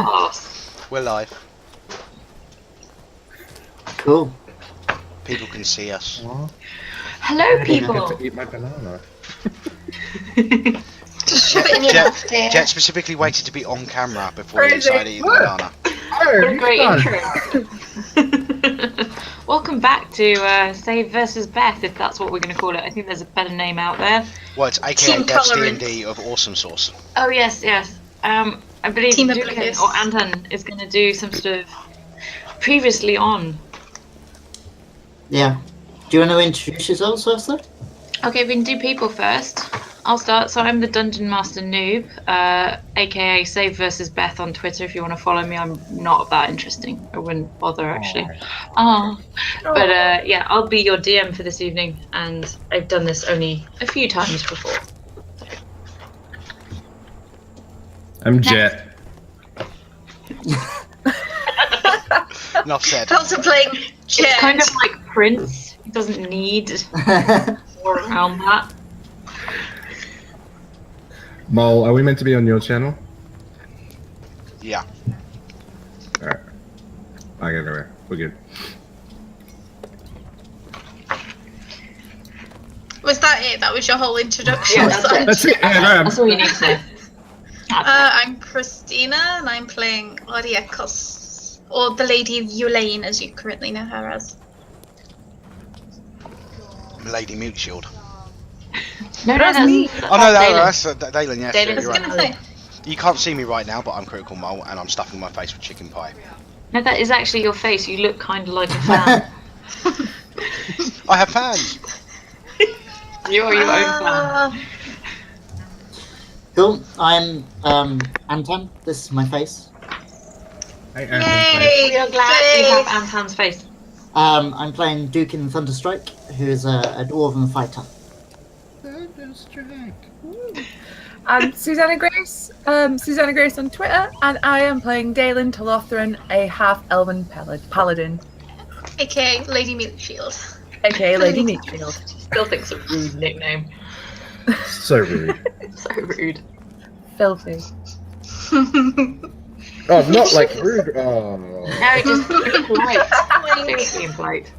Pass. We're live. Cool. People can see us. Aw, Hello, I get people. to eat my banana. Just shove it in your mouth, dear. Jet specifically waited to be on camera before he Crazy. decided to eat the banana. Oh, What a great fun. intro. Welcome back to Save versus Beth, if that's what we're going to call it. I think there's a better name out there. Well, it's AKA Team Beth's tolerance. D&D of Awesome Sauce. Oh yes, yes. I believe Team Dukin oblivious. or Anton is going to do some sort of previously on. Yeah. Do you want to introduce yourselves first, though? Okay, we can do people first. I'll start. So I'm the Dungeon Master Noob, aka Save versus Beth on Twitter. If you want to follow me, I'm not that interesting. I wouldn't bother actually. Oh, but yeah, I'll be your DM for this evening, and I've done this only a few times before. I'm Jet. Enough said. Also playing Jet. It's kind of like Prince. He doesn't need more around that. Mole, are we meant to be on your channel? Yeah. Alright. I get it away. We're good. Was that it? That was your whole introduction? Yeah, that's it. That's it. That's all you need to know. I'm Christina, and I'm playing Oriekos, or the Lady Yulaine, as you currently know her as. Lady Mute Shield. No, that's me. Oh no, Dalen. that's Dalen, yes. Dalen. I was You're gonna right. say. You can't see me right now, but I'm Critical Mole and I'm stuffing my face with chicken pie. No, that is actually your face. You look kind of like a fan. I have fans! You're your own fan. Cool. I'm Anton. This is my face. Yay! We are glad you have Anton's face. I'm playing Dukin Thunderstrike, who is a dwarven fighter. I'm Susanna Grace on Twitter, and I am playing Dalen Talothran, a half-elven paladin, AKA Lady Meatshield. aka Lady Meatfield. Still thinks it's a rude nickname. So rude. So rude. Filthy. Oh, not like rude. Oh. No, just being polite. Seriously being polite.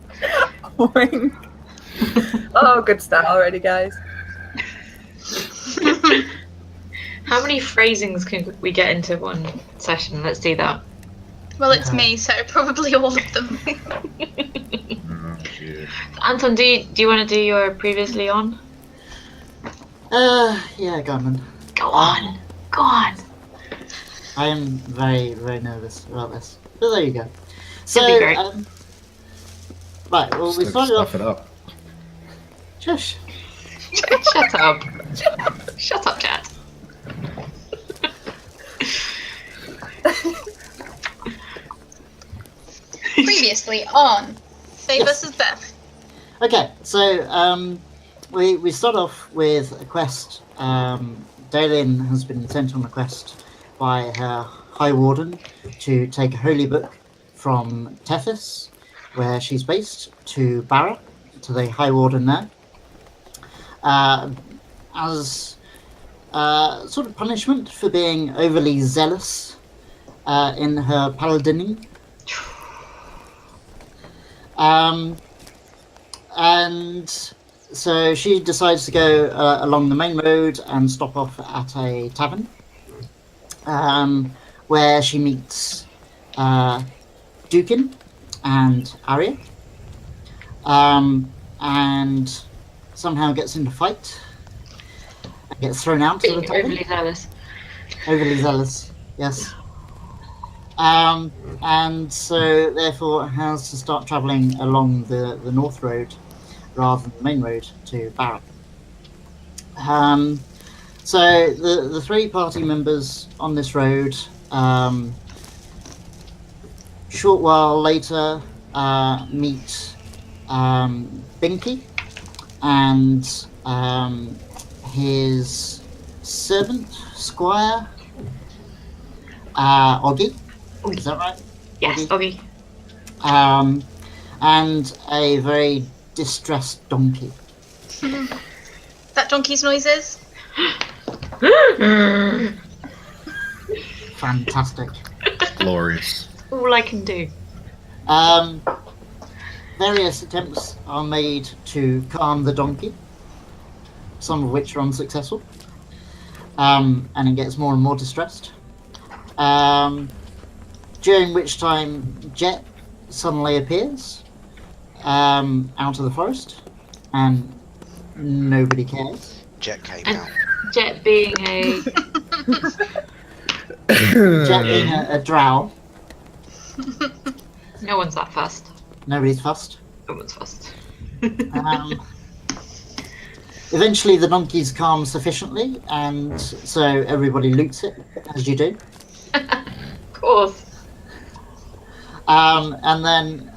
Boing. Oh, good start already, guys. How many phrasings can we get into one session? Let's do that. Well, it's me, so probably all of them. Oh, shit. Anton, do you want to do your previously on? Yeah, go on then. Go on. Go on. I am very, very nervous about this. But there you go. So, It'll be great. right, well, we Just started stuff off... it up. Shush. Shut up. Shut up, Chad. Previously on Faye Yes. versus Beth. Okay, so we start off with a quest. Dalen has been sent on a quest by her High Warden to take a holy book from Tethys, where she's based, to Barra, to the High Warden there. As sort of punishment for being overly zealous in her paladining. And so she decides to go along the main road and stop off at a tavern, where she meets Dukin and Arya, and somehow gets into a fight and gets thrown out of the Being tavern. overly zealous. Overly zealous, yes. And so therefore has to start travelling along the north road rather than the main road to Barra. So the three party members on this road, short while later, meet Binky and his servant, squire, Oggy. Is that right? Yes, Okay. okay. And a very distressed donkey. That donkey's noises. Fantastic. Glorious. All I can do. Various attempts are made to calm the donkey, some of which are unsuccessful, and it gets more and more distressed. During which time Jet suddenly appears out of the forest, and nobody cares. Jet came And- out. Jet being a Jet being a drow, no one's that fussed. nobody's fussed. No one's fussed. Eventually the donkey's calmed sufficiently, and so everybody loots it, as you do. Of course. And then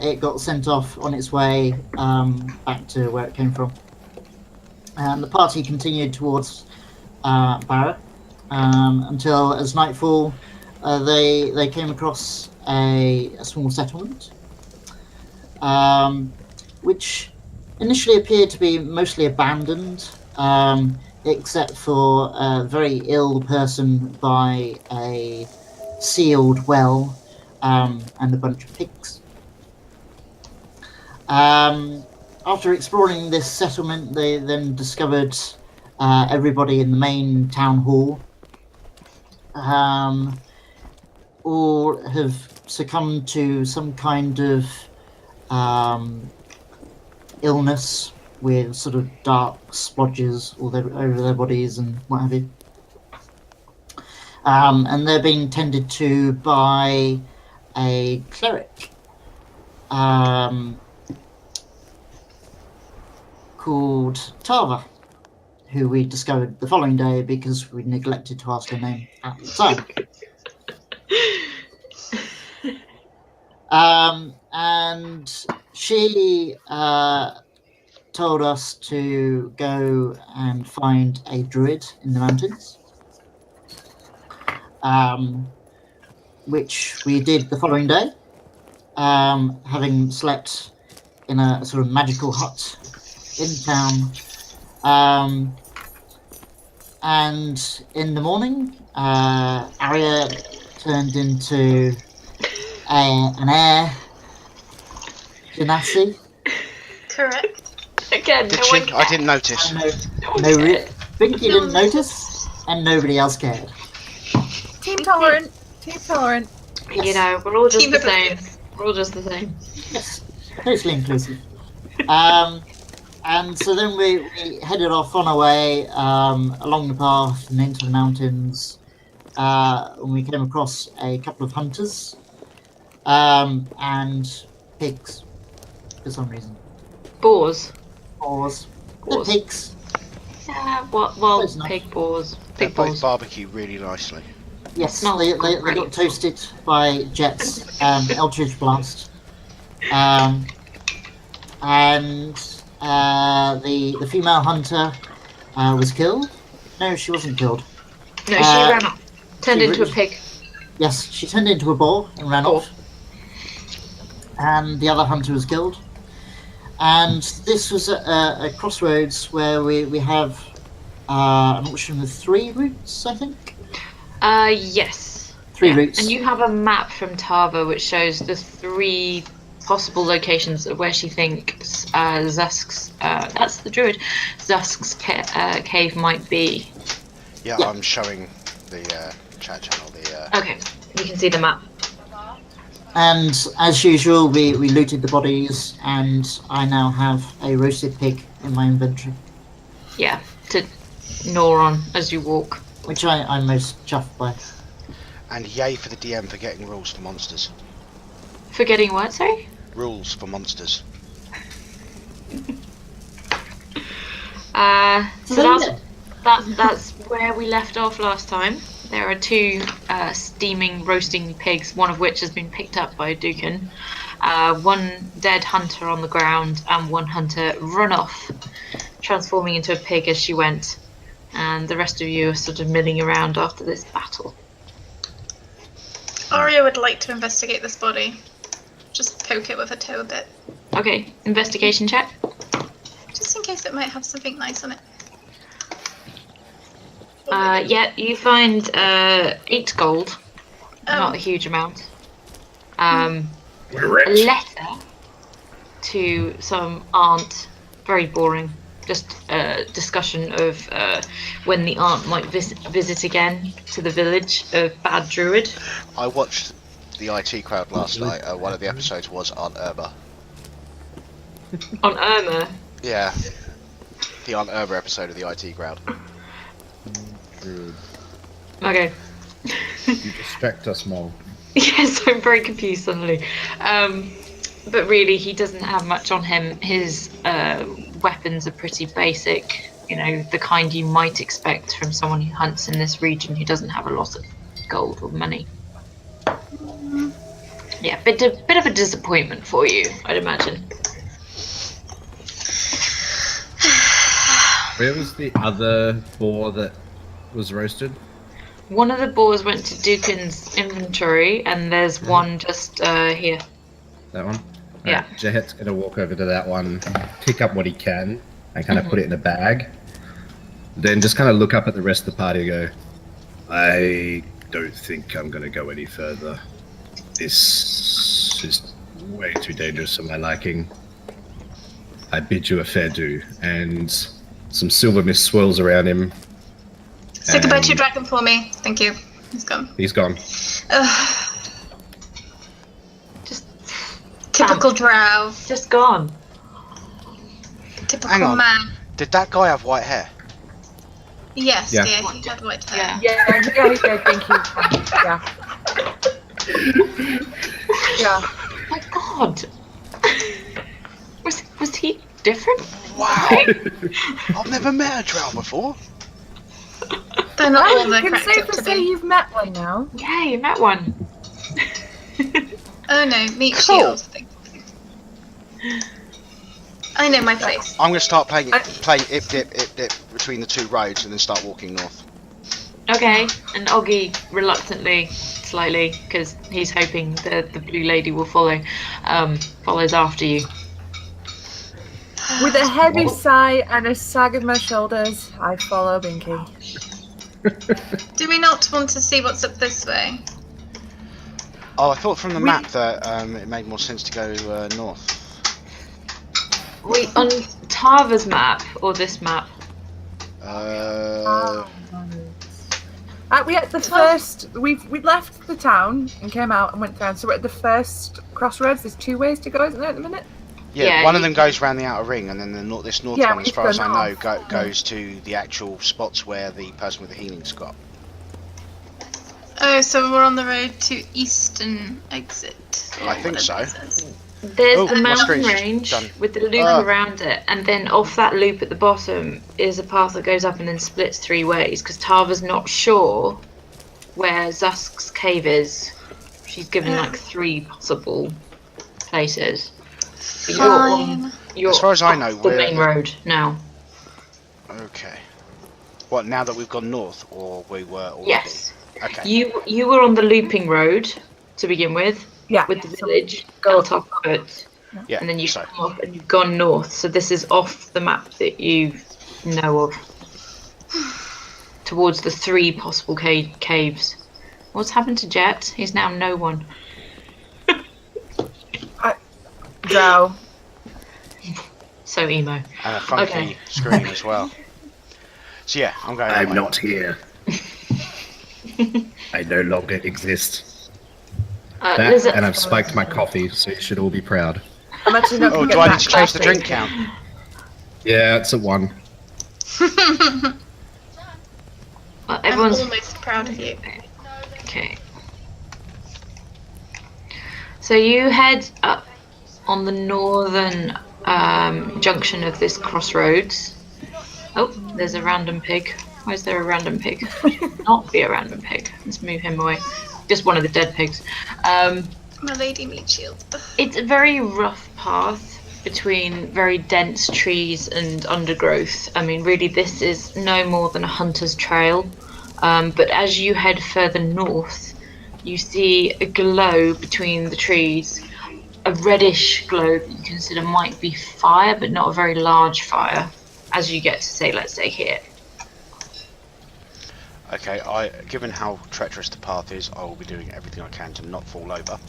it got sent off on its way back to where it came from. And the party continued towards Barra until, as nightfall, they came across a small settlement, which initially appeared to be mostly abandoned, except for a very ill person by a sealed well and a bunch of pigs. After exploring this settlement, they then discovered everybody in the main town hall all have succumbed to some kind of illness with sort of dark splodges over their bodies and what have you. And they're being tended to by a cleric called Tava, who we discovered the following day because we neglected to ask her name at the time. And she told us to go and find a druid in the mountains, which we did the following day, having slept in a sort of magical hut in town. And in the morning, Arya turned into an air genasi. Correct. Again, Did no she? one I didn't notice. Binky didn't notice, and nobody else cared. Team tolerant. Team tolerant. You know, we're all just Team the of same. idiots. We're all just the same. Yes, totally inclusive. And so then we headed off on our way along the path and into the mountains. And we came across a couple of hunters and pigs for some reason. Boars. Boars. The Boars. pigs. Yeah, well, Close enough. pig boars. They Pig both boars. barbecue really nicely. Yes, Smells they great. got toasted by Jet's Eldritch Blast. And the female hunter was killed. No, she wasn't killed. No, she ran off. Turned she into a ran- pig. Yes, she turned into a boar and ran Boar. off. And the other hunter was killed. And this was a crossroads where we have an option with 3 routes, I think. Yes. 3 Yeah. routes. And you have a map from Tava which shows the 3 possible locations of where she thinks Zusk's, that's the druid, Zusk's cave might be. Yeah, Yeah. I'm showing the chat channel. Okay, you can see the map. And as usual, we looted the bodies, and I now have a roasted pig in my inventory, Yeah, to gnaw on as you walk. which I'm most chuffed by. And yay for the DM for getting rules for monsters. Forgetting what, sorry? Rules for monsters. So that's where we left off last time. There are 2 steaming, roasting pigs, one of which has been picked up by a Dukan. 1 dead hunter on the ground, and 1 hunter run off, transforming into a pig as she went. And the rest of you are sort of milling around after this battle. Arya would like to investigate this body. Just poke it with a toe a bit. Okay, investigation check. Just in case it might have something nice on it. Yeah, you find 8 gold not a huge amount. A We're rich. letter to some aunt, very boring. Just a discussion of when the aunt might visit again to the village of Bad Druid. I watched the IT crowd last night. One of the episodes was Aunt Irma. On Irma. Yeah, the Aunt Irma episode of the IT crowd. Good. Okay. You distract us more. Yes, I'm very confused suddenly. But really, he doesn't have much on him. His weapons are pretty basic, you know, the kind you might expect from someone who hunts in this region who doesn't have a lot of gold or money. Yeah, bit of a disappointment for you, I'd imagine. Where was the other boar that was roasted? One of the boars went to Dukin's inventory, and there's one just here. That one? Yeah. Right, Jahet's gonna walk over to that one, pick up what he can, and kind of put it in a bag. Then just kind of look up at the rest of the party and go, I don't think I'm gonna go any further. This is way too dangerous for my liking. I bid you a fair due. And some silver mist swirls around him. Say goodbye to your dragon for me. Thank you. He's gone. He's gone. Just Typical drow. just gone. Typical Hang on. man. Did that guy have white hair? Yes, Yeah. dear. He had white hair. Yeah. Yeah, he did think he was fine. Yeah. Yeah. Oh my God. Was he different? Wow! I've never met a drow before. They're not all You they're can cracked up safely to say be. you've met one now. Yeah, you met one. Oh no, meat Cool. shield. Thank you. I know my place. I'm gonna start playing ip dip between the two roads and then start walking north. Okay, and Oggy reluctantly, slightly, because he's hoping the blue lady will follow, follows after you. With a heavy sigh and a sag of my shoulders, I follow Binky. Do we not want to see what's up this way? Oh, I thought from the map that it made more sense to go north. We on Tava's map or this map? We at the first. We left the town and came out and went down. So we're at the first crossroads. There's two ways to go, isn't there, at the minute? Yeah, Yeah, one of you- them goes around the outer ring, and then this north Yeah, one, we as need far to as go I know, north. goes to the actual spots where the person with the healing's got. Oh, so we're on the road to eastern exit. or I think whatever so. it says. There's Oh, the my mountain screen's just range done. with the loop around it, and then off that loop at the bottom is a path that goes up and then splits three ways, because Tava's not sure where Zusk's cave is. She's given like three possible places. But Fine. You're As far as I know, off the we're- main road now. Okay. What, now that we've gone north, or we were already? Yes. Okay. You were on the looping road to begin with Yeah. the so village go built off of it. Yeah, And then you've so, come up and you've gone north. So this is off the map that you know of. Towards the three possible caves. What's happened to Jet? He's now no one. Drow. So emo. and a funky Okay. screen as well. So yeah, I'm going that I'm way. not here. I no longer exist. That, Lizard- and I've spiked my coffee, so you should all be proud. I'm actually not Oh, gonna do get I back need to change the coffee. drink count? Yeah, it's a 1. Well, I'm everyone's almost proud of you. okay. So you head up on the northern junction of this crossroads. Oh, there's a random pig. Why is there a random pig? Not be a random pig. Let's move him away. Just one of the dead pigs. My lady meat shield. It's a very rough path between very dense trees and undergrowth. I mean, really, this is no more than a hunter's trail. But as you head further north, you see a glow between the trees. A reddish glow that you consider might be fire, but not a very large fire, as you get to say, let's say here. Okay, given how treacherous the path is, I will be doing everything I can to not fall over.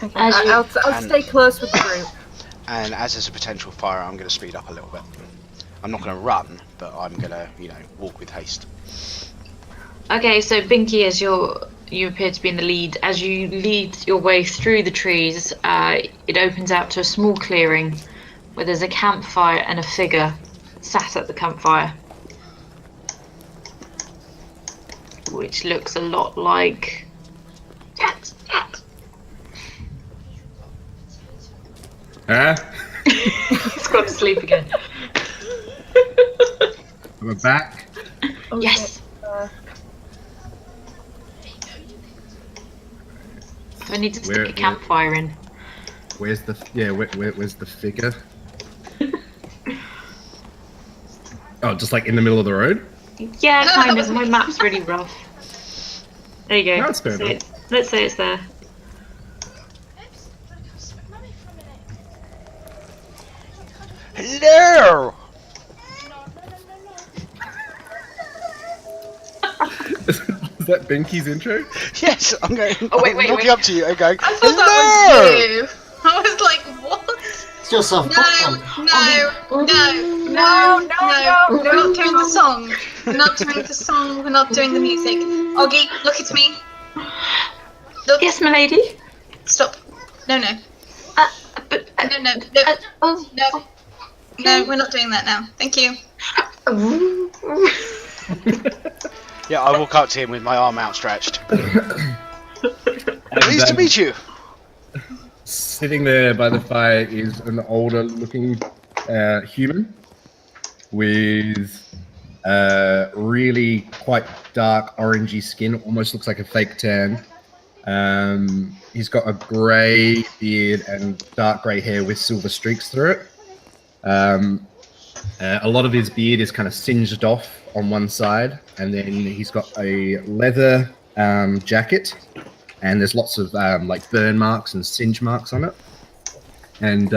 Okay, As you- I'll stay close with the group. And as there's a potential fire, I'm going to speed up a little bit. I'm not going to run, but I'm going to, walk with haste. Okay, so Binky, as you appear to be in the lead. As you lead your way through the trees, it opens out to a small clearing where there's a campfire and a figure sat at the campfire, which looks a lot like. Huh? He's gone to sleep again. We're back. Oh, Yes. I need to stick a campfire in. Where's the where's the figure? Oh, just like in the middle of the road? Yeah, kind of. My map's really rough. There you go. No, it's fair enough. Let's say it's there. Hello! Is that Binky's intro? Yes, I'm going. Oh, wait, I'm wait, walking wait. up to you and going. I thought Hello! that was you. I was like, what? It's your soft popcorn. No. We're not doing the song. We're not doing the song. We're not doing the music. Oggy, look at me. Look. Yes, my lady. Stop. No. But No. oh. No, we're not doing that now. Thank you. Yeah, I walk up to him with my arm outstretched. Pleased to meet you. Sitting there by the fire is an older looking human with really quite dark orangey skin, almost looks like a fake tan. He's got a grey beard and dark grey hair with silver streaks through it. A lot of his beard is kind of singed off on one side, and then he's got a leather jacket, and there's lots of like burn marks and singe marks on it. And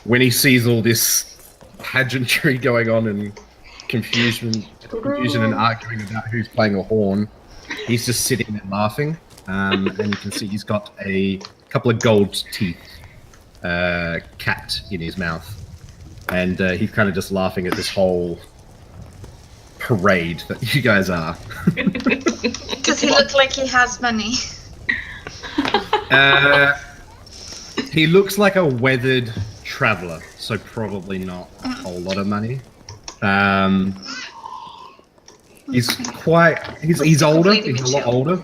when he sees all this pageantry going on and confusion and arguing about who's playing a horn, he's just sitting there laughing. And you can see he's got a couple of gold teeth capped in his mouth. And he's kind of just laughing at this whole parade that you guys are. Does he look like he has money? He looks like a weathered traveller, so probably not a whole lot of money. He's older. He's a lot older,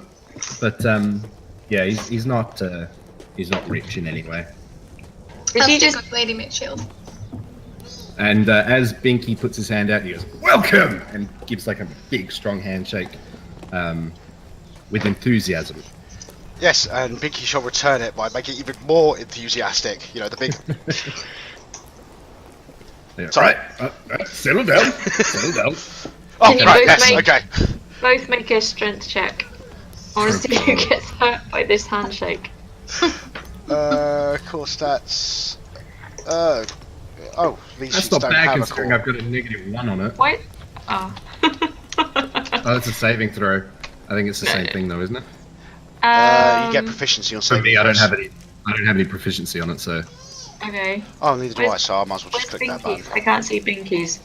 but yeah, he's not rich in any way. Did he just? Lady Mitchell. And as Binky puts his hand out, he goes, "Welcome!" and gives like a big, strong handshake with enthusiasm. Yes, and Binky shall return it by making it even more enthusiastic. The big. Yeah, Sorry. right, settle down. Settle down. Oh, Can you right, both yes, make- okay. Both make a strength check. I want to see who gets hurt by this handshake. Core stats. These That's sheets not don't bad have a considering core. I've got a -1 on it. What? Oh. Oh, that's a saving throw. I think it's the same thing though, isn't it? You get proficiency on For saving me, I don't throws. have any proficiency on it, so. Okay. Oh, neither do I, Where's- so I might as well Where's just click that Binky? button. I can't see Binky's.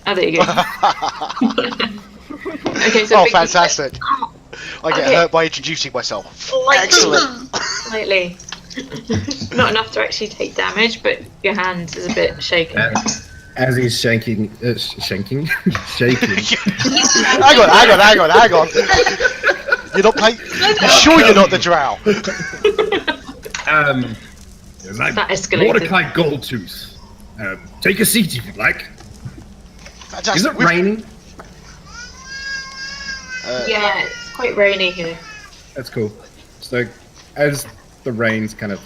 Oh, there you go. Okay, so Oh, Binky's fantastic. I get Okay. hurt by introducing myself. Slightly. Excellent. Slightly. Not enough to actually take damage, but your hand is a bit shaken. As he's shaking. Hang on. You're not playing. You sure you're not the drow? It's like, That escalated. Mordecai Goldtooth. Take a seat if you'd like. Fantastic. Is it raining? Yeah, it's quite rainy here. That's cool. So, as the rain's kind of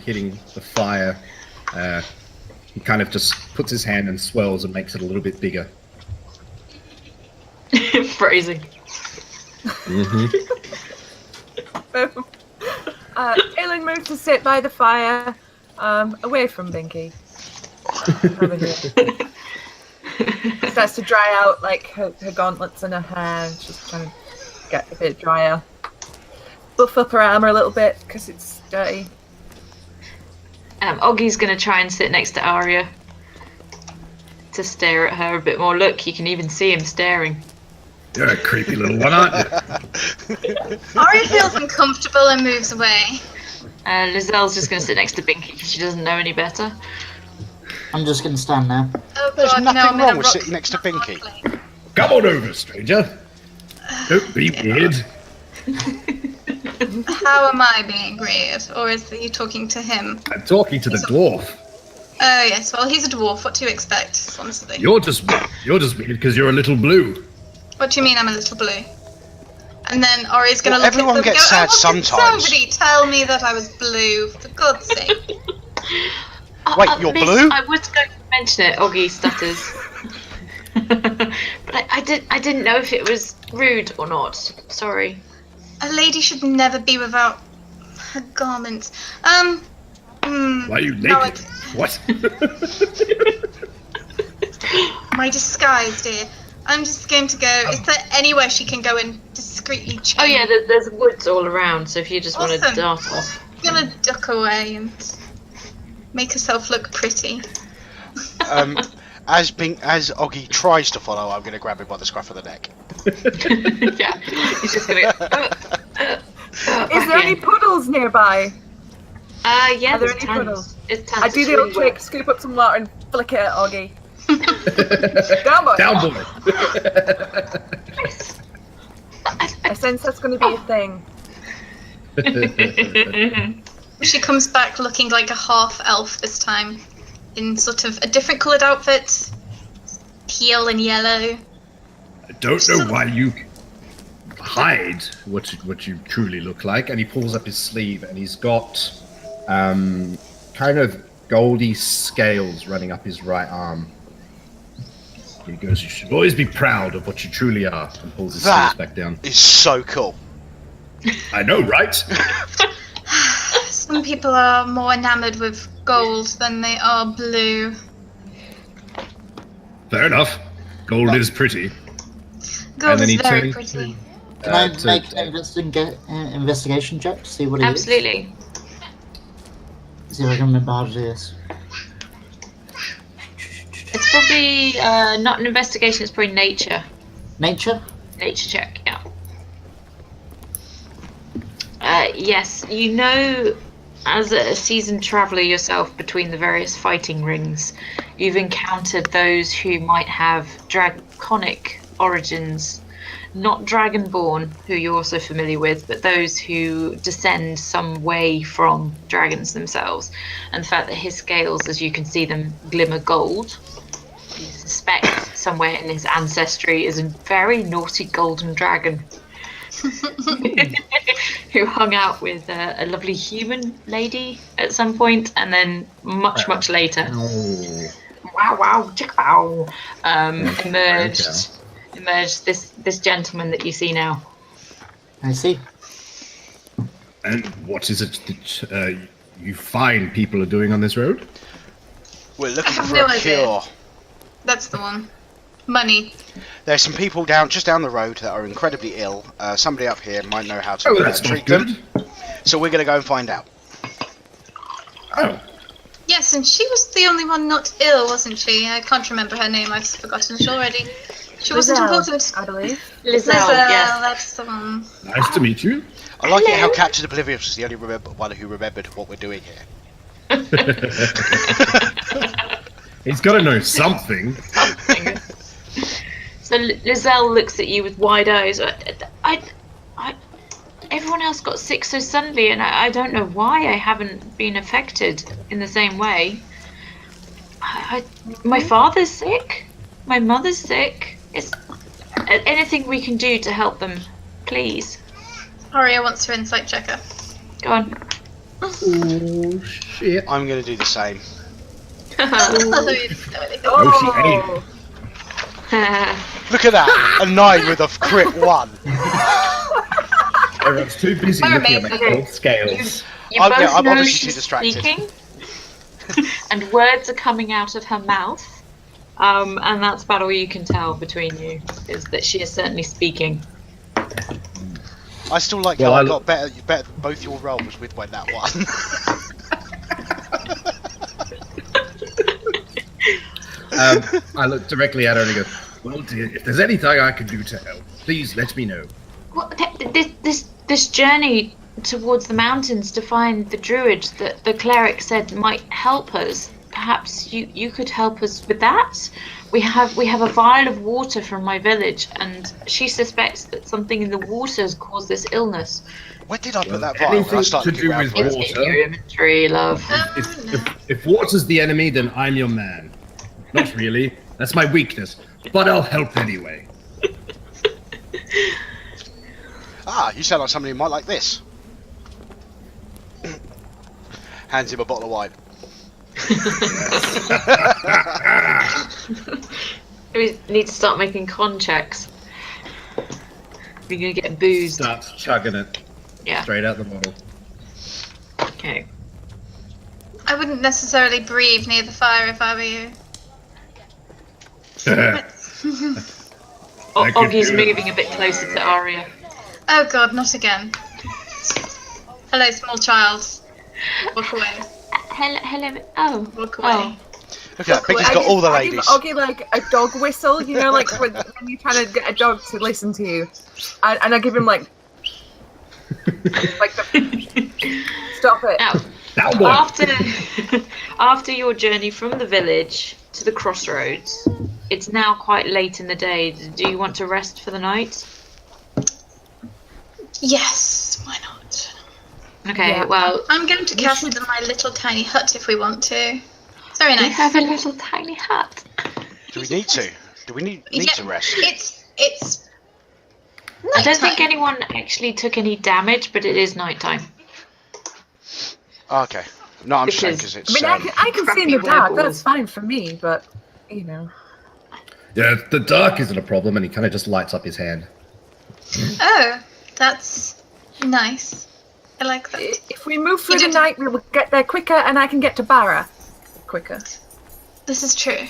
hitting the fire, he kind of just puts his hand and swells and makes it a little bit bigger. Phrasing. Aelin moved to sit by the fire, away from Binky. over here. Starts to dry out like her gauntlets and her hair. And she's trying to get a bit drier. Buff up her armor a little bit because it's dirty. Oggy's going to try and sit next to Arya to stare at her a bit more. Look, you can even see him staring. You're a creepy little one, aren't you? Arya feels uncomfortable and moves away. Lizelle's just going to sit next to Binky because she doesn't know any better. I'm just going to stand there. Oh There's god, nothing no, I'm wrong gonna with rock sitting next to my hard Binky. plate. Come on over, stranger. Don't be weird. How am I being weird? Or is you talking to him? I'm talking to the dwarf. Oh yes, well he's a dwarf. What do you expect, honestly? You're just weird because you're a little blue. What do you mean I'm a little blue? And then Ori's gonna Well, look everyone at them gets and go, sad "Oh, did sometimes." somebody tell me that I was blue, for God's sake. Wait, you're Miss, blue? I was going to mention it, Oggy stutters. But I didn't know if it was rude or not. Sorry. A lady should never be without her garments. Why are you naked? No, What? my disguise, dear. I'm just going to go. Is there anywhere she can go and discreetly change? Oh yeah, there's woods all around, so if you just want to Awesome. dart off. I'm gonna duck away and make herself look pretty. As Oggy tries to follow, I'm going to grab him by the scruff of the neck. Yeah, he's just going to Is there any puddles nearby? yeah, Are there there's any tons. puddles? It's tons. I do It's the old really trick, scoop up some water and flick it at Oggy. Down, boy. Down, boy. I sense that's going to be a thing. She comes back looking like a half elf this time, in sort of a different coloured outfit, teal and yellow. I don't know why you hide what you truly look like. And he pulls up his sleeve, and he's got kind of goldy scales running up his right arm. He goes, "You should always be proud of what you truly are," and pulls his sleeves back down. Is so cool. I know, right? Some people are more enamoured with gold than they are blue. Fair enough. Gold is pretty. Gold then is he very turns pretty. Can I make an investigation check to see what it is? Absolutely. See if I can remember how to do this. It's probably not an investigation. It's probably nature. Nature? Nature check. Yeah. Yes, you know, as a seasoned traveller yourself between the various fighting rings, you've encountered those who might have draconic origins. Not dragonborn, who you're also familiar with, but those who descend some way from dragons themselves. And the fact that his scales, as you can see them, glimmer gold, you suspect somewhere in his ancestry is a very naughty golden dragon who hung out with a lovely human lady at some point, and then much later, wow, chick wow, emerged this gentleman that you see now. I see. And what is it that you find people are doing on this road? We're I looking have for no a idea. cure. That's the one. Money. There's some people just down the road that are incredibly ill. Somebody up here might know how to Oh, that's treat not good. them. So we're going to go and find out. Oh, Yes, and she was the only one not ill, wasn't she? I can't remember her name. I've forgotten it already. She wasn't Lizelle, important. I believe. Lizelle, Lizelle, yes. that's the one. nice to meet you. I like it how Captain Oblivious is the only one who remembered what we're doing here. He's got to know something. So Lizelle looks at you with wide eyes. Everyone else got sick so suddenly, and I don't know why I haven't been affected in the same way. My father's sick. My mother's sick. Is anything we can do to help them, please? Aria wants to insight checker. Go on. Oh shit! I'm going to do the same. Oh, Look at that! A 9 with a crit 1. Everyone's too busy looking at my Okay. gold scales. You I'm both know obviously too she's distracted. speaking, and words are coming out of her mouth. And that's about all you can tell between you, is that she is certainly speaking. I still like how I got better both your rolls with that one. I look directly at her and I go, well, dear, if there's anything I can do to help, please let me know. Well, this journey towards the mountains to find the druid that the cleric said might help us. Perhaps you could help us with that. We have a vial of water from my village, and she suspects that something in the water has caused this illness. Where did I put that vial? When I started to do with It's in your inventory, love. If water's the enemy, then I'm your man. Not really. That's my weakness. But I'll help anyway. You sound like somebody who might like this. Hands him a bottle of wine. We need to start making con checks. We're gonna get boozed. Starts chugging it. Yeah. Straight out the bottle. Okay. I wouldn't necessarily breathe near the fire if I were you. Oggie's moving a bit closer to Arya. Oh god, not again. Hello, small child. Walk away. Hello. Oh. Walk away. Oh. Look at that, Biggie's got all the ladies. I give Oggy like a dog whistle, you know, like when you're trying to get a dog to listen to you. And I give him like stop it. Now, after your journey from the village to the crossroads, it's now quite late in the day. Do you want to rest for the night? Yes, why not? Okay, Yeah. well, I'm going to cast in my little tiny hut if we want to. Very we nice. have a little tiny hut. Do we need to? Do we need to rest? It's I don't think nighttime. anyone actually took any damage, but it is nighttime. Oh, okay. No, I'm just saying Because- because it's. I mean, I can see in the crappy dark. wearables. That's fine for me, but you know. Yeah, the dark isn't a problem, and he kind of just lights up his hand. Oh, that's nice. I like that. If we move through You the did- night, we will get there quicker, and I can get to Barra quicker. This is true.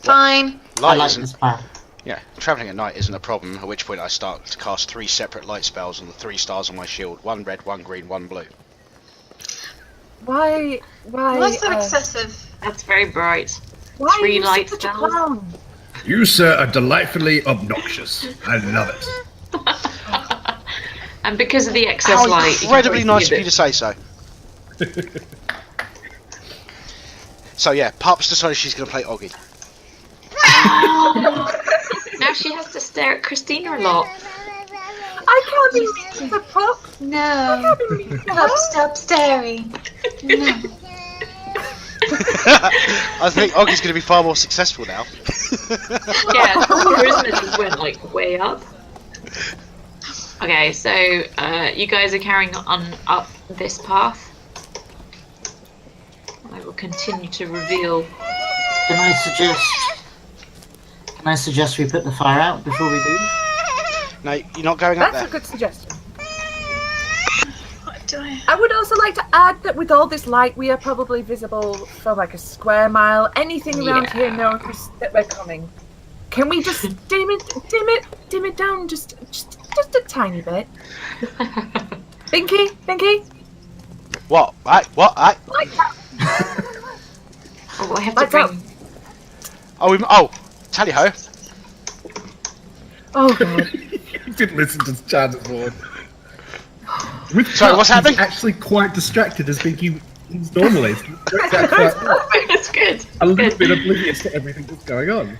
Fine. I light like isn't. this plan. Yeah, travelling at night isn't a problem. At which point I start to cast 3 separate light spells on the 3 stars on my shield: 1 red, 1 green, 1 blue. Why? Why is that excessive? That's very bright. Why 3 are you light such a spells? clown? You, sir, are delightfully obnoxious. I love it. And because of the excess How light, you can incredibly probably nice give of you to say so. So yeah, Pups decided she's going to play Oggy. Now she has to stare at Christina a lot. I can't be mean to the pup. I No. can't be mean to her. Stop staring. No. I think Oggy's going to be far more successful now. Yeah, charisma just went like way up. Okay, so you guys are carrying on up this path. I will continue to reveal. Can I suggest we put the fire out before we leave? No, you're not going up That's a there. good suggestion. What do I? I would also like to add that with all this light, we are probably visible for like a square mile. Anything around Yeah. here knows that we're coming. Can we just dim it down just a tiny bit? Binky, What? What? lights out. Oh, I have to Lights out. bring. Oh, tally ho. Oh god. You didn't listen to Chan's word. With Sorry, what's Pups, happening? He's actually quite distracted as he's normally. He's worked out quite well. That's good. A little Good. bit oblivious to everything that's going on.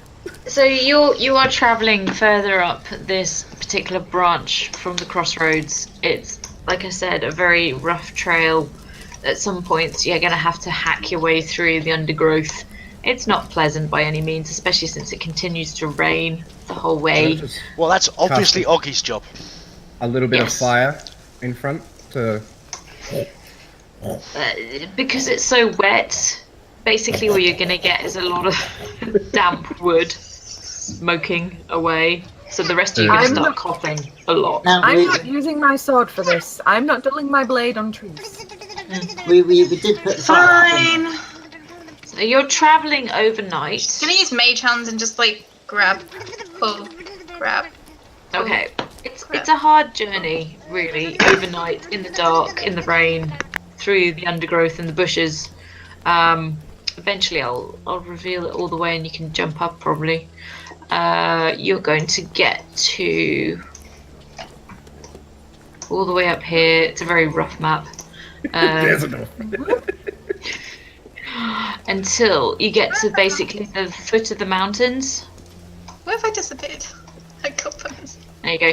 So you are traveling further up this particular branch from the crossroads. It's, like I said, a very rough trail. At some points you're going to have to hack your way through the undergrowth. It's not pleasant by any means, especially since it continues to rain the whole way. Just Well, that's obviously Oggy's job. a little bit Yes. of fire in front to. Because it's so wet, basically all you're going to get is a lot of damp wood smoking away. So the rest of you are going I'm to start not- coughing a lot. Now I'm not using my sword for this. I'm not dulling my blade on trees. we did put the fire out. Fine. So you're traveling overnight. Gonna use mage hands and just like grab, pull, grab. Pull. Okay. It's a hard journey, really, overnight, in the dark, in the rain, through the undergrowth and the bushes. Eventually I'll reveal it all the way and you can jump up probably. You're going to get to all the way up here. It's a very rough map. There's enough. Until you get to basically the foot of the mountains. Where have I disappeared? I got past. There you go.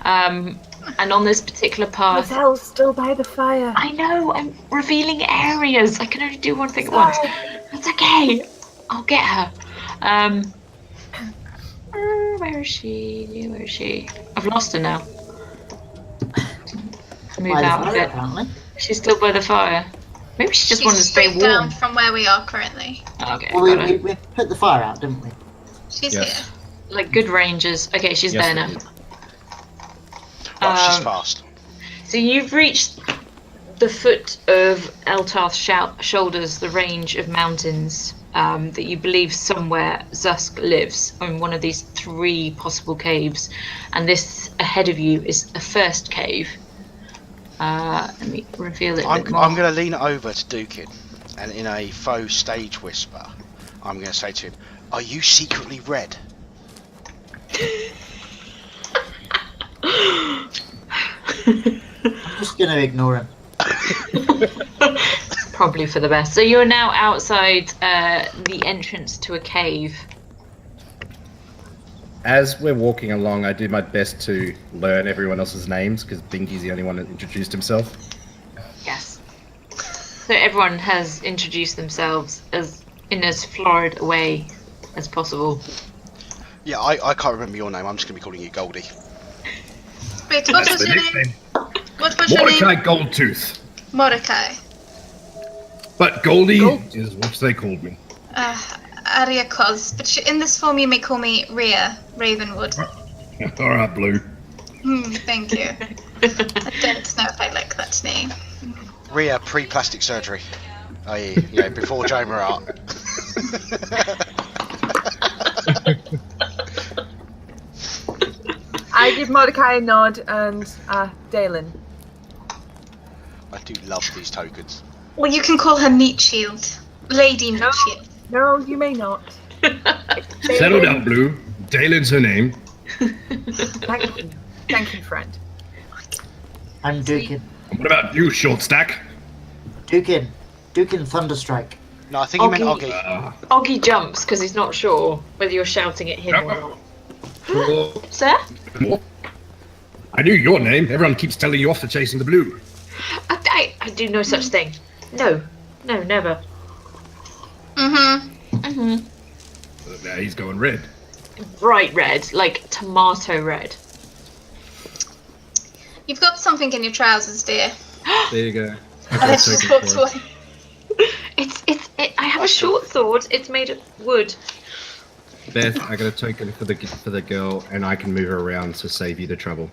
And on this particular path... Roselle's still by the fire. I know, I'm revealing areas. I can only do one thing at once. That's okay. I'll get her. Where is she? Where is she? I've lost her now. Move By the out a fire, bit. apparently. She's still by the fire. Maybe she just wanted to stay straight down warm. from where we are currently. Okay, Well, got her. we put the fire out, didn't we? She's Yes. here. Like good rangers. Okay, she's Yes, there we now. did. Well, she's Um, fast. So you've reached the foot of Eltarth's shoulders, the range of mountains that you believe somewhere Zusk lives, in one of these 3 possible caves. And this ahead of you is a first cave. Let me reveal it a bit more. I'm going to lean over to Dukin, and in a faux stage whisper, I'm going to say to him, "Are you secretly red?" I'm just going to ignore him. Probably for the best. So you're now outside the entrance to a cave. As we're walking along, I do my best to learn everyone else's names because Binky's the only one that introduced himself. Yes. So everyone has introduced themselves in as florid a way as possible. Yeah, I can't remember your name. I'm just going to be calling you Goldie. Wait, what was your name? What was your Mordecai name? Goldtooth. Mordecai. But Goldie is what they called me. Arya Cos. But in this form you may call me Rhea Ravenwood. Alright, Blue. Thank you. I don't know if I like that name. Rhea pre-plastic surgery. I.e., before Joe Murat. I give Mordecai a nod and Dalen. I do love these tokens. Well, you can call her Meat Shield. Lady Meat Shield. No, you may not. Settle down, Blue. Dalen's her name. Thank you. Thank you, friend. I'm Dukin. What about you, Short Stack? Dukin Thunderstrike. No, I think you meant Oggy. Oggy. Oggy jumps because he's not sure whether you're shouting at him or not. Sir? I knew your name. Everyone keeps telling you off for chasing the Blue. I do no such thing. No, never. Mm-hmm. Now he's going red. Bright red, like tomato red. You've got something in your trousers, dear. There you go. And it's just walked away. I have a short sword. It's made of wood. Beth, I got a token for the girl, and I can move her around to save you the trouble.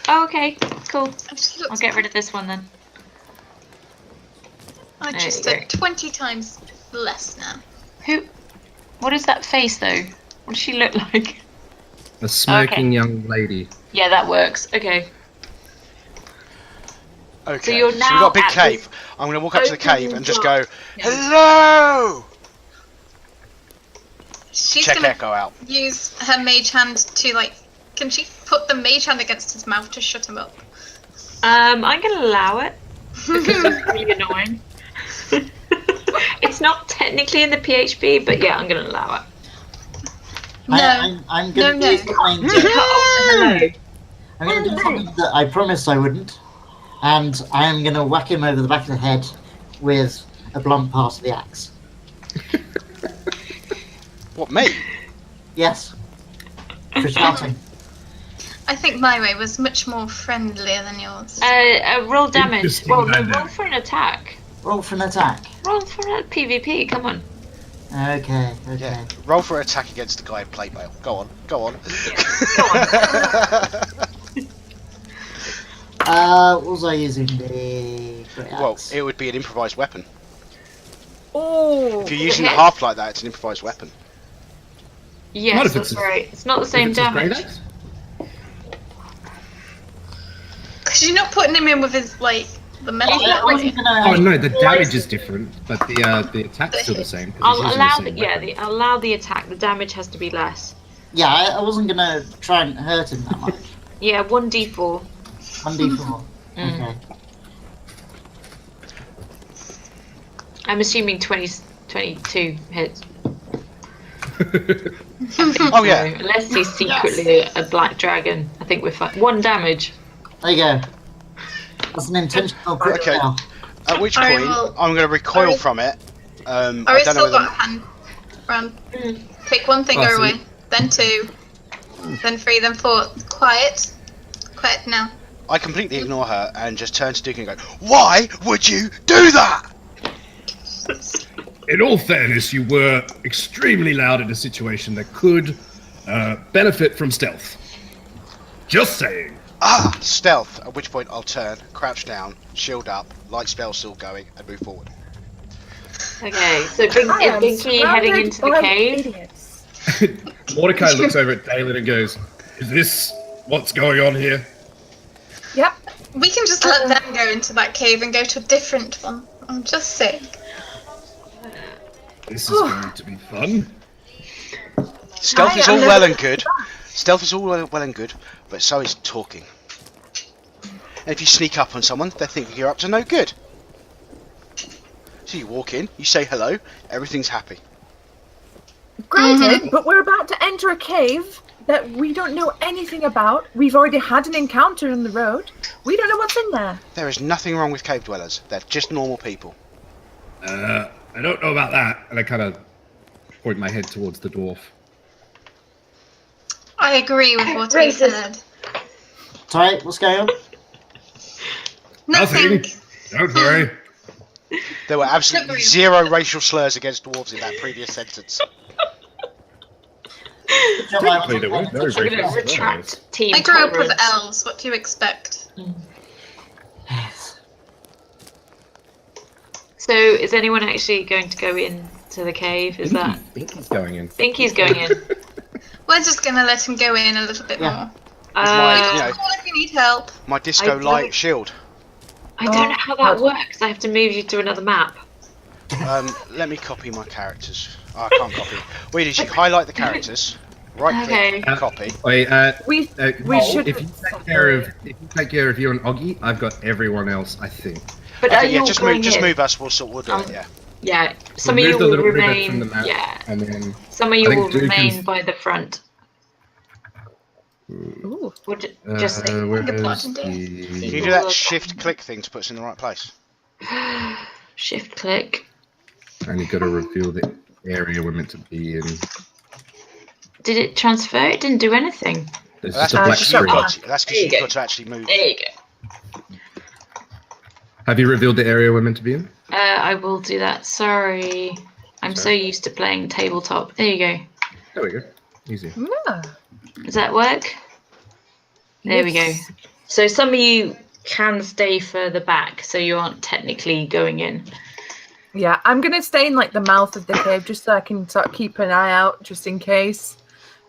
Oh, okay, cool. She looks I'll get rid of this one then. I There just you did 20 times less now. What is that face though? What does she look like? A smoking Okay. young lady. Yeah, that works. Okay. Okay, So you're we've now got a big at cave. this I'm going to walk up to the open cave and just go, door. "Hello!" She's Check gonna Echo out. use her mage hand to can she put the mage hand against his mouth to shut him up? I'm gonna allow it because it's really annoying. It's not technically in the PHP, but yeah, I'm gonna allow it. No. I'm going to No, do no. something. Hello. I'm going to do something that I promised I wouldn't, and I am going to whack him over the back of the head with a blunt part of the axe. What, me? Yes, for shouting. I think my way was much more friendlier than yours. Roll damage. Interesting Well, no, dynamic. roll for an attack. Roll for an attack. Roll for a PvP. Come on. Okay. Yeah. Roll for attack against the guy in plate mail. Go on. Go on. What was I using? The great Well, axe. it would be an improvised weapon. Oh. If you're using it the hit? half like that, it's an improvised weapon. Not Yes, if that's it's- right. It's not the If same it's his great damage. axe? Because you're not putting him in with his the metal bit, I are wasn't you? gonna Oh no, the actually damage slice is it. different, but the attack's still the same. 'cause he's I'll using allow the the same yeah, weapon. I'll allow the attack. The damage has to be less. Yeah, I wasn't gonna try and hurt him that much. Yeah, 1d4. 1d4. Mm. Okay. I'm assuming 22 hits. Oh yeah. No, unless he's secretly a black dragon. I think we're fine. 1 damage. There you go. That's an intentional crit Okay. fail. At which Alright, point, well, I'm going to recoil alright. from it. I I've don't know still whether. got a hand round. Pick one finger Oh, so away, you- then 2, then 3, then 4. Quiet. Quiet now. I completely ignore her and just turn to Duke and go, "Why would you do that?" In all fairness, you were extremely loud in a situation that could benefit from stealth. Just saying. Ah, stealth. At which point I'll turn, crouch down, shield up, light spell still going, and move forward. Okay, so I is am Binky heading surrounded into the by cave? idiots. Mordecai looks over at Dalen and goes, "Is this what's going on here?" Yep. We can just let them go into that cave and go to a different one. I'm just saying. This is going to be fun. Stealth I is am all never well and gonna good. Stealth is all well and good, but so is talking. And if you sneak up on someone, they think you're up to no good. So you walk in, you say hello, everything's happy. Granted, but we're about to enter a cave that we don't know anything about. We've already had an encounter on the road. We don't know what's in there. There is nothing wrong with cave dwellers. They're just normal people. I don't know about that. And I kind of point my head towards the dwarf. I agree with what he Racist. said. Sorry, what's going on? Nothing. Don't worry. There were absolutely zero racial slurs against dwarves in that previous sentence. Good job, I Technically, wasn't they were paying I'm very going to racist. retract team I grew up with tolerance. elves. What do you expect? attention. So is anyone actually going to go into the cave? Is that Binky's going in. Binky's going in? We're just gonna let him go in a little bit Yeah. more. my- you know, Call if you need help. My disco I light don't- shield. I don't know how that works. I have to move you to another map. Let me copy my characters. Oh, I can't copy. Wait, is you highlight the characters, right click, Okay. copy. We Cole, should. If you take care of you and Oggy, I've got everyone else. I think. But are Okay, you yeah, all just going move in? us. We'll do it. Yeah. Yeah, some We of you moved a will little ribbon remain. from the map, Yeah, and then some of you I think will Duke remain is- by the front. Ooh. We'll just say where Good plot, is indeed. Can you the? do that shift click thing to put us in the right place? shift click. And you've got to reveal the area we're meant to be in. Did it transfer? It didn't do anything. There's That's just a black just screen. That's because There you you've go. got to actually move. There you go. Have you revealed the area we're meant to be in? I will do that. Sorry. I'm so Sorry. used to playing tabletop. There you go. There we go. Easy. Yeah. Does that work? There we go. Yes. So some of you can stay further back, so you aren't technically going in. Yeah, I'm gonna stay in like the mouth of the cave just so I can sort of keep an eye out just in case.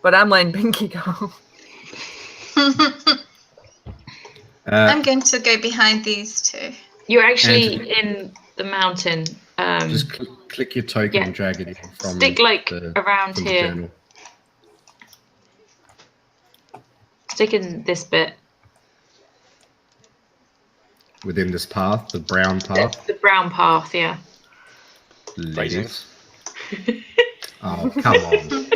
But I'm letting Binky go. I'm going to go behind these two. You're actually in the mountain. Just click your token yeah. and drag it in from Stick like the, around from the here. journal. Stick in this bit. Within this path, the brown path. The brown path, yeah. Ladies. Oh, come on.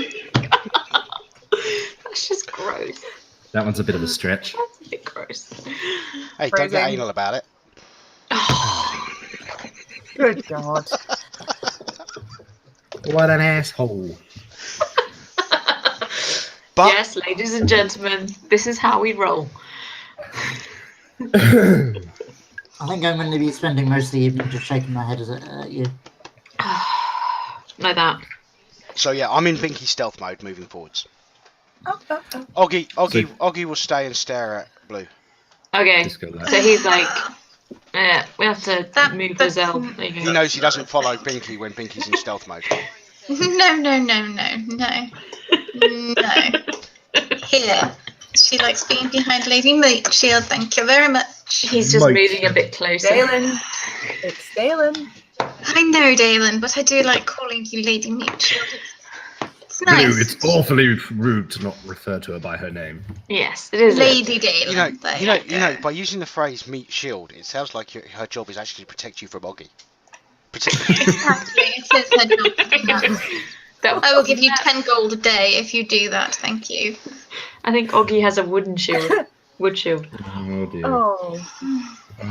That's just gross. That one's a bit of a stretch. That's a bit gross. Hey, don't get Phrasing. anal about it. Good God. What an asshole. But Yes, ladies and gentlemen, this is how we roll. I think I'm going to be spending most of the evening just shaking my head at you. Like that. so yeah, I'm in Binky stealth mode moving forwards. Oh, oh, oh. Oggy will stay and stare at Blue. Okay. Just go like So he's like Yeah, we have to move that's- Gazelle. There you He go. knows he doesn't follow Binky when Binky's in stealth mode. No. Here. She likes being behind Lady Meat Shield, thank you very much. He's just Mike. moving a bit closer. Dalen. It's Dalen. I know, Dalen, but I do like calling you Lady Meat Shield. It's Blue, nice. it's awfully rude to not refer to her by her name. Yes, it is. Lady Dalen. You know, by using the phrase "meat shield," it sounds like her job is actually to protect you from Oggy. Exactly, it is her job to do that. I will give you 10 gold a day if you do that, thank you. I think Oggy has a wooden shield. Wood shield. Oh dear. Oh.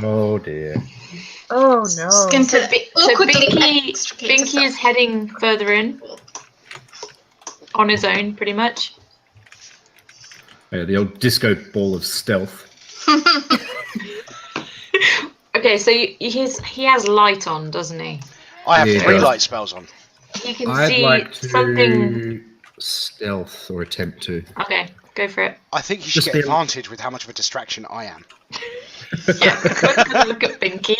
Oh dear. Oh no. Just going to awkwardly extricate Binky herself. is heading further in. On his own, pretty much. Yeah, the old disco ball of stealth. Okay, so he has light on, doesn't he? I have Yeah, 3 does. light spells on. You can I'd see like to something. stealth or attempt to. Okay, go for it. I think you should Just get be- advantage with how much of a distraction I am. Yeah, look at Binky.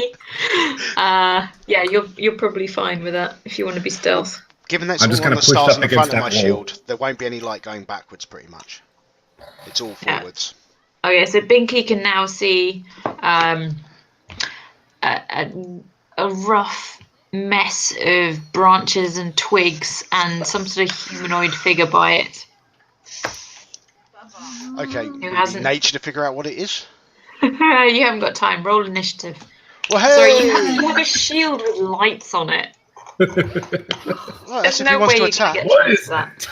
Yeah, you're probably fine with that if you want to be stealth. Given that I'm it's just all on gonna the push stars up on the against front of my that wall. shield, there won't be any light going backwards, pretty much. It's all Yeah. forwards. Okay, so Binky can now see a rough mess of branches and twigs and some sort of humanoid figure by it. Okay, would it be hasn't- nature to figure out what it is? You haven't got time. Roll initiative. Well, Sorry, hey! you have a shield with lights on it. Well, There's that's if no he wants way to you're gonna attack. get What chance is for that.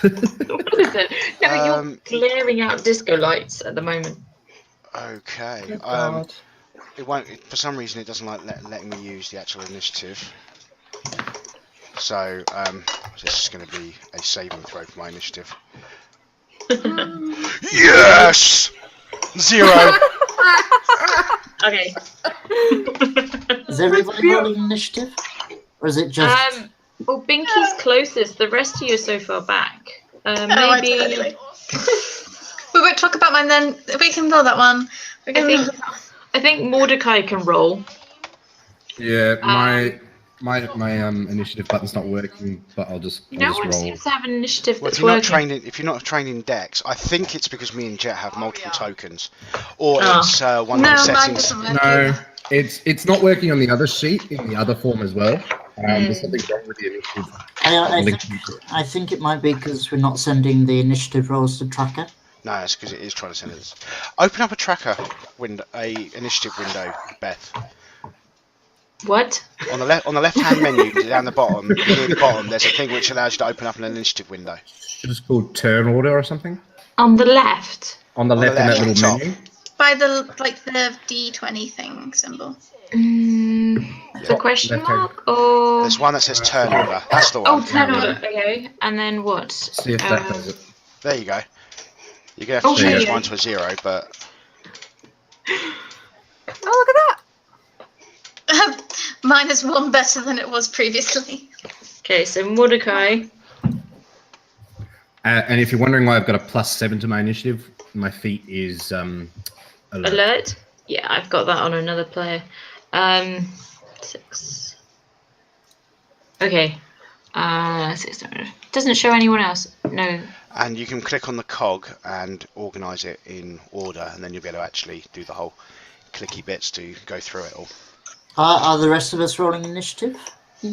What is it? No, you're glaring out disco lights at the moment. Okay. Good God. It won't. For some reason, it doesn't like letting me use the actual initiative. So, this is going to be a saving throw for my initiative. Yes! 0. Okay. Is everybody rolling initiative? Or is it just. Well, Binky's closest. The rest of you are so far back. Maybe. Anyway. We won't talk about mine then. We can roll that one. I think Mordecai can roll. Yeah, my initiative button's not working, but I'll just No one roll. seems to have an initiative Well, that's if you're not working. if you're not trained in Dex, I think it's because me and Jet have multiple tokens, or Oh. it's one No, of the mine settings. doesn't work. No, it's not working on the other sheet in the other form as well. There's something wrong with the initiative. I think it might be because we're not sending the initiative rolls to tracker. No, it's because it is trying to send it. Open up a tracker window, a initiative window, Beth. What? On the left hand menu down the bottom, near the bottom, there's a thing which allows you to open up an initiative window. It's called turn order or something. On the left. On the left in left, that little top. menu. By the D20 thing symbol. The question left hand. mark or? There's one that says turn order. That's the one. Oh, turn order. Okay, and then what? See if that does it. There you go. You're gonna have to Okay. change mine to a 0, but Oh, look at that. Mine is one better than it was previously. Okay, so Mordecai. And if you're wondering why I've got a +7 to my initiative, my feat is alert. Alert. Yeah, I've got that on another player. 6. Okay. 6. Doesn't show anyone else. No. and you can click on the cog and organise it in order, and then you'll be able to actually do the whole clicky bits to go through it all. Are the rest of us rolling initiative?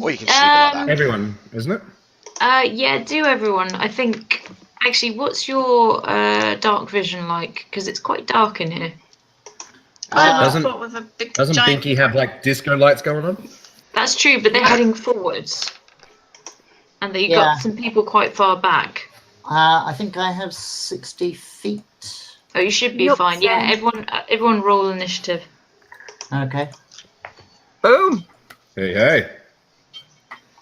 Or you can just leave it like that. Everyone, isn't it? Yeah, do everyone. I think. Actually, what's your dark vision like? Because it's quite dark in here. Doesn't- Thought with a big Doesn't giant. Binky have like disco lights going on? That's true, but they're heading forwards. And you Yeah. got some people quite far back. I think I have 60 feet. Oh, you should be Yup, fine. Yeah, same. everyone roll initiative. Okay. Boom. Hey, hey.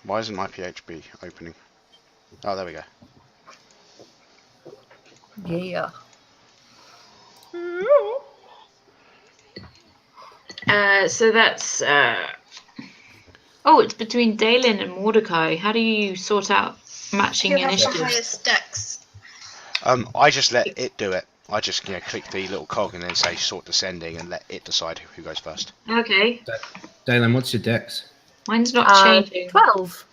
Why isn't my PHB opening? Oh, there we go. Yeah. So that's. Oh, it's between Dalen and Mordecai. How do you sort out matching Who has the initiatives? highest dex? I just let it do it. I just click the little cog and then say sort descending and let it decide who goes first. Okay. Dalen, what's your dex? Mine's not changing. 12.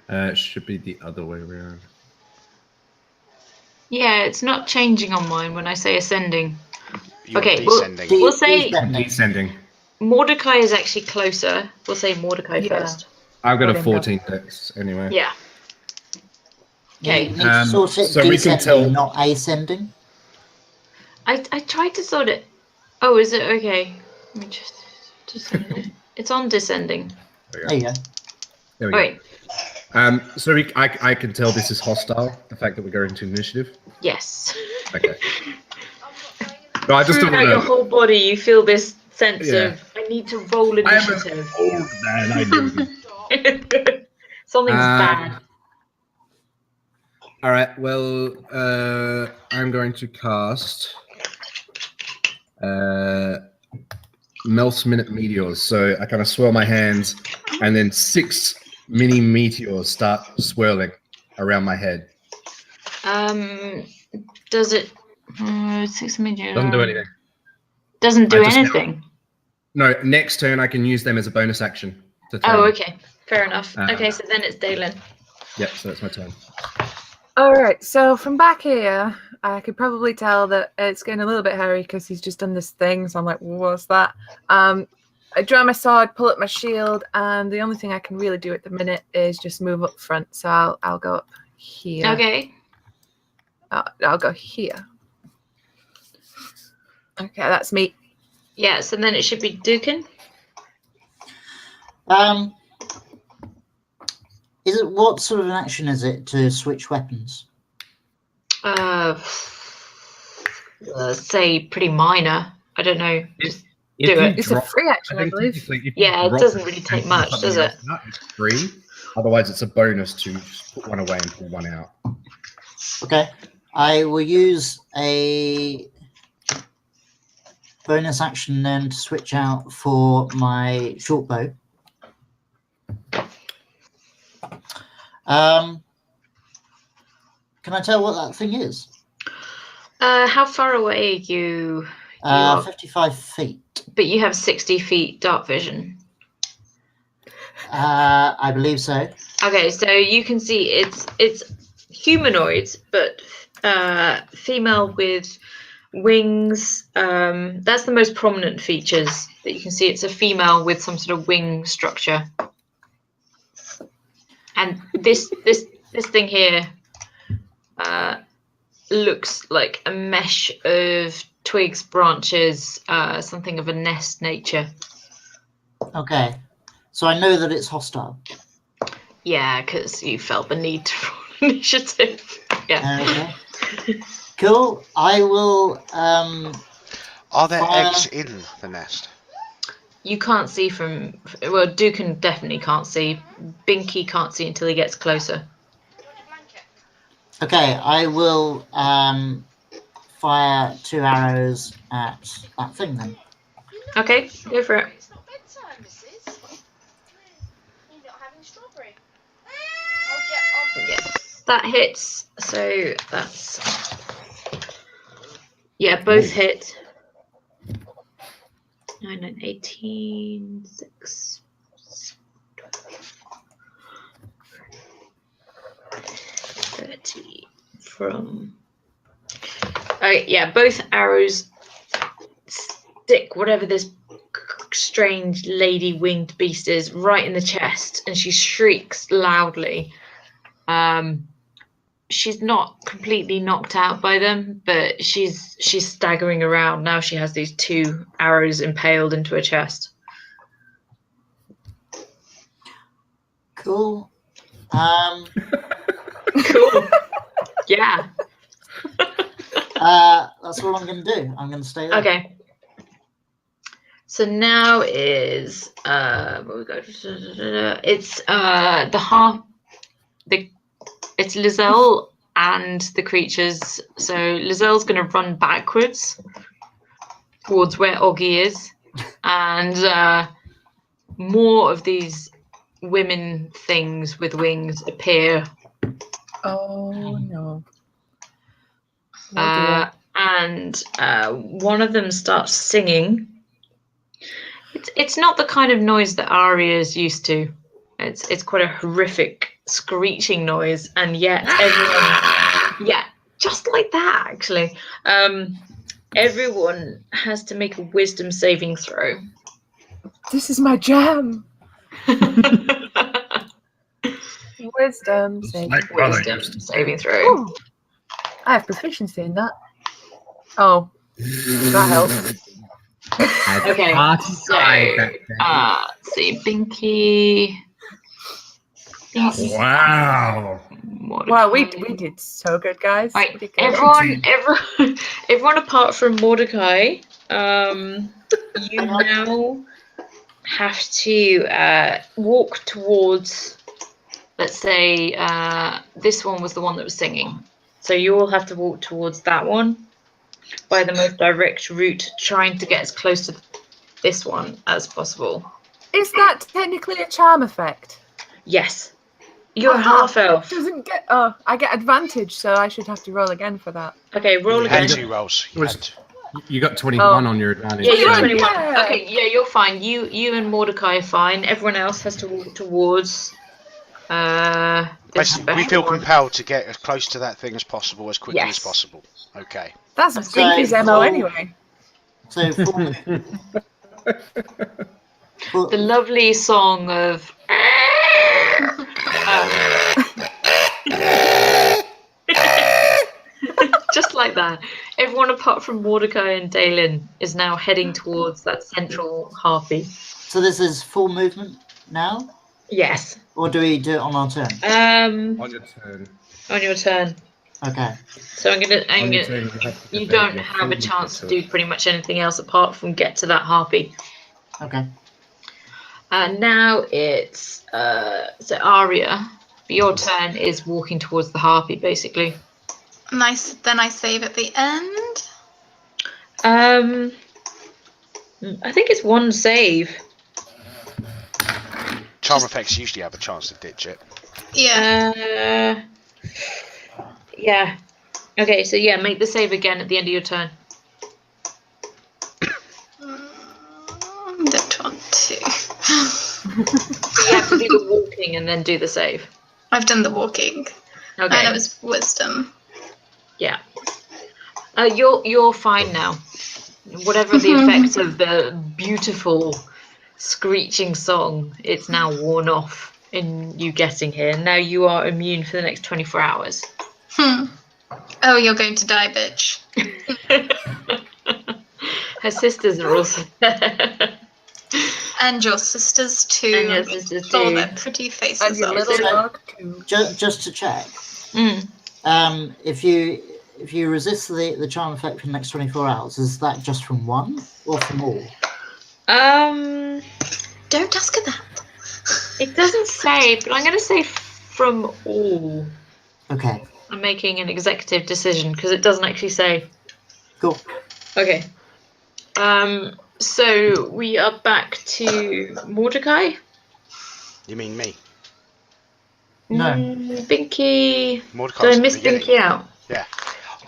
It should be the other way around. Yeah, it's not changing on mine when I say ascending. You're Okay, descending. We'll say Descending. Mordecai is actually closer. We'll say Mordecai Yeah. first. I've got a Let him go. 14 dex anyway. Yeah. Okay. You need to sort it so we can descending, tell- not ascending. I tried to sort it. Oh, is it okay? Let me just descending. It's on descending. There you go. There we go. Alright. So I can tell this is hostile, the fact that we're going to initiative. Yes. Okay. No, I just don't Throughout your want whole body, you feel this sense Yeah. of I need to roll to. I am initiative. an old man, I know this. Something's bad. All right. Well, I'm going to cast Melt's Minute Meteors. So I kind of swirl my hands, and then 6 mini meteors start swirling around my head. Does it? 6 million. Doesn't do anything. Doesn't do I just- anything. No, next turn I can use them as a bonus action. To throw Oh, them. okay. Fair enough. Okay, so then it's Dalen. Yep. So that's my turn. All right, so from back here, I could probably tell that it's getting a little bit hairy because he's just done this thing. So I'm like, what's that? I draw my sword, pull up my shield, and the only thing I can really do at the minute is just move up front. So I'll go up here. Okay. I'll go here. Okay, that's me. Yeah, so then it should be Dukin. Is it what sort of an action is it to switch weapons? Say pretty minor. I don't know. Just If do you it. It's a free action, I think believe. technically if you Yeah, it drop doesn't really take and much, put does something it? else out, it's free. Otherwise, it's a bonus to just put one away and pull one out. Okay. I will use a bonus action then to switch out for my short bow. Can I tell what that thing is? How far away are you? 55 feet. But you have 60 feet dark vision. I believe so. Okay, so you can see it's humanoid, but female with wings. That's the most prominent features that you can see. It's a female with some sort of wing structure. And this thing here looks like a mesh of twigs, branches, something of a nest nature. Okay. So I know that it's hostile. Yeah, because you felt the need to roll initiative. Yeah. Okay. Cool. I will. Are there Fire. eggs in the nest? You can't see from. Well, Dukin definitely can't see. Binky can't see until he gets closer. Okay. I will fire 2 arrows at that thing then. Okay, go for it. It's not bedtime, missus. You're not having strawberry. I'll Yeah, that hits. So that's. Yeah, both hit. 9, 9, 18, 6, 30 from. Okay, yeah, both arrows stick whatever this strange lady winged beast is right in the chest, and she shrieks loudly. She's not completely knocked out by them, but she's staggering around now. She has these 2 arrows impaled into her chest. Cool. Cool. Yeah. That's all I'm going to do. I'm going to stay there. Okay. So now is what we got? It's it's Lizelle and the creatures. So Lizelle's going to run backwards towards where Oggy is, and more of these women things with wings appear. Oh no. Oh, and one of them starts singing. It's not the kind of noise that Arya is used to. It's quite a horrific screeching noise, and yet everyone, yeah, just like that actually. Everyone has to make a wisdom saving throw. this is my jam. Wisdom saving. Like brother Wisdom used to saving throw. Ooh, I have proficiency in that. Oh, that helps. Okay, Party so guy back then. let's see, Binky. Wow. Wow, we did so good, guys. Right, We did good. everyone apart from Mordecai, you now have to walk towards, let's say, this one was the one that was singing. So you all have to walk towards that one by the most direct route, trying to get as close to this one as possible. Is that technically a charm effect? Yes. You're half elf. Doesn't get. Oh, I get advantage, so I should have to roll again for that. Okay, roll You had again. 2 rolls. You Was- had two. You got 21 Oh. on your advantage. Yeah, you're Yeah. 21. Yeah. Okay, yeah, you're fine. You and Mordecai are fine. Everyone else has to walk towards this Basically, we special feel one. compelled to get as close to that thing as possible, as quickly Yes. as possible. Okay. That's So, Binky's MO full- anyway. So full, The lovely song of. Just like that. Everyone apart from Mordecai and Dalen is now heading towards that central harpy. so this is full movement now, Yes. or do we do it on our turn? On your turn. On your turn. Okay. So I'm gonna. On your turn, have to You defend don't your have a full chance to movement. do pretty much anything else apart from get to that harpy. Okay. Now it's so Arya. Your turn is walking towards the harpy, basically. Nice. Then I save at the end. I think it's one save. Charm effects usually have a chance to ditch it. Yeah. Yeah. Okay, so yeah, make the save again at the end of your turn. The 20. So you have to do the walking and then do the save. I've done the walking. Okay. And it was wisdom. Yeah. You're fine now. Whatever the effect of the beautiful screeching song, it's now worn off in you getting here. Now you are immune for the next 24 hours. Oh, you're going to die, bitch. Her sisters are also there. And your sisters too. And your sisters with all too. their pretty And faces your on. little So- dog too. Just to check, Mm. if you resist the charm effect for the next 24 hours, is that just from one or from all? Don't ask her that. It doesn't say, but I'm going to say from all. Okay. I'm making an executive decision because it doesn't actually say. Cool. Okay. So we are back to Mordecai. You mean me? No. Binky. Mordecai Did was I at miss the beginning. Binky out? Yeah.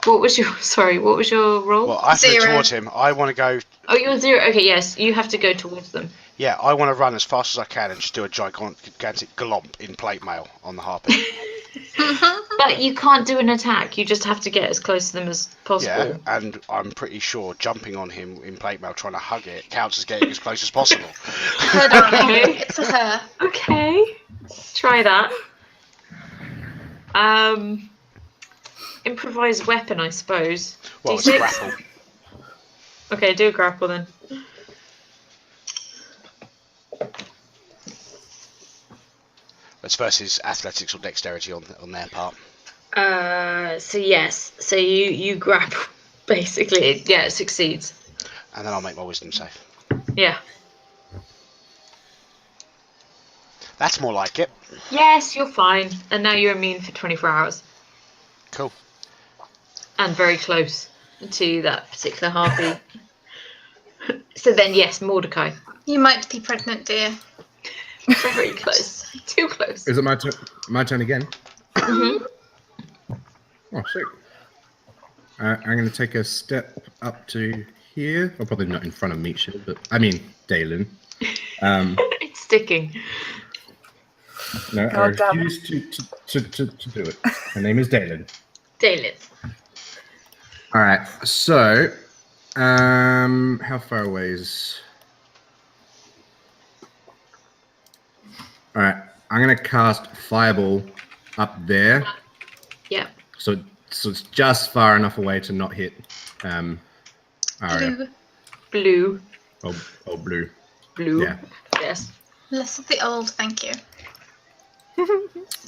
What was your role? Well, I threw 0. towards him. I want to go. Oh, you're 0. Okay, yes, you have to go towards them. Yeah, I want to run as fast as I can and just do a gigantic glomp in plate mail on the harpy. But you can't do an attack. You just have to get as close to them as possible. Yeah, and I'm pretty sure jumping on him in plate mail, trying to hug it, counts as getting as close as possible. Her darling. Okay. It's a her. Okay. Try that. Improvised weapon, I suppose. Well, it's a D6? grapple. Okay, do a grapple then. That's versus athletics or dexterity on their part. So yes. So you grapple. Basically, yeah, it succeeds. And then I'll make my wisdom save. Yeah. That's more like it. Yes, you're fine. And now you're immune for 24 hours. Cool. And very close to that particular harpy. So then, yes, Mordecai. You might be pregnant, dear. Very close. Too close. Is it my turn? My turn again? Mhm. Oh, sweet. I'm going to take a step up to here. Well, probably not in front of Meat Shield, but I mean Dalen. It's sticking. No, I God damn it. refuse to do it. Her name is Dalen. Dalen. All right. So, how far away is? All right. I'm gonna cast Fireball up there. Yeah. So it's just far enough away to not hit. Aria. Blue. Blue. Oh, blue. Blue. Yeah. Yes. Less of the old, thank you.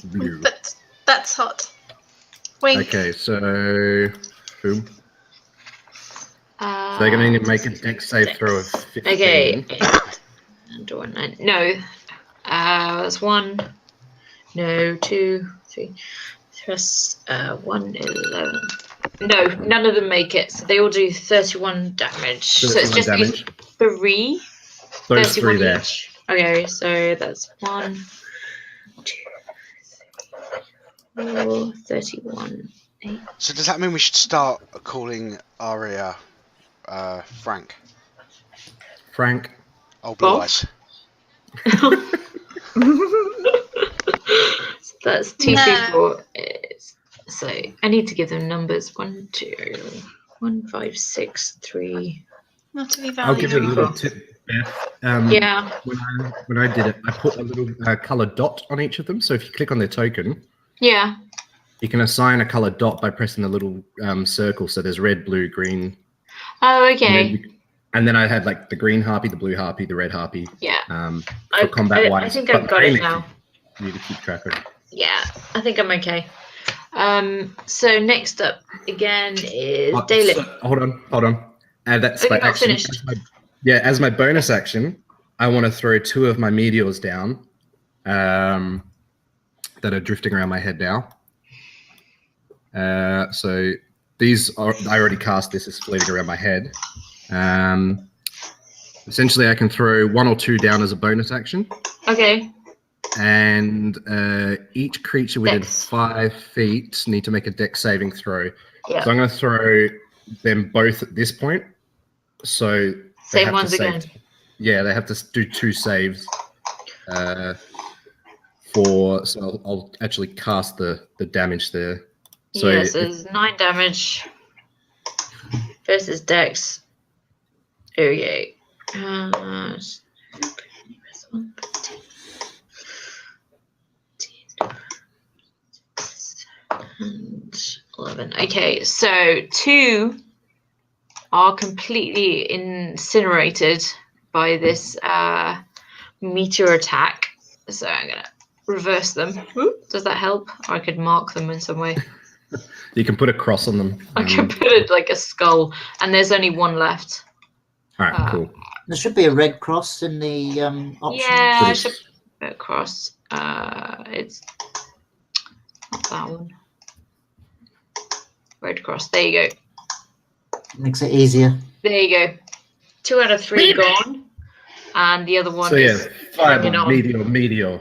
Blue. But that's hot. Wink. Okay, so boom. So they're going to need to make a dex save throw of 15. Okay. And 9. No. That's 1. No, 2, 3. Plus 1, 11. No, none of them make it. So they all do 31 damage. So it's just damage. these 3. Those 31 3 there. each. Okay, so that's 1, 2, 3, 4, 31. 8. So does that mean we should start calling Aria Frank? Frank. Oh, Blue Bob? Eyes. So that's 2, No. 3, 4. So I need to give them numbers. 1, 2, 1, 5, 6, 3. Not to be I'll give you a valuable. little tip, Beth. Yeah. When I did it, I put a little colored dot on each of them. So if you click on their token, Yeah. you can assign a colored dot by pressing the little circle. So there's red, blue, green. Oh, okay. And then I had like the green harpy, the blue harpy, the red harpy. Yeah. For combat wise. I think I've got it now. You need to keep track of it. Yeah, I think I'm okay. So next up again is Dalen. So, hold on. That's Oh, my you're not action. finished. As my bonus action, I want to throw 2 of my meteors down that are drifting around my head now. So these are, I already cast this, is floating around my head. Essentially, I can throw 1 or 2 down as a bonus action. Okay. And each creature within Dex. 5 feet need to make a dex saving throw. Yeah. So I'm going to throw them both at this point. So they Same have ones to save- again. Yeah, they have to do 2 saves. So I'll actually cast the damage there. So Yes, there's 9 damage. Versus Dex. Okay. And 11. Okay, so 2 are completely incinerated by this meteor attack. So I'm gonna reverse them. Oop, does that help? Or I could mark them in some way. you can put a cross on them. I could put it like a skull, and there's only 1 left. All right, cool. There should be a red cross in the options. Yeah, I Please. should put it across. It's not that one. Red cross. There you go. Makes it easier. There you go. 2 out of 3 gone, and the other one So yeah, is hanging fireball, on. meteor.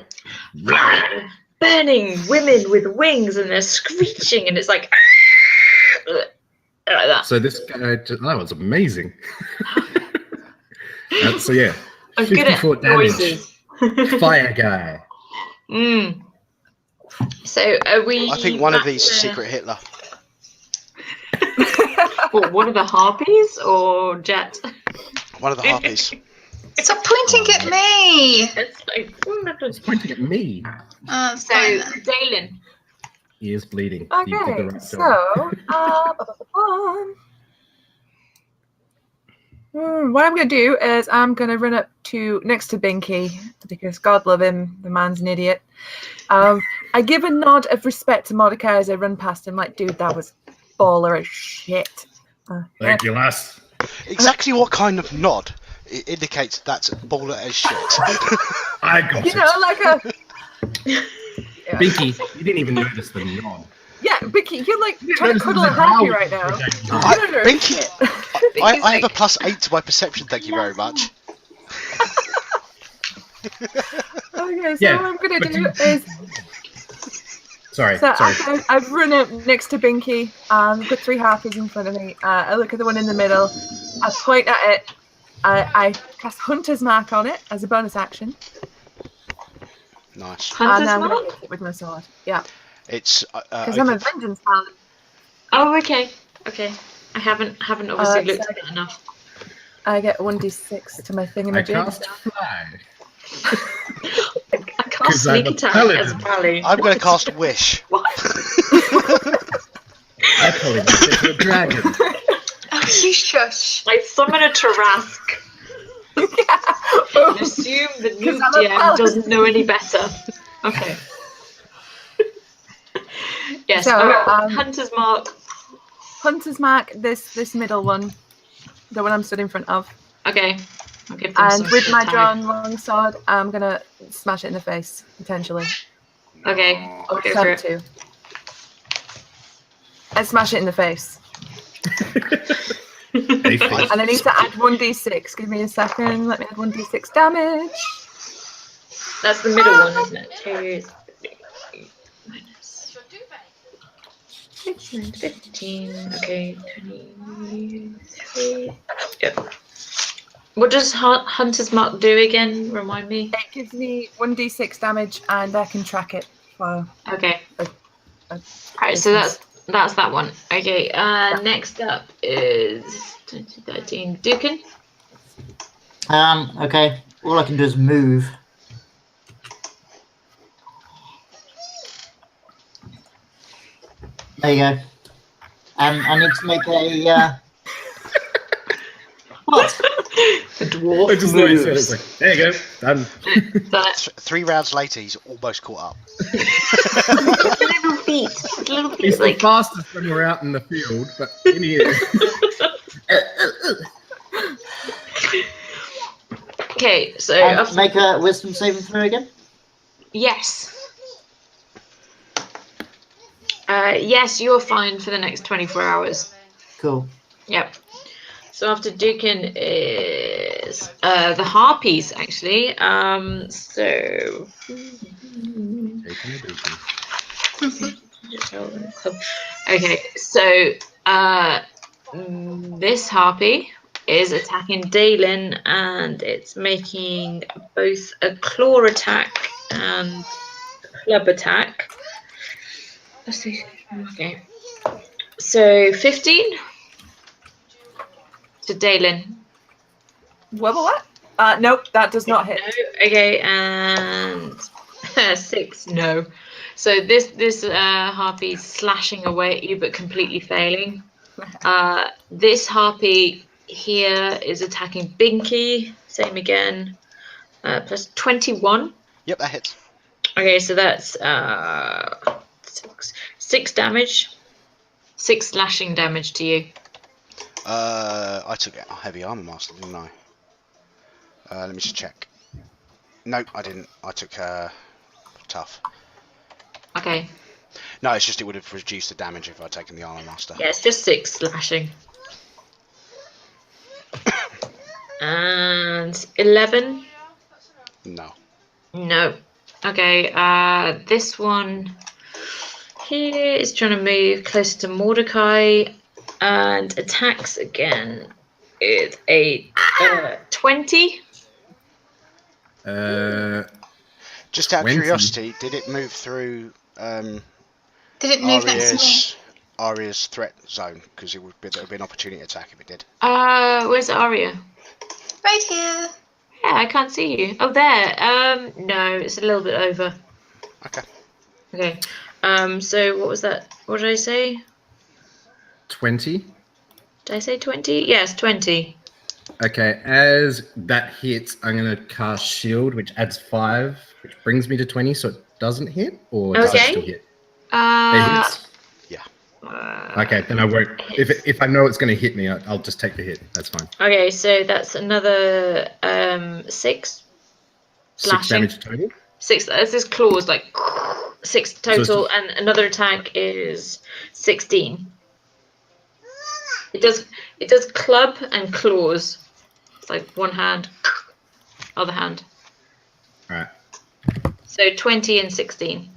Burning women with wings, and they're screeching, and it's like like that. So this guy, that was amazing. So yeah, I'm good at 54 damage. noises. Fire guy. So are we? I think one of back these is to- Secret Hitler. What, one of the harpies or Jet? One of the harpies. Stop pointing at me! It's like, It's pointing at me. It's so fine then. Dalen. He is bleeding. You did the Okay, right job. so what I'm going to do is I'm going to run up to next to Binky because God love him, the man's an idiot. I give a nod of respect to Mordecai as I run past him, like, dude, that was baller as shit. Thank you, lass. Exactly what kind of nod it indicates that's baller as shit. I got You it. know, like a yeah. Binky, you didn't even notice the nod. Yeah, Binky, you're like trying to Notice cuddle the a happy growl. right now. I, don't know. Binky, I have a +8 to my perception, thank you very much. Okay, so Yeah, what I'm gonna but do you- is Sorry. So I've run up next to Binky. I've got 3 harpies in front of me. I look at the one in the middle. I point at it. I cast Hunter's Mark on it as a bonus action. Nice. And Hunter's I'm going to Mark? hit it with my sword. Yeah. It's Because I'm a vengeance paladin. Oh, okay. Okay. I haven't obviously looked so at that enough. I get 1d6 to my I thingamajig. cast fly. I can't 'Cause I'm sneak a attack paladin. as Rally. I'm going to cast Wish. What? I polymorph into a dragon. Oh, you shush. I summon a Tarask. And assume the new 'Cause I'm a DM paladin. doesn't know any better. Okay. Yes. So, Hunter's Mark. Hunter's Mark, this middle one, the one I'm stood in front of. Okay. I'll give them And some with sort my of tag. drawn longsword, I'm going to smash it in the face, potentially. Okay. Or Go for attempt it. to. And smash it in the face. A face. And I need to add 1d6. Give me a second. Let me add 1d6 damage. That's the middle one, isn't it? 2 minus Your duvet. 15. Okay. 23. Yep. What does Hunter's Mark do again? Remind me. It gives me 1d6 damage, and I can track it for. Okay. a Alright, so distance. that's that one. Okay, next up is 2013 Dukin. Okay. All I can do is move. There you go. And I need to make a. What? The dwarf I just thought you said it. moves. It's like, there you go, done. That 3 rounds later, he's almost caught up. little feet. Little feet He's the like fastest when we're out in the field, but in here. Okay, so And after, make a wisdom saving throw again? yes. Yes, you're fine for the next 24 hours. Cool. Yep. So after Dukin is the Harpies, actually. So okay, so this Harpy is attacking Dalen, and it's making both a claw attack and a club attack. Let's see. Okay. So 15 to Dalen. What? Nope, that does not hit. No. Okay, and 6. No. So this harpy slashing away at you, but completely failing. This harpy here is attacking Binky. Same again. Plus 21. Yep, that hits. Okay, so that's 6 damage. 6 slashing damage to you. I took a heavy armor master, didn't I? Let me just check. Nope, I didn't. I took tough. Okay. No, it's just it would have reduced the damage if I'd taken the armor master. Yeah, it's just 6 slashing. And 11. No. No. Okay, this one here is trying to move closer to Mordecai and attacks again with a 20. Just out of 20. curiosity, did it move through Did it move next to me? Aria's threat zone? Because there would be an opportunity attack if it did. Where's Aria? Right here. Yeah, I can't see you. Oh, there. No, it's a little bit over. Okay. Okay. So what was that? What did I say? 20. Did I say 20? Yes, 20. Okay, as that hits, I'm going to cast Shield, which adds 5, which brings me to 20, so it doesn't hit? Or does it Okay. still hit? It Uh, hits? Yeah. Okay, then I won't. If I know it's going to hit me, I'll just take the hit. That's fine. Okay, so that's another 6 6 slashing. damage total. 6. That's his claws, like 6 total, it's- and another attack is 16. It does club and claws. It's like one hand, other hand. Alright. So 20 and 16.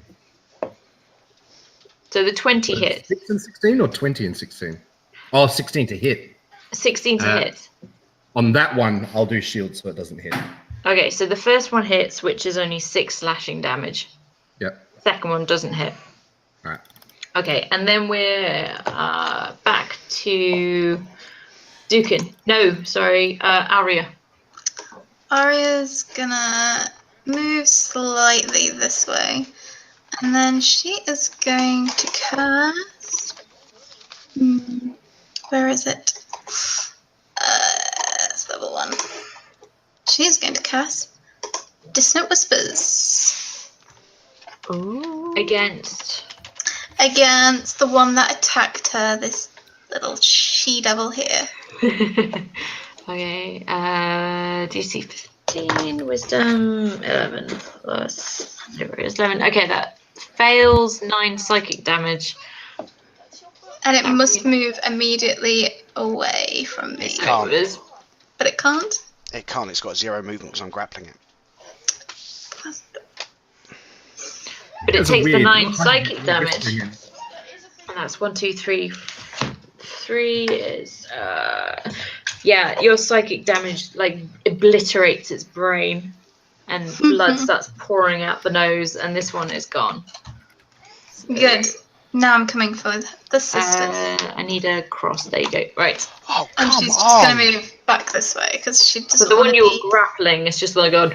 So the 20 hits. 6 and 16 or 20 and 16? Oh, 16 to hit. 16 to hit. On that one, I'll do shield so it doesn't hit. Okay, so the first one hits, which is only 6 slashing damage. Yep. Second one doesn't hit. All right. Okay, and then we're back to Dukin. No, sorry, Aria. Arya's gonna move slightly this way, and then she is going to cast. Where is it? It's level 1. She is going to cast Dissonant Whispers. Ooh. Against the one that attacked her, this little she-devil here. Okay, DC 15, Wisdom 11 plus 11. Okay, that fails 9 psychic damage. And it must move immediately away from me. It can't. But it can't? It can't. It's got 0 movement because I'm grappling it. But it That's a takes the weird- 9 psychic weird damage. thing. And that's 1, 2, 3. 3 is yeah, your psychic damage like obliterates its brain, and blood starts pouring out the nose, and this one is gone. Good. Now I'm coming for the sisters. I need a cross. There you go. Right. Oh, And come she's just on! going to move back this way because she doesn't So the want one to you're be... grappling is just like going.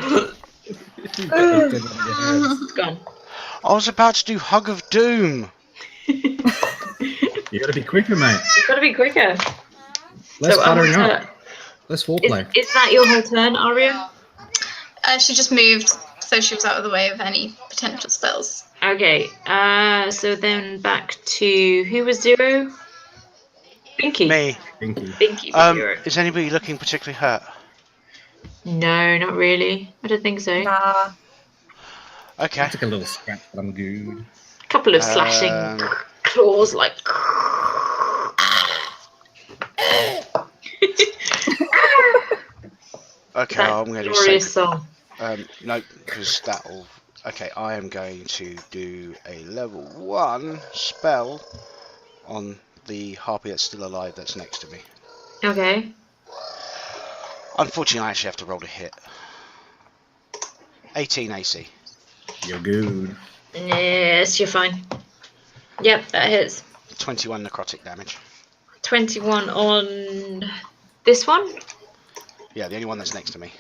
It's gone. I was about to do Hug of Doom. You gotta be quicker, mate. You've got to be quicker. Less buttering Amrita, up. Less foreplay. is that your whole turn, Aria? She just moved, so she was out of the way of any potential spells. Okay. So then back to who was 0? Binky. Me. Binky was 0. Is anybody looking particularly hurt? No, not really. I don't think so. Nah. Okay. I took a little scratch, but I'm good. A couple of slashing claws, like. Okay, That I'm going to glorious say. song. No, because that'll. Okay, I am going to do a level 1 spell on the harpy that's still alive that's next to me. Okay. Unfortunately, I actually have to roll a hit. 18 AC. You're good. Yes, you're fine. Yep, that hits. 21 necrotic damage. 21 on this one? Yeah, the only one that's next to me.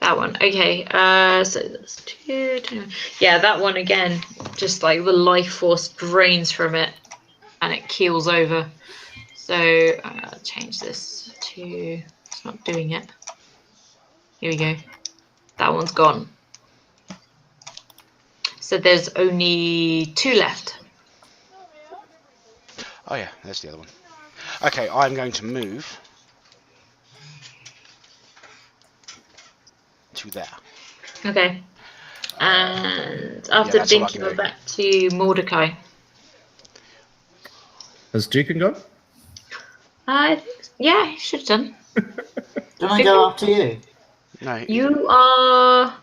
That one. Okay. So that's 2. Yeah, that one again. Just like the life force drains from it, and it keels over. So change this to. It's not doing it. Here we go. That one's gone. So there's only 2 left. Oh yeah, there's the other one. Okay, I'm going to move to there. Okay. And after that's all I Binky, can we're do. back to Mordecai. Has Dukin gone? I think, yeah, he should have done. Don't I go after you? No, You are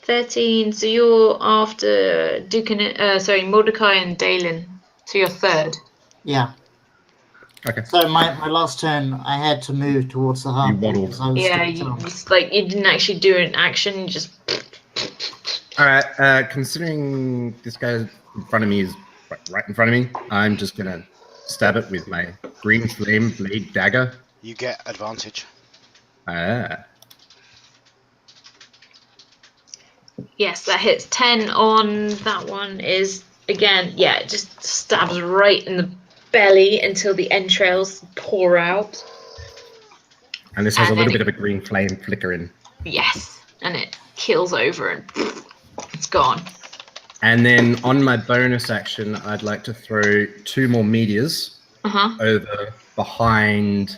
13, so you're after Mordecai and Dalen. So you're 3rd. Yeah. Okay. So my last turn, I had to move towards the harp. waddled. because I was Yeah, still you down. just, like you didn't actually do an action. You just All right. Considering this guy in front of me is right in front of me, I'm just gonna stab it with my green flame blade dagger. you get advantage. Ah. yes, that hits 10 on that one. Is again, yeah, it just stabs right in the belly until the entrails pour out. And this has And a little then bit of a green flame flickering. Yes, and it kills over and it's gone. And then on my bonus action, I'd like to throw 2 more meteors over behind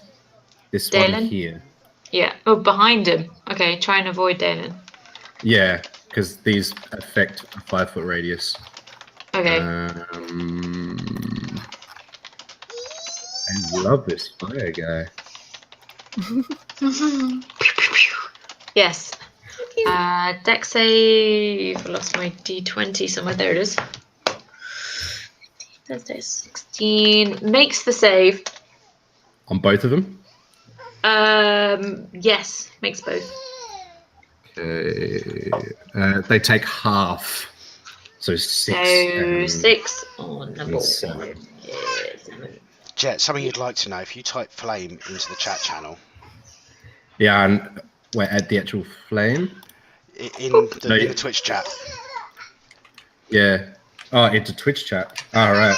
this one Dalen? here. Yeah. Oh, behind him. Okay, try and avoid Dalen. Yeah, because these affect a 5-foot radius. Okay. I love this fire guy. Yes. Dex save. I lost my D20 somewhere. There it is. Thursday 16 makes the save. On both of them? Yes, makes both. Okay. They take half. So 6. So 6 on number and 7. 1. Yeah, 7. Jet, something you'd like to know, if you type flame into the chat channel. Yeah, and wait, at the actual flame? In the Twitch chat. Yeah. Oh, into Twitch chat. All right.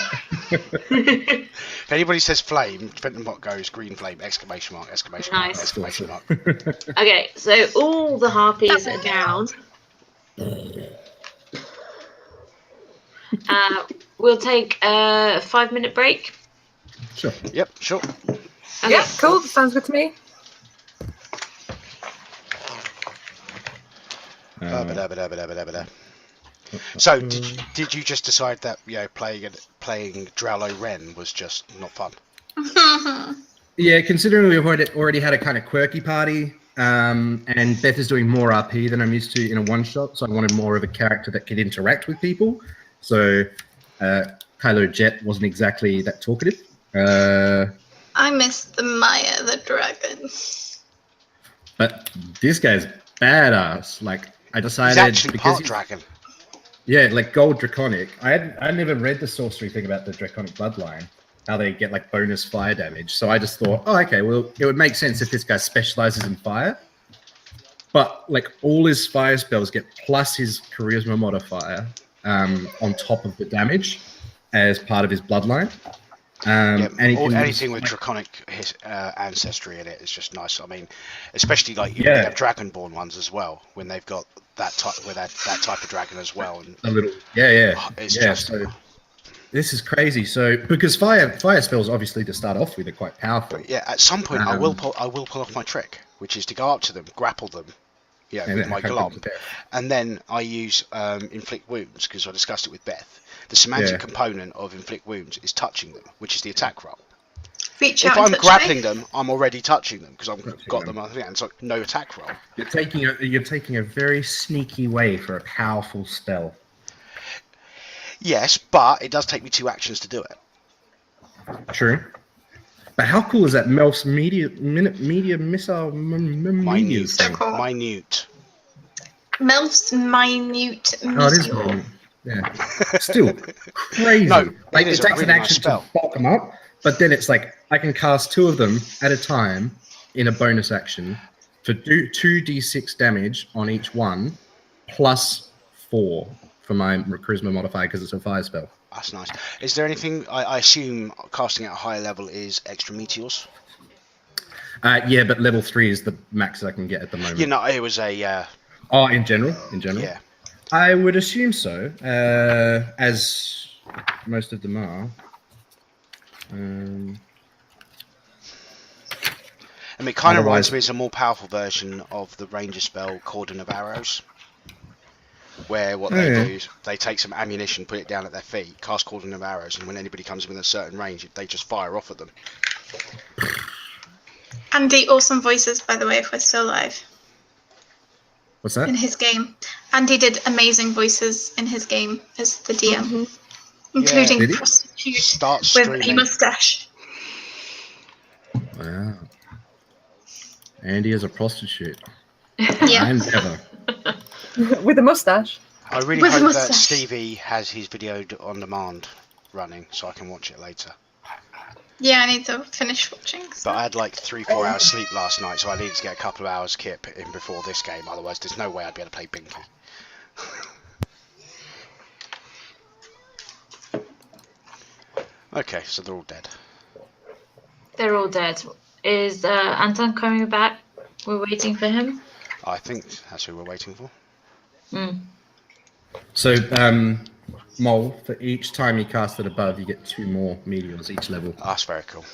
If anybody says flame, Fentonbot goes green flame, exclamation mark, exclamation mark, Nice. exclamation mark. Okay, so all the harpies are down. We'll take a 5-minute break. Sure. Yep, sure. Okay. Yeah, cool. Sounds good to me. So did you just decide that playing Drowlo Ren was just not fun? Yeah, considering we've already had a kind of quirky party, and Beth is doing more RP than I'm used to in a one-shot, so I wanted more of a character that could interact with people. So Kylo Jet wasn't exactly that talkative. I missed the Maya the dragon. But this guy's badass. Like, I decided... He's actually part dragon. Yeah, like gold draconic. I never read the sorcery thing about the draconic bloodline, how they get like bonus fire damage. So I just thought, oh, okay, well, it would make sense if this guy specializes in fire. But like all his fire spells get plus his charisma modifier on top of the damage as part of his bloodline. Anything with draconic ancestry in it is just nice. I mean, especially like you have dragonborn ones as well when they've got that type of dragon as well. And a little, So this is crazy. So because fire spells obviously to start off with are quite powerful. But yeah, at some point I will pull off my trick, which is to go up to them, grapple them, with my glomp, and then I use inflict wounds because I discussed it with Beth. The semantic component of inflict wounds is touching them, which is the attack roll. If I'm grappling them, I'm already touching them because I've got them. And it's like no attack roll. You're taking a very sneaky way for a powerful spell. Yes, but it does take me 2 actions to do it. True. But how cool is that Melf's media missile? Minute. So cool. Minute. Melf's minute. Oh, it is minute. Yeah. Still crazy. No, like it takes an action to bulk them up, but then it's like I can cast 2 of them at a time in a bonus action for 2d6 damage on each one, plus 4 for my charisma modifier because it's a fire spell. That's nice. Is there anything? I assume casting at a higher level is extra meteors. Yeah, but level 3 is the max I can get at the moment. It was a. Oh, in general. Yeah. I would assume so, as most of them are. It kind of reminds me of a more powerful version of the ranger spell Cordon of Arrows, where what they do is they take some ammunition, put it down at their feet, cast Cordon of Arrows, and when anybody comes within a certain range, they just fire off at them. Andy, awesome voices, by the way, if we're still live. What's that? In his game. Andy did amazing voices in his game as the DM, including prostitute with a mustache. Wow. Andy is a prostitute. Yeah. I'm Ever. With a mustache. I really hope that Stevie has his video on demand running so I can watch it later. Yeah, I need to finish watching. So. But I had like 3-4 hours sleep last night, so I needed to get a couple of hours kip in before this game. Otherwise, there's no way I'd be able to play Binky. Okay, so they're all dead. They're all dead. Is Anton coming back? We're waiting for him. I think that's who we're waiting for. So, Mole, for each time you cast it above, you get 2 more meteors each level. That's very cool.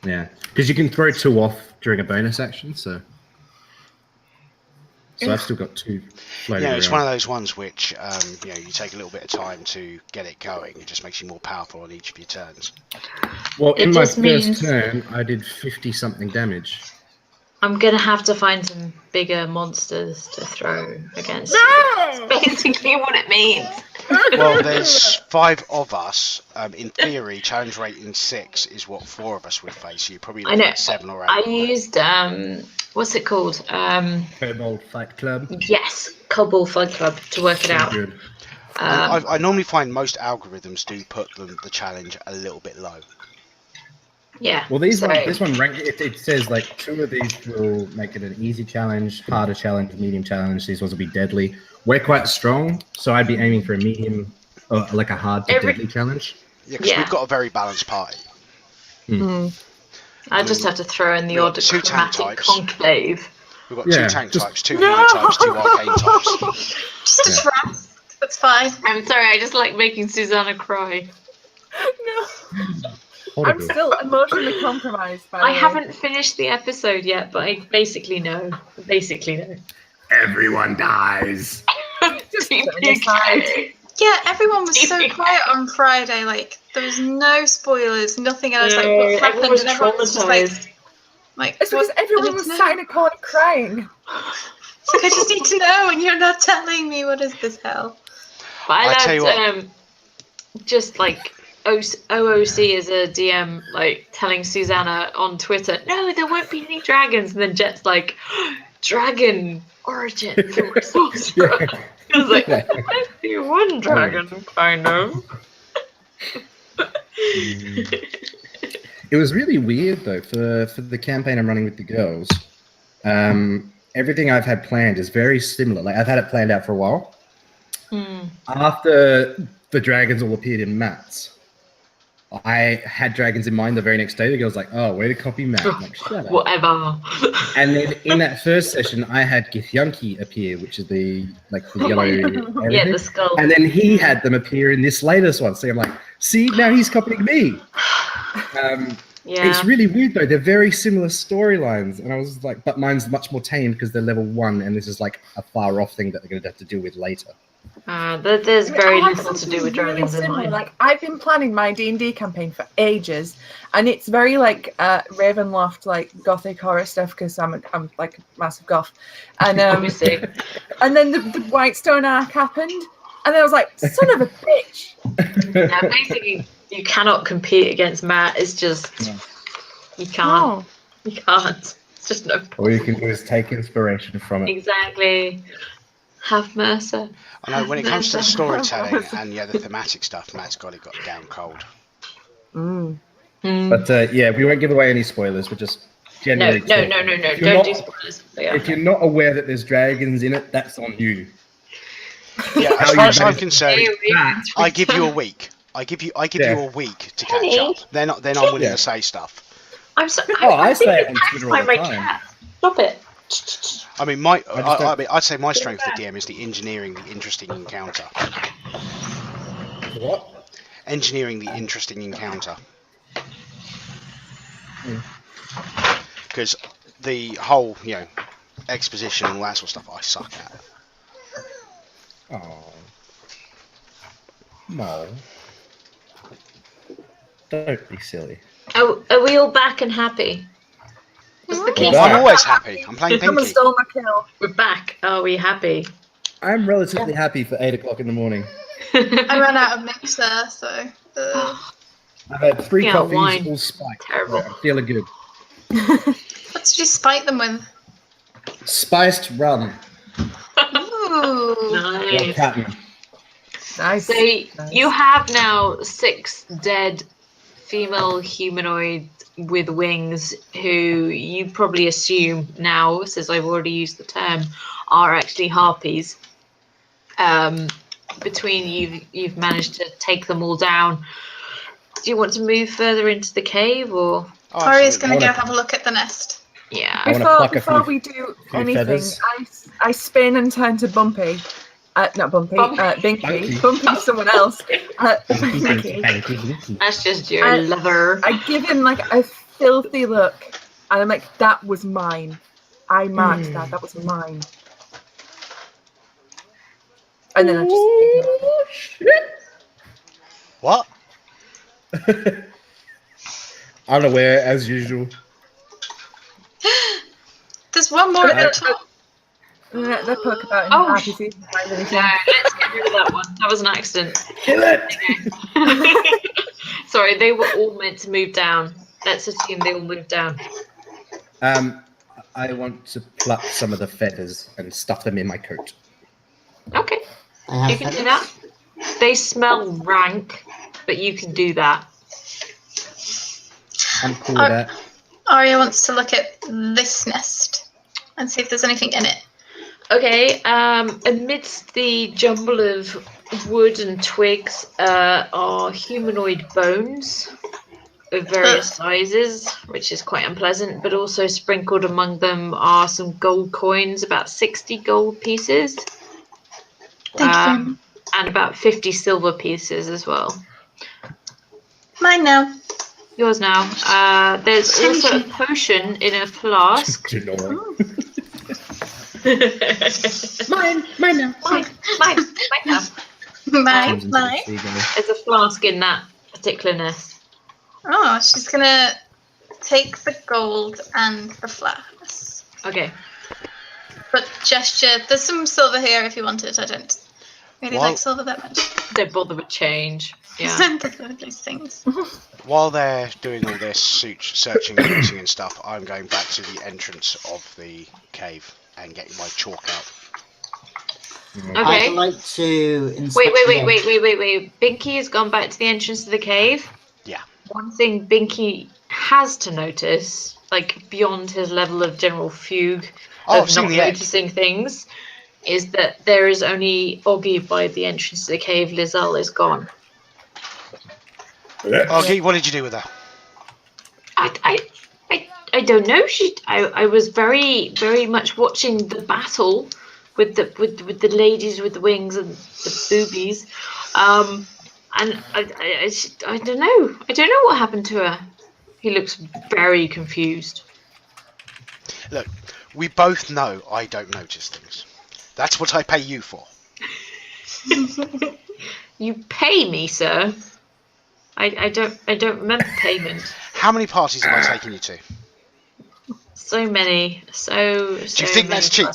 Yeah, because you can throw 2 off during a bonus action, so I've still got 2 floating around. It's one of those ones which, you take a little bit of time to get it going. It just makes you more powerful on each of your turns. Well, in my first turn, I did 50-something damage. I'm going to have to find some bigger monsters to throw against. That's basically what it means. Well, there's 5 of us. In theory, challenge rating 6 is what 4 of us would face. So you're probably looking at 7 or 8. I used what's it called? Kobold Fight Club. Yes, Kobold Fight Club to work it out. Good. I normally find most algorithms do put the challenge a little bit low. Yeah. Well, this one rank it says like 2 of these will make it an easy challenge, harder challenge, medium challenge. These ones will be deadly. We're quite strong, so I'd be aiming for a medium, like a hard to deadly challenge. Yeah, because we've got a very balanced party. I just have to throw in the odd 2 tank chromatic types. conclave. We've got 2 tank types, 2 healer types, 2 arcane types. Just a trap. That's fine. I'm sorry, I just like making Susanna cry. No. I'm still emotionally compromised. I haven't finished the episode yet, but I basically know. Everyone dies. Just Yeah, everyone was so quiet on Friday. Like, there was no spoilers, nothing else. Like, what happened? Everyone was And everyone was just like, it's because everyone was sat in a corner crying. I just need to know, and you're not telling me. What is this hell? But I tell you loved, just like OOC as a DM, like telling Susanna on Twitter, no, there won't be any dragons, and then Jet's like, dragon origin for sorcerer. I was like, there might be one dragon, kind of. It was really weird though for the campaign I'm running with the girls. Everything I've had planned is very similar. Like I've had it planned out for a while. After the dragons all appeared in Matt's, I had dragons in mind the very next day. The girl's like, "Oh, way to copy Matt." I'm like, shut up. Whatever. And then in that first session, I had Githyanki appear, which is the yellow. Yeah, the skull. And then he had them appear in this latest one. So I'm like, see, now he's copying me. It's really weird though. They're very similar storylines, and I was like, but mine's much more tame because they're level 1, and this is like a far off thing that they're going to have to deal with later. There's very little to do with dragons in mine. Like I've been planning my D&D campaign for ages, and it's very like Ravenloft, like gothic horror stuff because I'm like a massive goth, and obviously, and then the Whitestone arc happened, and then I was like, son of a bitch. Yeah, basically, you cannot compete against Matt. It's just you can't. You can't. It's just no point. All you can do is take inspiration from it. Exactly. Have mercy. I know when it comes to the storytelling and the thematic stuff, Matt's got it down cold. But we won't give away any spoilers. We're just generally. No. Don't do spoilers. If you're not aware that there's dragons in it, that's on you. Yeah, as far as I'm concerned, I give you a week. I give you a week to catch up. Then I'm willing to say stuff. I'm sorry. I say it on Twitter all the time. Stop it. I mean, I'd say my strength at DM is the engineering the interesting encounter. What? Engineering the interesting encounter. Because the whole, exposition and all that sort of stuff, I suck at. Oh. No. Don't be silly. Oh, are we all back and happy? What's the key? I'm always happy. I'm playing Pinky. Stole my kill. We're back. Are we happy? I'm relatively happy for 8 o'clock in the morning. I ran out of mixer, so. I've had 3 coffees, wine. all spiked. Terrible. I'm feeling good. What did you spike them with? Spiced rum. Ooh. Nice. Captain. Nice. So you have now 6 dead female humanoids with wings who you probably assume now, since I've already used the term, are actually harpies. Between you've managed to take them all down. Do you want to move further into the cave, or? Corey's going to go have a look at the nest. Yeah. Before we do anything, I spin and turn to Bumpy. Not Bumpy, Binky. Bumpy's someone else. Binky. That's just your lover. I give him like a filthy look, and I'm like, that was mine. I marked that. That was mine. And then I just... What? Unaware, as usual. There's one more at the top. They poke about in Oh, RPCs and find anything. No, let's get rid of that one. That was an accident. Kill it! Sorry, they were all meant to move down. Let's assume they all moved down. I want to pluck some of the feathers and stuff them in my coat. Okay, They have you can do feathers? that. They smell rank, but you can do that. I'm cool with that. Arya wants to look at this nest and see if there's anything in it. Okay, amidst the jumble of wood and twigs are humanoid bones of various sizes, which is quite unpleasant, but also sprinkled among them are some gold coins, about 60 gold pieces, Thank you very much. and about 50 silver pieces as well. Mine now. Yours now. There's also a potion in a flask. Do you know? Mine now. Mine now. Mine. There's a flask in that particular nest. Oh, she's gonna take the gold and the flask. Okay. But gesture, there's some silver here if you want it. I don't really like silver that much. Don't bother with change. Yeah. I'm prefer these things. While they're doing all this searching and looting and stuff, I'm going back to the entrance of the cave and getting my chalk out. Okay. I'd like to inspect Wait. Binky has gone back to the entrance to the cave. Yeah. One thing Binky has to notice, like beyond his level of general fugue of not noticing things, is that there is only Oggy by the entrance to the cave. Lizelle is gone. Oggy, what did you do with her? I don't know. I was very much watching the battle with the ladies with the wings and the boobies, and I don't know. I don't know what happened to her. He looks very confused. Look, we both know I don't notice things. That's what I pay you for. You pay me, sir. I don't remember payment. How many parties have I taken you to? So many. So Do you think that's cheap?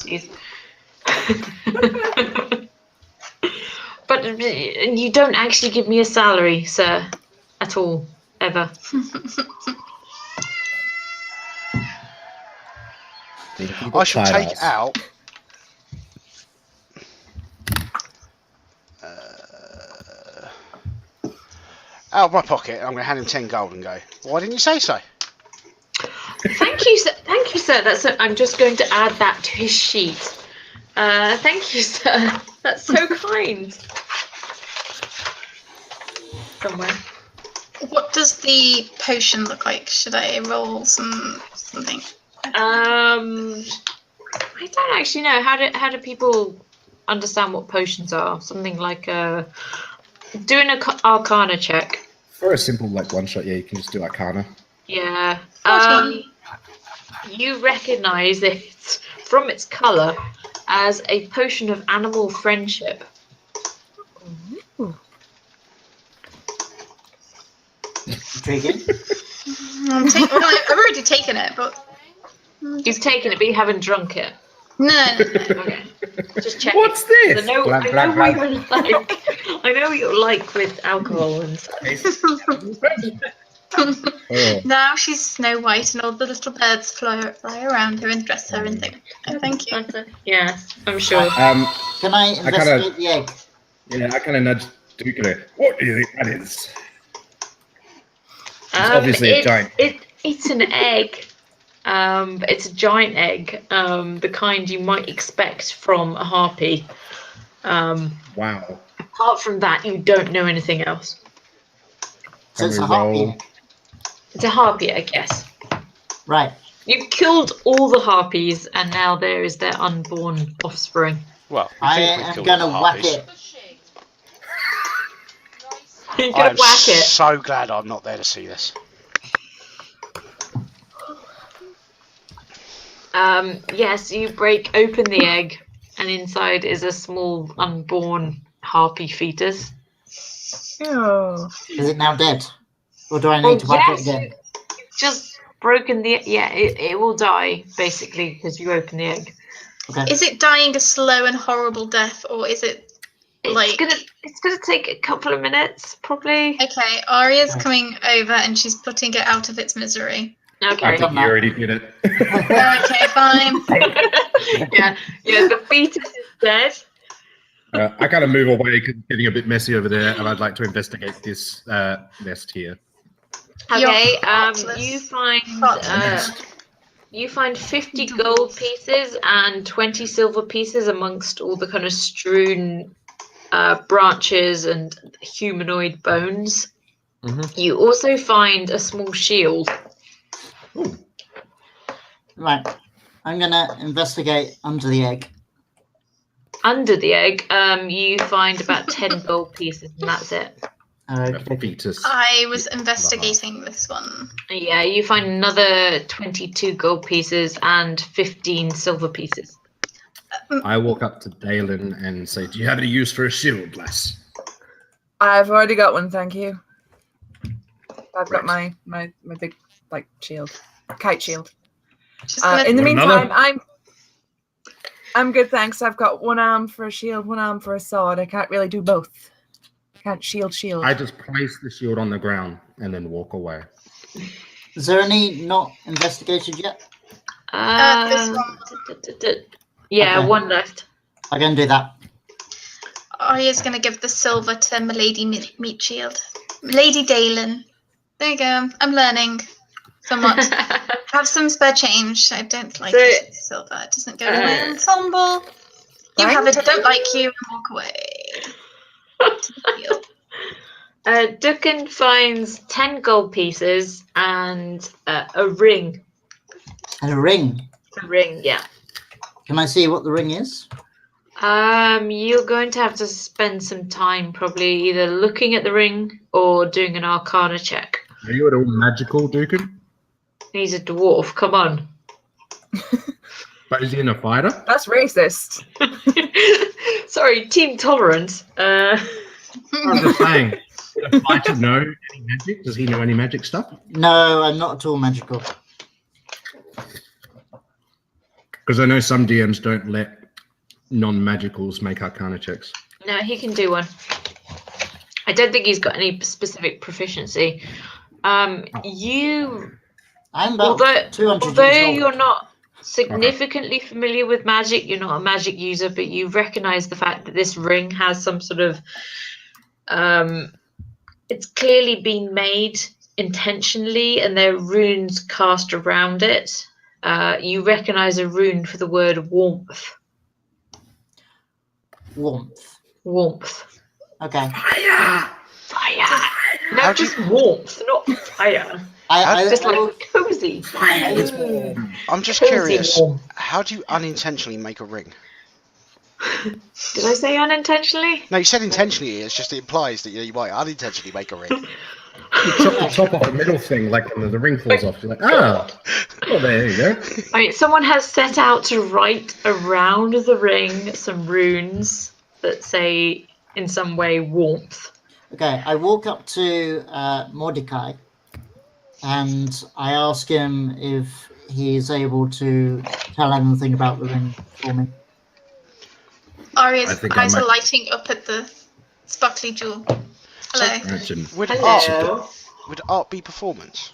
But you don't actually give me a salary, sir, at all, ever. I shall take out. Out of my pocket, I'm going to hand him 10 gold and go, why didn't you say so? Thank you, sir. Thank you, sir. I'm just going to add that to his sheet. Thank you, sir. That's so kind. Somewhere. What does the potion look like? Should I roll something? I don't actually know. How do people understand what potions are? Something like doing an Arcana check. For a simple one shot, you can just do Arcana. Yeah. You recognise it from its colour as a potion of animal friendship. Intriguing. I've already taken it, but You've taken it, but you haven't drunk it. no. Okay. Just check. What's this? I know what you're like. I know what you're like with alcohol and stuff. Now she's Snow White, and all the little birds fly around her and dress her and things. Oh, thank you. Yeah, I'm sure. Can I investigate the egg? Yeah, I kind of nudged Duke. What do you think that is? It's obviously a giant. It's an egg. It's a giant egg. The kind you might expect from a harpy. Wow. Apart from that, you don't know anything else. So it's a harpy. It's a harpy egg, yes. Right. You've killed all the harpies, and now there is their unborn offspring. Well, I am going to whack it. You're going to whack it. So glad I'm not there to see this. Yes, you break open the egg, and inside is a small unborn harpy fetus. Oh. Is it now dead? Or do I need to whack it again? You've just broken the... Yeah, it will die, basically, because you open the egg. Okay. Is it dying a slow and horrible death, or is it like? It's gonna take a couple of minutes, probably. Okay, Arya's Okay. coming over and she's putting it out of its misery. Okay. I think you already did it. Okay, fine. yeah, the fetus is dead. I gotta move away because it's getting a bit messy over there, and I'd like to investigate this nest here. Okay, heartless. you find 50 gold pieces and 20 silver pieces amongst all the kind of strewn branches and humanoid bones. Mm-hmm. You also find a small shield. Ooh. Right. I'm gonna investigate under the egg. Under the egg, you find about 10 gold pieces, and that's it. Okay. Fetus. I was investigating this one. Yeah, you find another 22 gold pieces and 15 silver pieces. I walk up to Dalen and say, "Do you have any use for a shield, lass?" I've already got one, thank you. I've got Right. my big shield, kite shield. She's gonna In the Want meantime, another? I'm good, thanks. I've got one arm for a shield, one arm for a sword. I can't really do both. I can't shield. I just place the shield on the ground and then walk away. Is there any not investigated yet? this one. Yeah, Okay. one left. I'm gonna do that. Arya's gonna give the silver to Milady Meatshield. Lady Dalen. There you go. I'm learning somewhat. Have some spare change. I don't like So- it. Silver. It doesn't go in my ensemble. You have it. I don't like you. And walk away. To the field. Dukin finds 10 gold pieces and a ring. And a ring. A ring, yeah. Can I see what the ring is? You're going to have to spend some time probably either looking at the ring or doing an arcana check. Are you at all magical, Dukin? He's a dwarf, come on. But is he in a fighter? That's racist. Sorry, team tolerance. I'm just saying. Does a fighter know any magic? Does he know any magic stuff? No, I'm not at all magical. Because I know some DMs don't let non-magicals make arcana checks. No, he can do one. I don't think he's got any specific proficiency. You, I'm about although 200 years old. you're not significantly familiar with magic, you're not a magic user, but you recognize the fact that this ring has some sort of it's clearly been made intentionally and there are runes cast around it. You recognize a rune for the word warmth. Warmth. Okay. Fire! No, just warmth, not fire. Just like cozy. I'm just Cozy curious. warmth. How do you unintentionally make a ring? Did I say unintentionally? No, you said intentionally. It's just it implies that you might unintentionally make a ring. You chop the top off the middle thing, like when the ring falls off. You're like, oh, there you go. I mean, someone has set out to write around the ring some runes that say, in some way, warmth. Okay, I walk up to Mordecai and I ask him if he's able to tell anything about the ring for me. Arya's I think I eyes are might- lighting up at the sparkly jewel. Hello. Imagine. Hello. Would art be performance?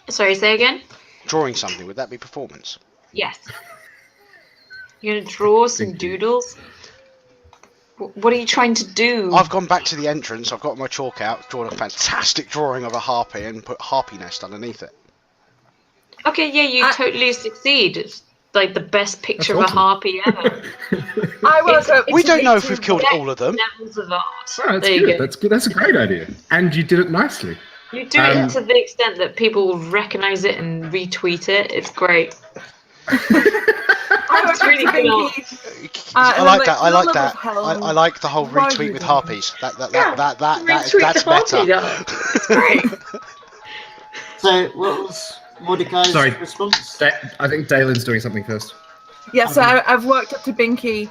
Sorry, say again? Drawing something, would that be performance? Yes. You're gonna draw some Thank you. doodles? What are you trying to do? I've gone back to the entrance, I've got my chalk out, drawn a fantastic drawing of a harpy and put harpy nest underneath it. Okay, yeah, you totally succeed. It's like the best picture That's of a harpy ever. I woke up. We don't know if to we've killed get all of them. Levels of art. Oh, that's There you good. go. That's good. That's a great idea. And you did it nicely. You do it to the extent that people will recognize it and retweet it. It's great. I was really good art. I like that. I like that. Hell. I like the whole Why are retweet you with doing harpies. That's Retweet the harpy, better. though. It's great. So, what was Mordecai's Sorry. response? I think Dalen's doing something first. Yeah, so I've worked up to Binky.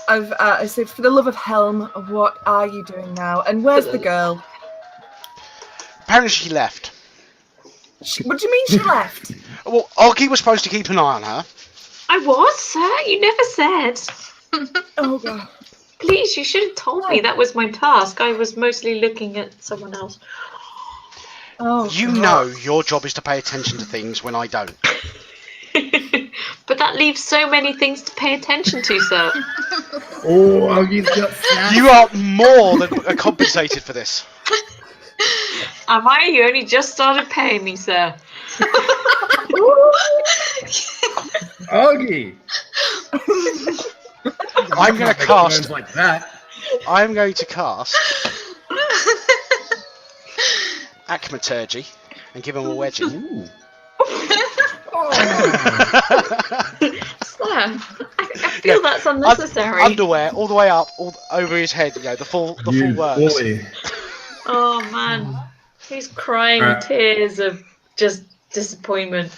I said, for the love of Helm, what are you doing now? And where's the girl? Apparently she left. What do you mean she left? Well, Arky was supposed to keep an eye on her. I was, sir. You never said. Oh god. Please, you should have told me that was my task. I was mostly looking at someone else. Oh. You God. know your job is to pay attention to things when I don't. But that leaves so many things to pay attention to, sir. Oh, he's got snaps. You are more than compensated for this. Am I? You only just started paying me, sir. Augie. I'm going to cast. Words like that. I'm going to cast Acmaturgy and give him a wedgie. Ooh. Sir, I feel that's unnecessary. Underwear all the way up, all over his head. You know, the full works. Boy. Oh man, he's crying tears of just disappointment.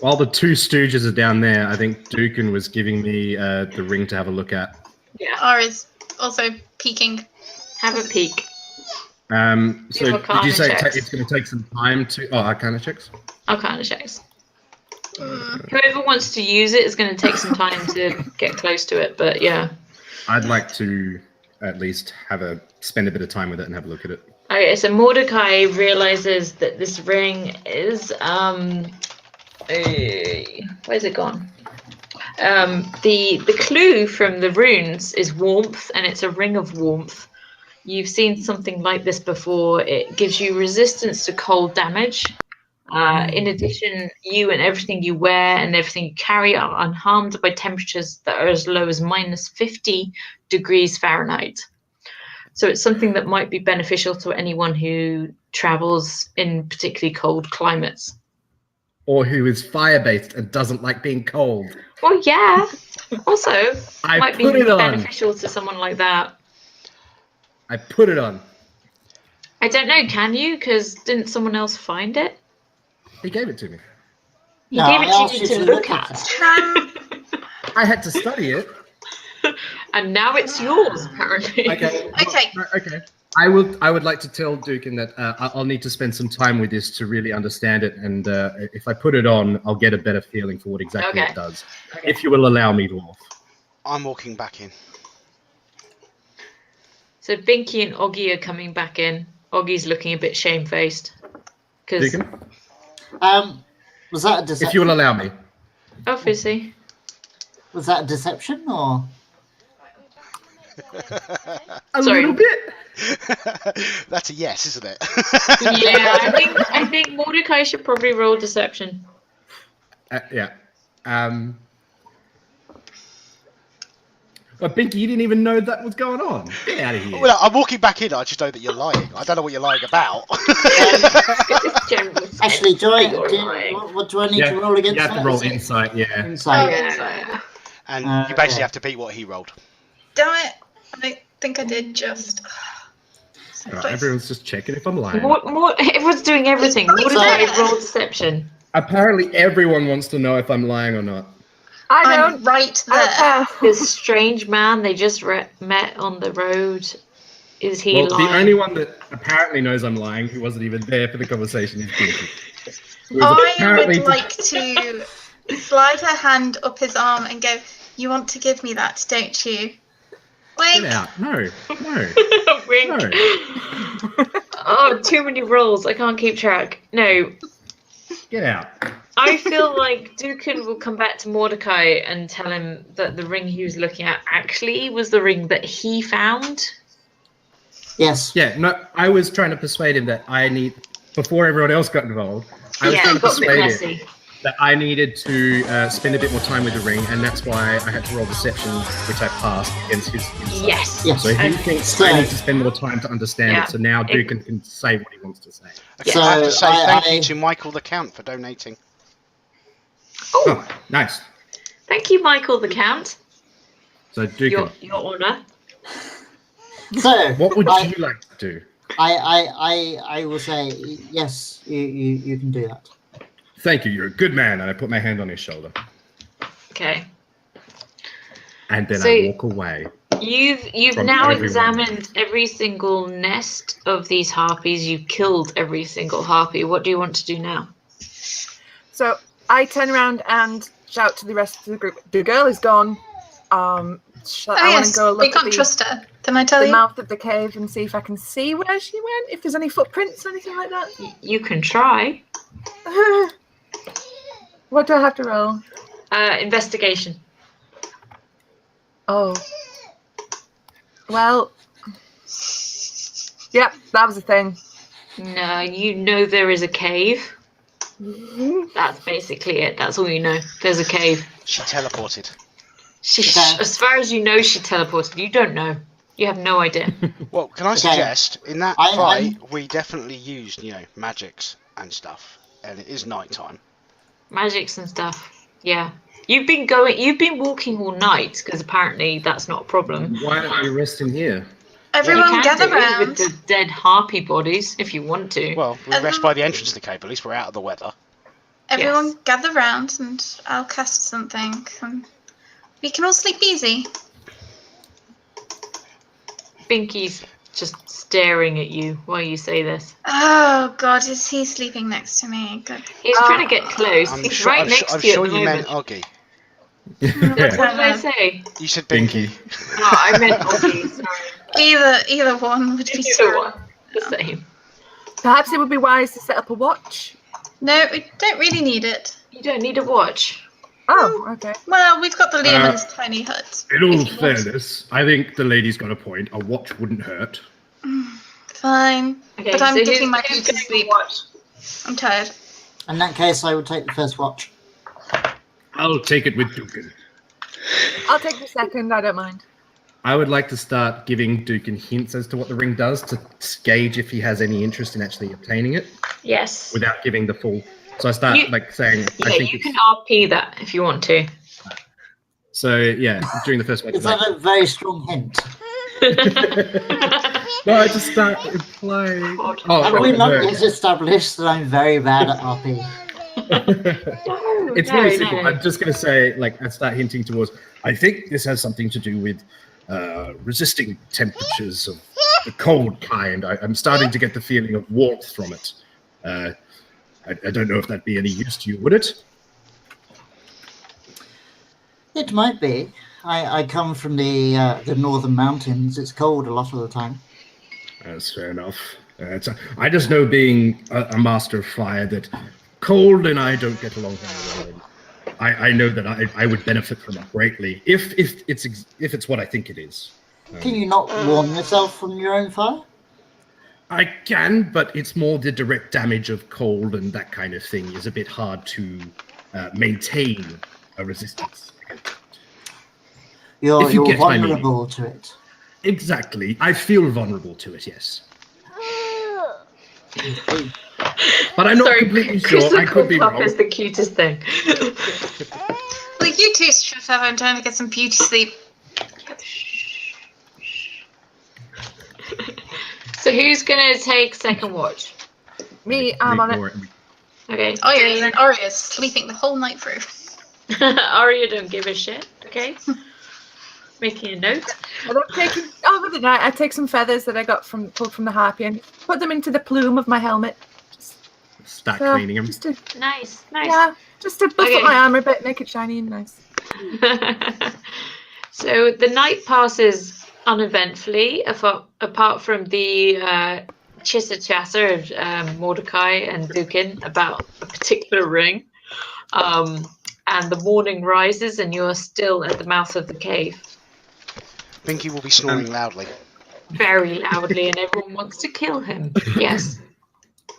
While the two stooges are down there, I think Dukin was giving me the ring to have a look at. Yeah. Ara's also peeking. Have a peek. So did Arcana you say checks. it's going to take some time to... Oh, Arcana checks? Arcana checks. Whoever wants to use it is going to take some time to get close to it, but yeah. I'd like to at least spend a bit of time with it and have a look at it. Okay, so Mordecai realizes that this ring is where's it gone? The clue from the runes is warmth, and it's a ring of warmth. You've seen something like this before. It gives you resistance to cold damage. In addition, you and everything you wear and everything you carry are unharmed by temperatures that are as low as minus 50 degrees Fahrenheit. So it's something that might be beneficial to anyone who travels in particularly cold climates. Or who is fire-based and doesn't like being cold. Well, yeah. Also, I might be put it on. beneficial to someone like that. I put it on. I don't know, can you? Because didn't someone else find it? He gave it to me. He No, gave I it asked to you you to to look look at at. I had to study it. And now it's yours, apparently. Okay. Okay. Okay. I would like to tell Dukin that I'll need to spend some time with this to really understand it, and if I put it on, I'll get a better feeling for what exactly Okay. it does. If you will allow me, Dwarf. I'm walking back in. So Binky and Oggy are coming back in. Oggy's looking a bit shamefaced. Because Dukin, Was that a deception? if you will allow me. obviously. Was that a deception or? A Sorry. little bit. That's a yes, isn't it? Yeah, I think Mordecai should probably roll deception. Yeah. Well, Binky, you didn't even know that was going on. Get out of here. Well, I'm walking back in. I just know that you're lying. I don't know what you're lying about. Actually, lying. what do I need to roll against You have that? to roll Is it insight, yeah. Insight. Yeah. And you basically have to beat what he rolled. Damn it. I think I did just. Right, everyone's just checking if I'm lying. Everyone's doing everything. Mordecai roll deception. Apparently, everyone wants to know if I'm lying or not. I I'm don't. right there. This strange man they just met on the road. Is he Well, lying? the only one that apparently knows I'm lying, who wasn't even there for the conversation, is Binky. Who was I apparently would like to slide her hand up his arm and go, "You want to give me that, don't you?" Wink. Get out. No. Wink. No. Oh, too many rolls. I can't keep track. No. Get out. I feel like Dukin will come back to Mordecai and tell him that the ring he was looking at actually was the ring that he found. Yes. Yeah, no, I was trying to persuade him that before everyone else got involved, I was Yeah, trying it to got a bit persuade messy. him that I needed to spend a bit more time with the ring, and that's why I had to roll deception, which I passed against his insight. Yes. Yes. So he And- thinks I need to spend more time to understand Yeah. it, so now Dukin can say what he wants to say. Okay, So I have to say thank I- you to Michael the Count for donating. Oh, nice. Thank you, Michael the Count. So Dukin, Your honour. So what would I, you like to do? I will say yes. You can do that. Thank you, you're a good man. And I put my hand on his shoulder. Okay. And then So- I walk away. You've From now everyone. examined every single nest of these harpies. You've killed every single harpy. What do you want to do now? So I turn around and shout to the rest of the group, the girl is gone. I want to go we look at can't trust her. Didn't I tell the you? mouth of the cave and see if I can see where she went, if there's any footprints or anything like that. You can try. What do I have to roll? Investigation. Oh. Well. Yep, that was a thing. No, you know there is a cave. That's basically it. That's all you know. There's a cave. She teleported. As far as you know, she teleported. You don't know. You have no idea. Well, can I suggest, in that fight, we definitely used, magics and stuff, and it is night time. Magics and stuff. Yeah. You've been walking all night, because apparently that's not a problem. Why don't we rest in here? Everyone gather round. With the dead harpy bodies, if you want to. Well, we rest by the entrance of the cave. At least we're out of the weather. Everyone gather round, and I'll cast something. We can all sleep easy. Binky's just staring at you while you say this. Oh God, is he sleeping next to me? Good. He's trying to get close. He's right next to you I'm sure at the you moment. meant Oggy. What did I say? You said Binky. No, I meant Oggy. Sorry. Either one would be Either one. The same. Perhaps it would be wise to set up a watch. No, we don't really need it. You don't need a watch. Oh, okay. Well, we've got the Learman's tiny hut. In all fairness, I think the lady's got a point. A watch wouldn't hurt. Fine. Okay, but I'm so getting my who's feet to gonna sleep. watch? I'm tired. In that case, I would take the first watch. I'll take it with Dukin. I'll take the second, I don't mind. I would like to start giving Dukin hints as to what the ring does to gauge if he has any interest in actually obtaining it. Yes. Without giving the full. So I start saying. Yeah, I think you can RP that if you want to. So yeah, during the first one. Is that a very strong hint? No, I just start implying. Have we not yet established that I'm very bad at RP? It's really simple. I'm just going to say, I start hinting towards. I think this has something to do with resisting temperatures of the cold kind. I'm starting to get the feeling of warmth from it. I don't know if that'd be any use to you, would it? It might be. I come from the northern mountains. It's cold a lot of the time. That's fair enough. I just know, being a master of fire, that cold and I don't get along very well. I know that I would benefit from it greatly if it's what I think it is. Can you not warm yourself from your own fire? I can, but it's more the direct damage of cold and that kind of thing is a bit hard to maintain a resistance. You're vulnerable to it. Exactly. I feel vulnerable to it, yes. But I'm not completely sure. I could be wrong. Is the cutest thing. Well, you two should have. I'm trying to get some beauty sleep. So who's gonna take second watch? Me, I'm on it. Okay. Arya's sleeping the whole night through. Arya don't give a shit. Okay. Making a note. Over the night, I take some feathers that I got pulled from the harpy and put them into the plume of my helmet. Start cleaning them. Nice. Yeah, just to buff up my armor a bit, make it shiny and nice. So the night passes uneventfully, apart from the chitter chatter of Mordecai and Dukin about a particular ring. And the morning rises, and you're still at the mouth of the cave. Binky will be snoring loudly. Very loudly, and everyone wants to kill him. Yes.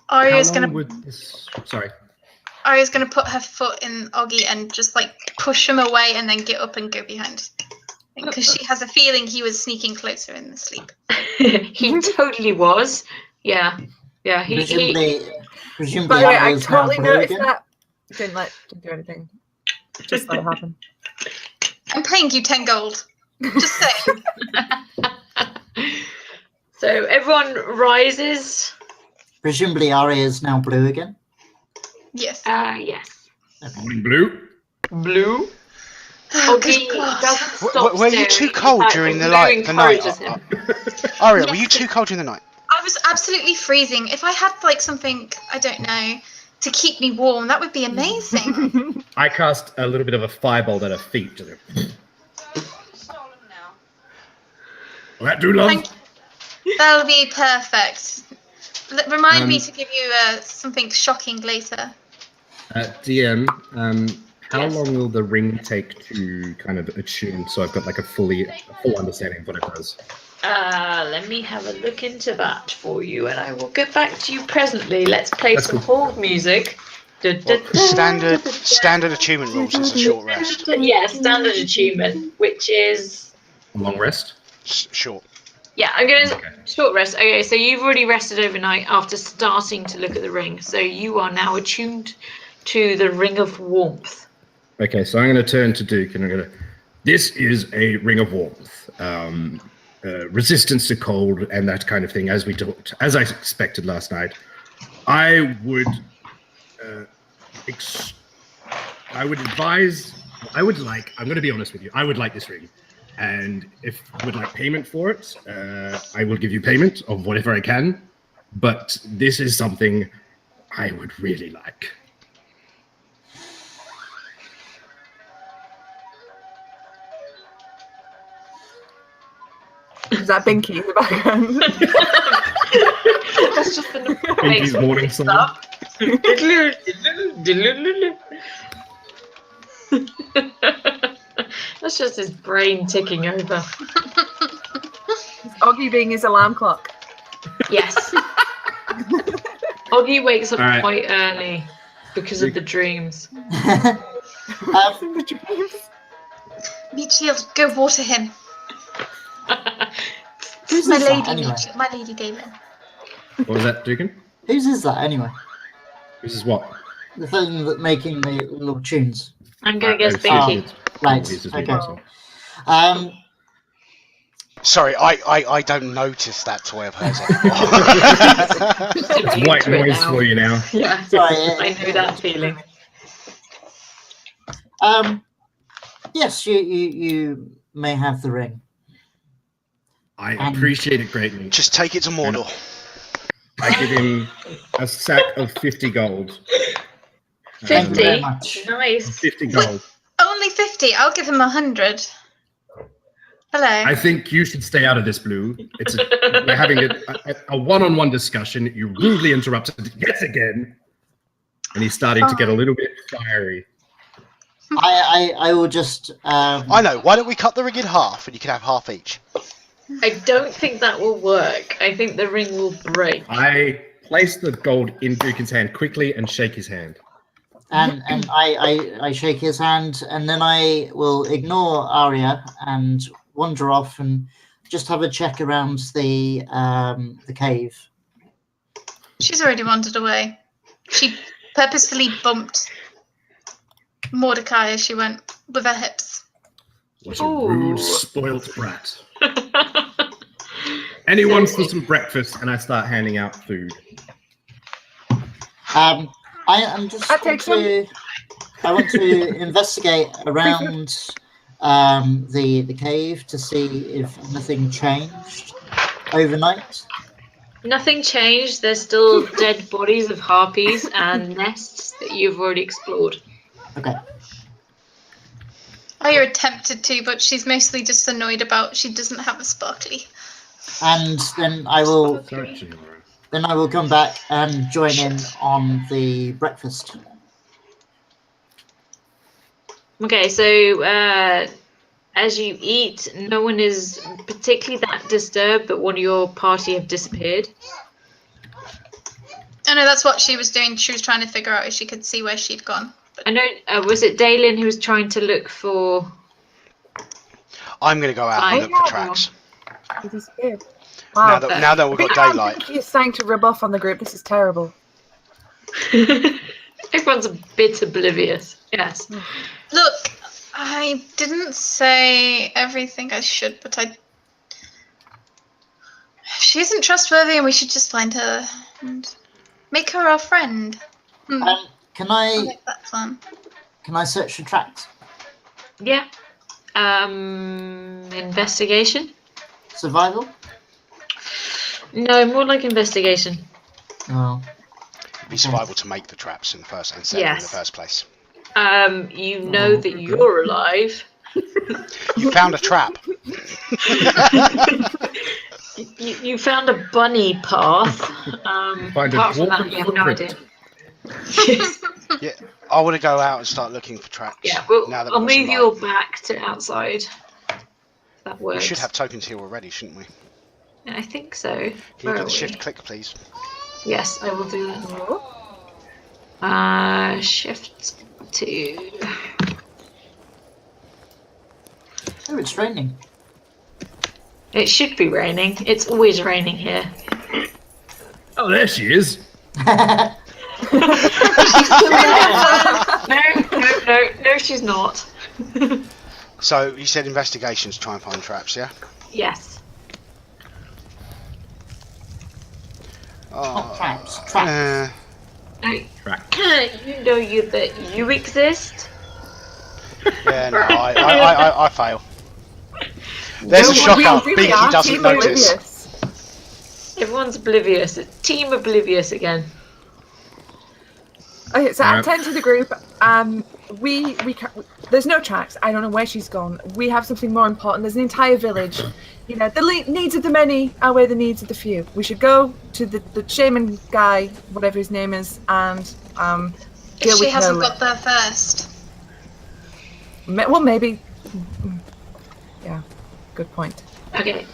Arya's gonna put her foot in Oggy and just push him away, and then get up and go behind, because she has a feeling he was sneaking closer in the sleep. He totally was. Yeah. Presumably by the way, I totally noticed that. Didn't do anything. Just let it happen. I'm paying you 10 gold. Just saying. So everyone rises. Presumably Arya is now blue again? Yes. Yes. Okay. Blue? Okay, doesn't stop Were you too cold during the night? Arya, were you too cold during the night? I was absolutely freezing. If I had something, I don't know, to keep me warm. That would be amazing. I cast a little bit of a fireball at her feet. Stolen now. Will that do, love? Thank you. That'll be perfect. Remind me to give you something shocking later. DM, how Yes. long will the ring take to kind of attune so I've got like a full understanding of what it does? Let me have a look into that for you, and I will get back to you presently. Let's play That's some cool. hold music. Standard attunement rules is a short rest. Yeah, standard attunement, which is A long rest? Short. yeah. I'm gonna Okay. short rest. Okay, so you've already rested overnight after starting to look at the ring, so you are now attuned to the ring of warmth. Okay, so I'm going to turn to Duke and I'm going to. This is a ring of warmth, resistance to cold and that kind of thing. As I expected last night, I would advise. I'm going to be honest with you. I would like this ring, and if you would like payment for it, I will give you payment of whatever I can. But this is something I would really like. Is that Binky in the background? That's just the Binky's morning song. That's just his brain ticking over. Is Oggy being his alarm clock? Yes. Oggy wakes up All right. quite early because of the dreams. Meatshield, go water him. Who's My is that, lady, anyway? my lady Damon. What was that, Dukin? Whose is that anyway? This is what? The thing that making the little tunes. I'm gonna guess Oh, Binky. Right. This is Okay. Binky. Sorry, I don't notice that toy of hers anymore. It's white noise for you now. Yeah, Sorry. I know that feeling. Yes, you may have the ring. I appreciate it greatly. Just take it to Mordor. I give him a sack of 50 gold. Thank you very 50. much. Nice. 50 gold. Only 50. I'll give him 100. Hello. I think you should stay out of this, Blue. We're having a one-on-one discussion. You rudely interrupted yet again. And he's starting to get a little bit fiery. I will just. I know. Why don't we cut the ring in half and you can have half each? I don't think that will work. I think the ring will break. I place the gold in Dukin's hand quickly and shake his hand. And I shake his hand, and then I will ignore Arya and wander off and just have a check around the cave. She's already wandered away. She purposefully bumped Mordecai as she went with her hips. What a rude, Ooh. spoilt brat. Anyone for some breakfast, and I start handing out food. I am just. I want to investigate around the cave to see if anything changed overnight. Nothing changed. There's still dead bodies of harpies and nests that you've already explored. Okay. I attempted to, but she's mostly just annoyed about she doesn't have a sparkly. And then I will. Sorry, Senora. Then I will come back and join in on the breakfast. Okay, so as you eat, no one is particularly that disturbed, but one of your party have disappeared. I know that's what she was doing. She was trying to figure out if she could see where she'd gone. I know, was it Dalen who was trying to look for... I'm going to go out and look for tracks. He disappeared. Wow. Now that we've got daylight. He's starting to rub off on the group. This is terrible. Everyone's a bit oblivious. Yes. Look, I didn't say everything I should, but she isn't trustworthy, and we should just find her and make her our friend. Can I'll I make that plan. search for tracks? Yeah. Investigation? Survival? No, more like investigation. Oh. be survival to make the traps in the first and set them in the first place. You know that you're alive. You found a trap. You found a bunny path. Apart from that, you have no idea. Yeah, I want to go out and start looking for traps. Yeah, well, now that I'll we've got some move your light. back to outside. That works. We should have tokens here already, shouldn't we? Yeah, I think so. Can you Where do are the shift we? click, please? Yes, I will do that. Shift to. Oh, it's raining. It should be raining. It's always raining here. Oh, there she is. No, she's not. So you said investigations, try and find traps, yeah? Yes. Not traps, traps. You know that you exist. Yeah, no, I fail. There's a shocker. Binky doesn't notice. Everyone's oblivious. Team oblivious again. Okay, so I tend to the group. We there's no tracks. I don't know where she's gone. We have something more important. There's an entire village. You know, the needs of the many outweigh the needs of the few. We should go to the shaman guy, whatever his name is, and deal If she with hasn't her. got there first. Well, maybe. Yeah, good point. Okay.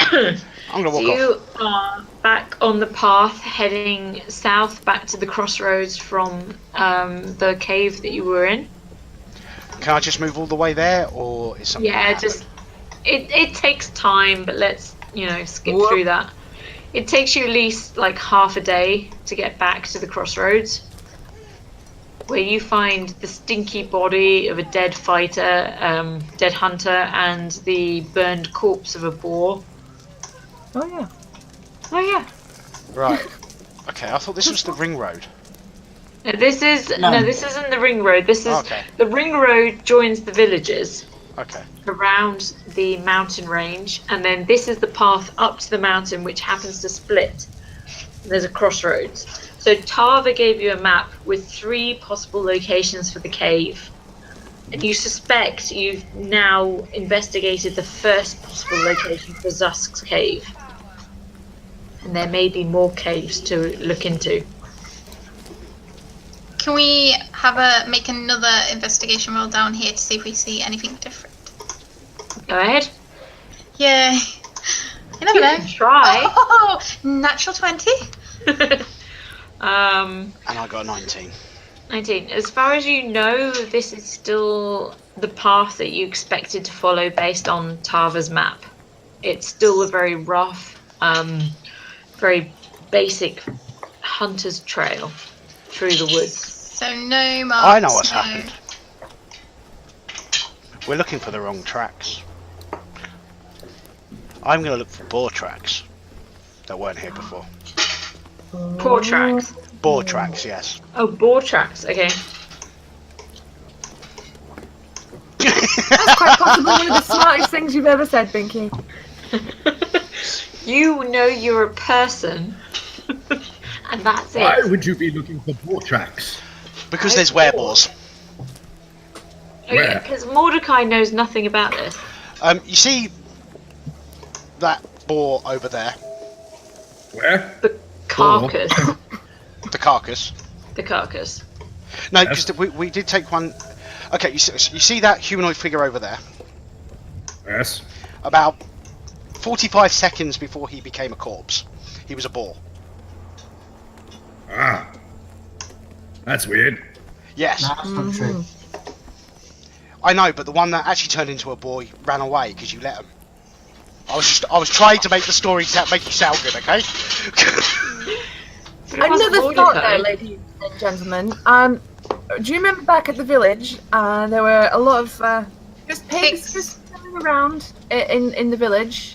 I'm gonna walk off. You are back on the path heading south back to the crossroads from the cave that you were in. Can I just move all the way there, or is something? Yeah, just it takes time, but let's skip through that. It takes you at least like half a day to get back to the crossroads, where you find the stinky body of a dead fighter, dead hunter, and the burned corpse of a boar. Oh yeah. Oh yeah. Right. Okay, I thought this was the ring road. This isn't the ring road. This is Okay. the ring road joins the villages Okay. around the mountain range, and then this is the path up to the mountain, which happens to split. There's a crossroads. So Tava gave you a map with 3 possible locations for the cave, and you suspect you've now investigated the first possible location for Zusk's cave, and there may be more caves to look into. Can we make another investigation roll down here to see if we see anything different? Go ahead. Yay. You never know. Try. Oh, natural 20. And I got a 19. 19. As far as you know, this is still the path that you expected to follow based on Tava's map. It's still a very rough, very basic hunter's trail through the woods. So no marks. I know what's no. happened. We're looking for the wrong tracks. I'm going to look for boar tracks that weren't here before. Poor tracks. Boar tracks, yes. Oh, boar tracks. Okay. That's quite possibly one of the smartest things you've ever said, Binky. You know you're a person, and that's it. Why would you be looking for boar tracks? Because there's werebores. Oh, yeah, because Mordecai knows nothing about this. You see that boar over there? Where? The carcass. The carcass. The carcass. No, because we did take one. Okay, you see that humanoid figure over there? Yes. About 45 seconds before he became a corpse, he was a boar. Ah. That's weird. Yes. No, that's not true. I know, but the one that actually turned into a boy ran away because you let him. I was trying to make the story make you sound good, okay? Another thought there, ladies and gentlemen. Do you remember back at the village? There were a lot of just pigs just running around in the village.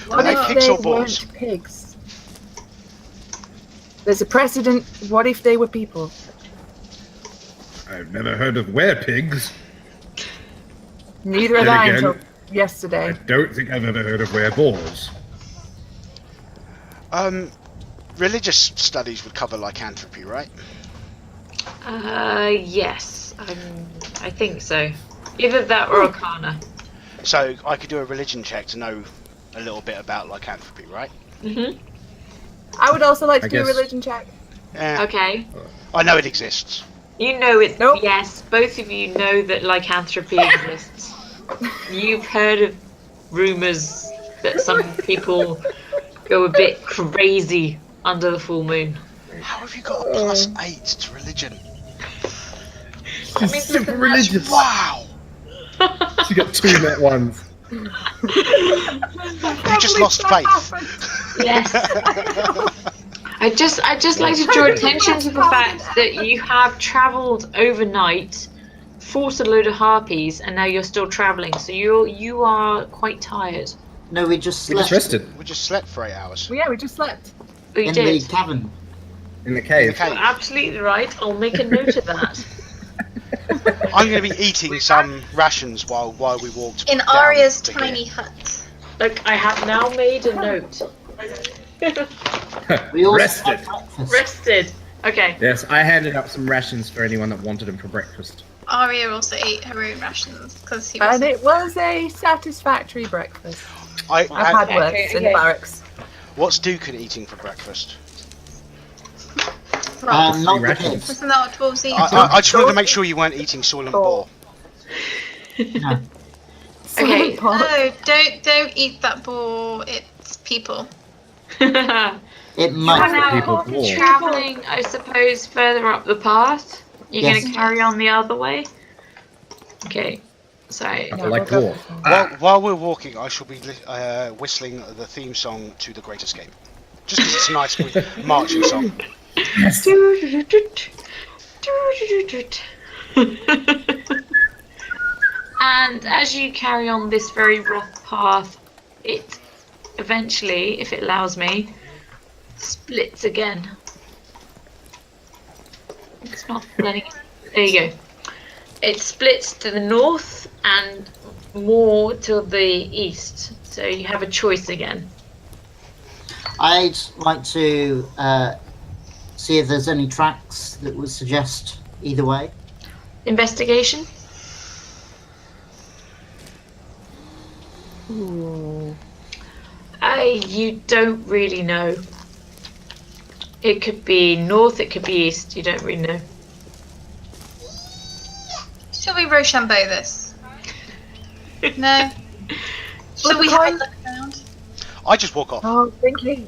What they if pigs they or boars? weren't pigs? There's a precedent. What if they were people? I've never heard of were-pigs. Neither had Then I again, until I yesterday. don't think I've ever heard of were-boars. Religious studies would cover lycanthropy, right? Yes. I think so. Either that or Arcana. So I could do a religion check to know a little bit about lycanthropy, right? Mhm. I would also like to I do a guess- religion check. Yeah. Okay. I know it exists. You know it. Nope. Yes, both of you know that lycanthropy exists. You've heard of rumors that some people go a bit crazy under the full moon. How have you got a +8 to religion? That means Super nothing religious. Wow! She got 2 net ones. You just lost faith. Yes. I just like to draw attention to the fact that you have travelled overnight, fought a load of harpies, and now you're still travelling. So you are quite tired. No, we just We slept just rested We just slept for 8 hours. Well, yeah, we just slept. Oh, you in did. the cavern. in the In the cave. cave. You're absolutely right. I'll make a note of that. I'm going to be eating some rations while we walked In down Arya's to tiny here. hut. Look, I have now made a note. We also Rested. had breakfast. Rested. Okay. Yes, I handed out some rations for anyone that wanted them for breakfast. Arya also ate her own rations because he And wasn't. it was a satisfactory breakfast. I, I've had Okay, worse okay, in okay. barracks. what's Dukin eating for breakfast? Right. Not the rations. pigs. Wasn't that what dwarves eat? I just wanted to make sure you weren't eating Soylent Boar. No. Okay. No, don't eat that boar. It's people. It You are might. now People war. travelling, I suppose, further up the path. You're Yes. going to carry on the other way? Okay. Sorry. I like war. While we're walking, I shall be whistling the theme song to The Great Escape. Just because it's a nice marching song. And as you carry on this very rough path, it eventually, if it allows me, splits again. It's not letting it. There you go. It splits to the north and more to the east. So you have a choice again. I'd like to see if there's any tracks that would suggest either way. Investigation? You don't really know. It could be north, it could be east, you don't really know. Shall we Rochambeau this? No. Shall we have a look around? I just walk off. Oh, Binky.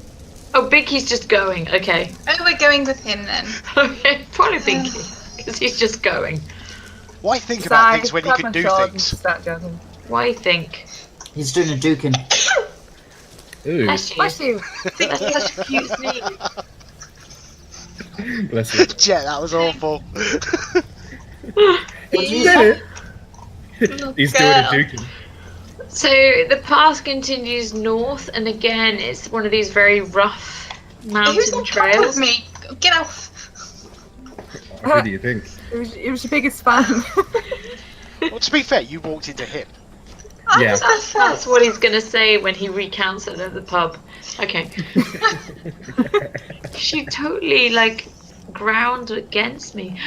Oh, Binky's just going, okay. Oh, we're going with him then. Okay, probably Binky, because he's just going. Why think about things when you grab could my do sword and things? start jumping. Why think? He's doing a dukin. Ooh, Bless you. Bless you. That's such a cute thing. bless you. Jet, that was awful. What did you say? He's doing a duking. So the path continues north, and again, it's one of these very rough Who's mountain on top of trails. me? Get off. Who do you think? It was your biggest fan. Well, to be fair, you walked into him. I Yeah. was there That's first. what he's gonna say when he recounts it at the pub. Okay. She totally like ground against me.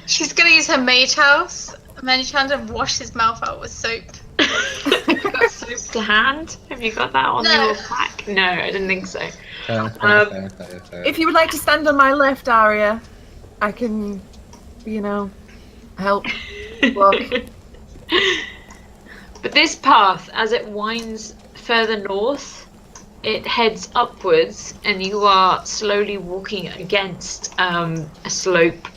She's gonna use her mage house and then she's trying to wash his mouth out with soap. Have you got soap to hand? Have you got that on No. your pack? No, I didn't think so. If you would like to stand on my left, Arya, I can, help walk. But this path, as it winds further north, it heads upwards, and you are slowly walking against a slope,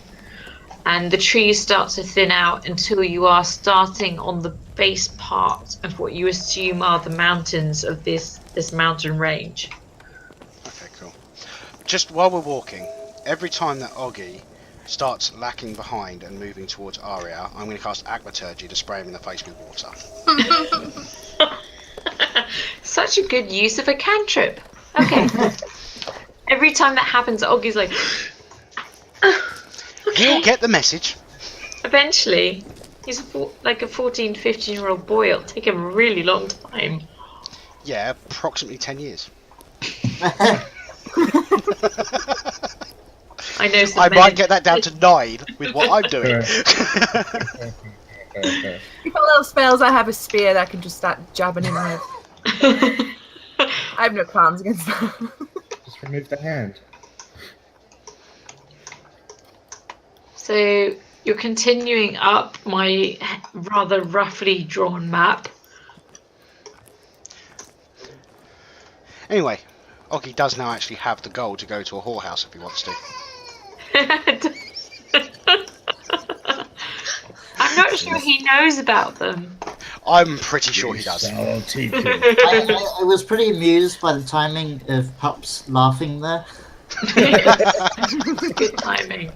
and the trees start to thin out until you are starting on the base part of what you assume are the mountains of this mountain range. Okay, cool. Just while we're walking, every time that Oggy starts lacking behind and moving towards Arya, I'm going to cast Aquaturgy to spray him in the face with water. Such a good use of a cantrip. Okay. Every time that happens, Oggy's like, He'll get the message. eventually, he's like a 14, 15-year-old boy. It'll take him a really long time. Yeah, approximately 10 years. I know some I men might get that down to 9 with what I'm doing. If little spells, I have a spear that I can just start jabbing him with. I have no qualms against that. Just remove the hand. So you're continuing up my rather roughly drawn map. Anyway, Oggy does now actually have the goal to go to a whorehouse if he wants to. I'm not sure he knows about them. I'm pretty sure he does. I'll teach you. I was pretty amused by the timing of Pups laughing there. Good timing.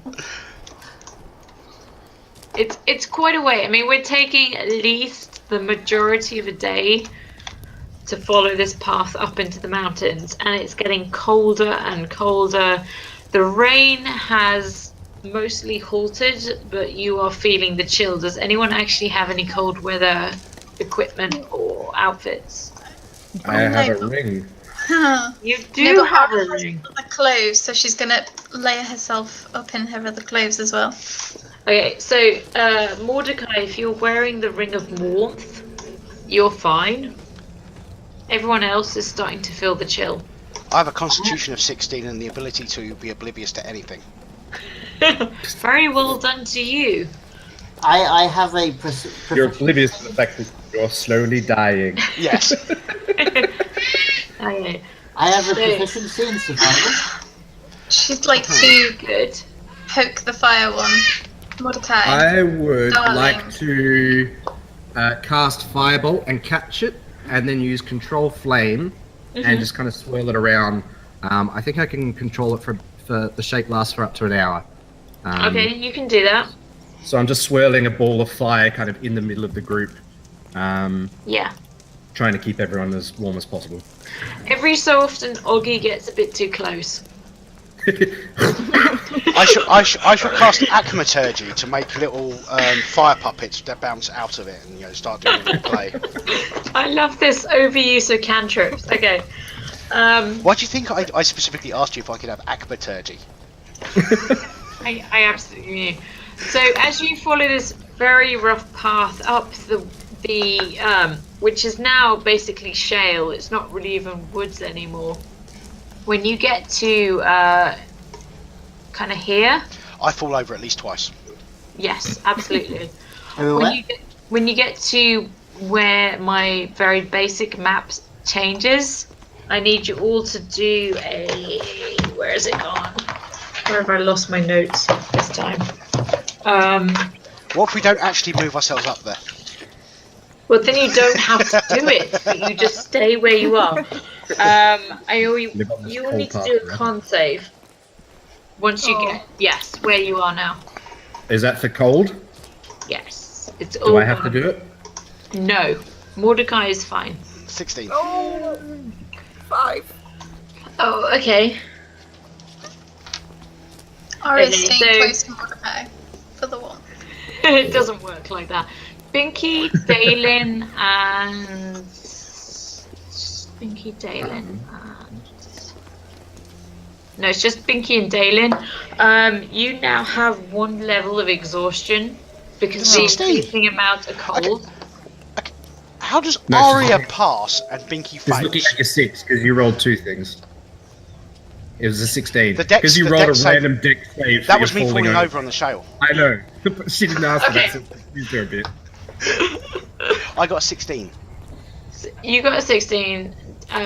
It's quite a way. I mean, we're taking at least the majority of a day to follow this path up into the mountains, and it's getting colder and colder. The rain has mostly halted, but you are feeling the chill. Does anyone actually have any cold weather equipment or outfits? I have a ring. You do have a ring. The clothes, so she's gonna layer herself up in her other clothes as well. Okay, so Mordecai, if you're wearing the ring of warmth, you're fine. Everyone else is starting to feel the chill. I have a constitution of 16 and the ability to be oblivious to anything. Very well done to you. I have a You're oblivious to the fact that you're slowly dying. Yes. Okay. I have a proficiency in survival. She'd like to Good. poke the fire one. Mordecai. I would Darling. like to cast Firebolt and catch it, and then use Control Flame and just kind of swirl it around. I think I can control it for the shape lasts for up to an hour. Okay, you can do that. So I'm just swirling a ball of fire kind of in the middle of the group. Yeah. Trying to keep everyone as warm as possible. Every so often, Oggy gets a bit too close. I should cast Acmaturgy to make little fire puppets that bounce out of it and start doing a little play. I love this overuse of cantrips. Okay. Why do you think I specifically asked you if I could have Acmaturgy? I absolutely knew. So as you follow this very rough path up the which is now basically shale, it's not really even woods anymore. When you get to kind of here, I fall over at least twice. yes, absolutely. Everywhere? When you get to where my very basic map changes, I need you all to do a. Where has it gone? Where have I lost my notes this time? What if we don't actually move ourselves up there? Well, then you don't have to do it, but you just stay where you are. You will need to do a con save. Once you get where you are now. Is that for cold? Yes, it's Do all. I have to do it? No, Mordecai is fine. 16. Oh, 5. Oh, okay. Aria's Okay, staying so- close to Mordecai for the one. It doesn't work like that. Binky, Dalen, and no, it's just Binky and Dalen. You now have 1 level of exhaustion because of the 16. increasing amount of cold. How does No, Aria pass and Binky He's fails? looking at your 6 because you rolled 2 things. It was a 16. The dex- Because you the rolled dex a save- random dex save. That was me falling over on the shale. I know. She didn't ask for Okay. that, so please do a bit. I got a 16. You got a 16.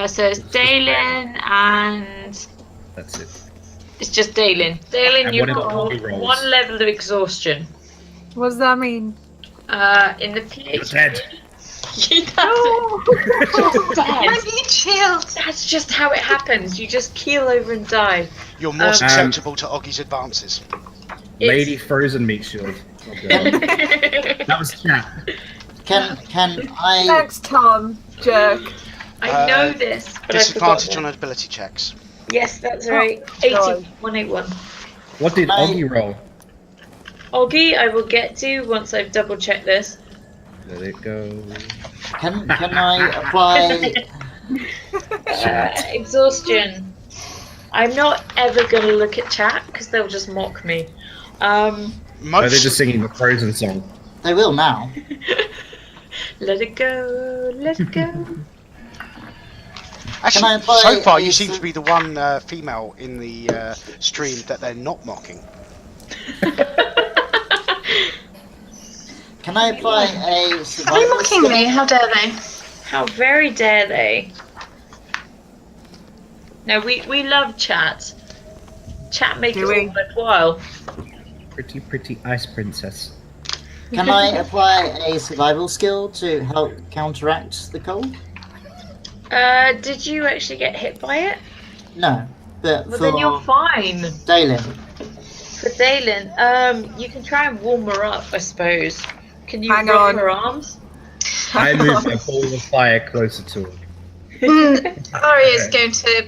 So it's Dalen and That's it. it's just Dalen. Dalen, And you've what are the got holy rolls? 1 level of exhaustion. What does that mean? In the You're dead. That's just dead. Let me chilled. That's just how it happens. You just keel over and die. You're more susceptible to Oggy's advances. Lady Frozen Meat Shield. That was chat. Can I? Thanks, Tom. Jerk. I know this, but I Disadvantage forgot. on ability checks. Yes, that's right. 181. What did I- Oggy roll? Oggy, I will get to once I've double checked this. Let it go. Can I apply? Exhaustion. I'm not ever going to look at chat because they'll just mock me. No, they're just singing the Frozen song. They will now. Let it go, let it go. Actually, so far you seem to be the one female in the stream that they're not mocking. Can I apply a Are they survival mocking skill? me? How dare they? How very dare they? No, we love chat. Chat makes it all worthwhile. Pretty ice princess. Can I apply a survival skill to help counteract the cold? Did you actually get hit by it? No, but Well, for then you're fine. Dalen. For Dalen, you can try and warm her up, I suppose. Can you Hang rub on. her arms? I move a ball of fire closer to him. Arya is going to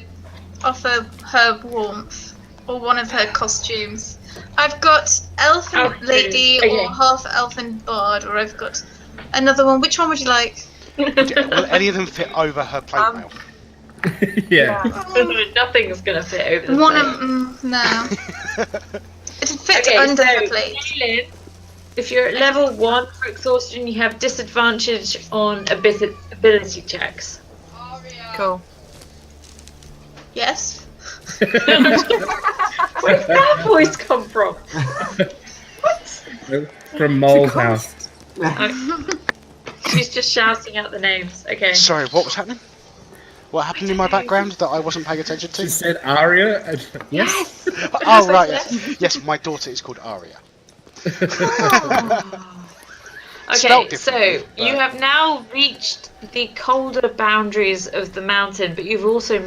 offer her warmth or one of her costumes. I've got elfin lady or half elfin bard, or I've got another one. Which one would you like? Will any of them fit over her plate mail? Yeah. Nothing's gonna fit over the One plate. no. It'd fit under her plate. Dalen, if you're at level 1 for exhaustion, you have disadvantage on ability checks. Cool. Yes. Where did that voice come from? From Mole's house. She's just shouting out the names. Okay. Sorry, what was happening? What happened in my background that I wasn't paying attention to? She said Arya. Yes. Oh right, yes. Yes, my daughter is called Arya. Okay, so you have now reached the colder boundaries of the mountain, but you've also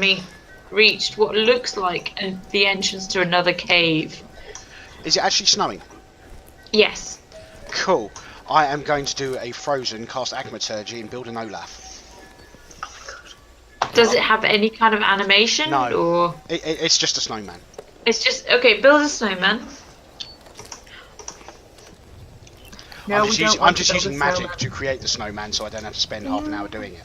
reached what looks like the entrance to another cave. Is it actually snowing? Yes. Cool. I am going to do a frozen, cast Agmaturgy, and build an Olaf. Does it have any kind of animation? No. Or It's just a snowman. it's just okay. Build a snowman. No, I'm just using magic to create the snowman, so I don't have to spend half an hour doing it.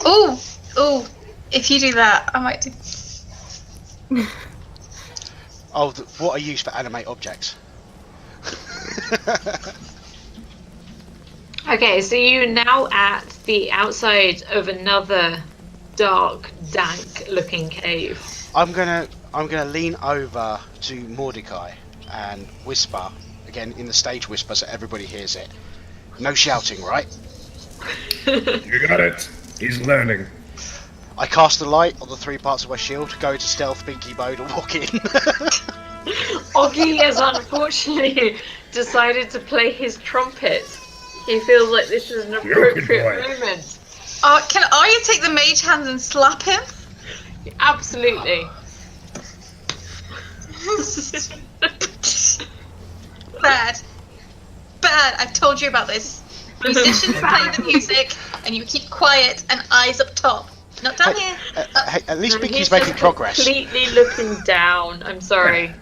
Oh! If you do that, I might do. Oh, what I use for animate objects. Okay, so you're now at the outside of another dark, dank-looking cave. I'm gonna lean over to Mordecai and whisper again in the stage whisper so everybody hears it. No shouting, right? You got it. He's learning. I cast the light on the 3 parts of my shield, go to stealth binky mode and walk in. Oggy has unfortunately decided to play his trumpet. He feels like this is an appropriate moment. Can Arya take the mage hand and slap him? Absolutely. Bad. I've told you about this. Musicians play the music, and you keep quiet and eyes up top. Not down here. Hey, at least Binky's He's making just progress. completely looking down. I'm sorry.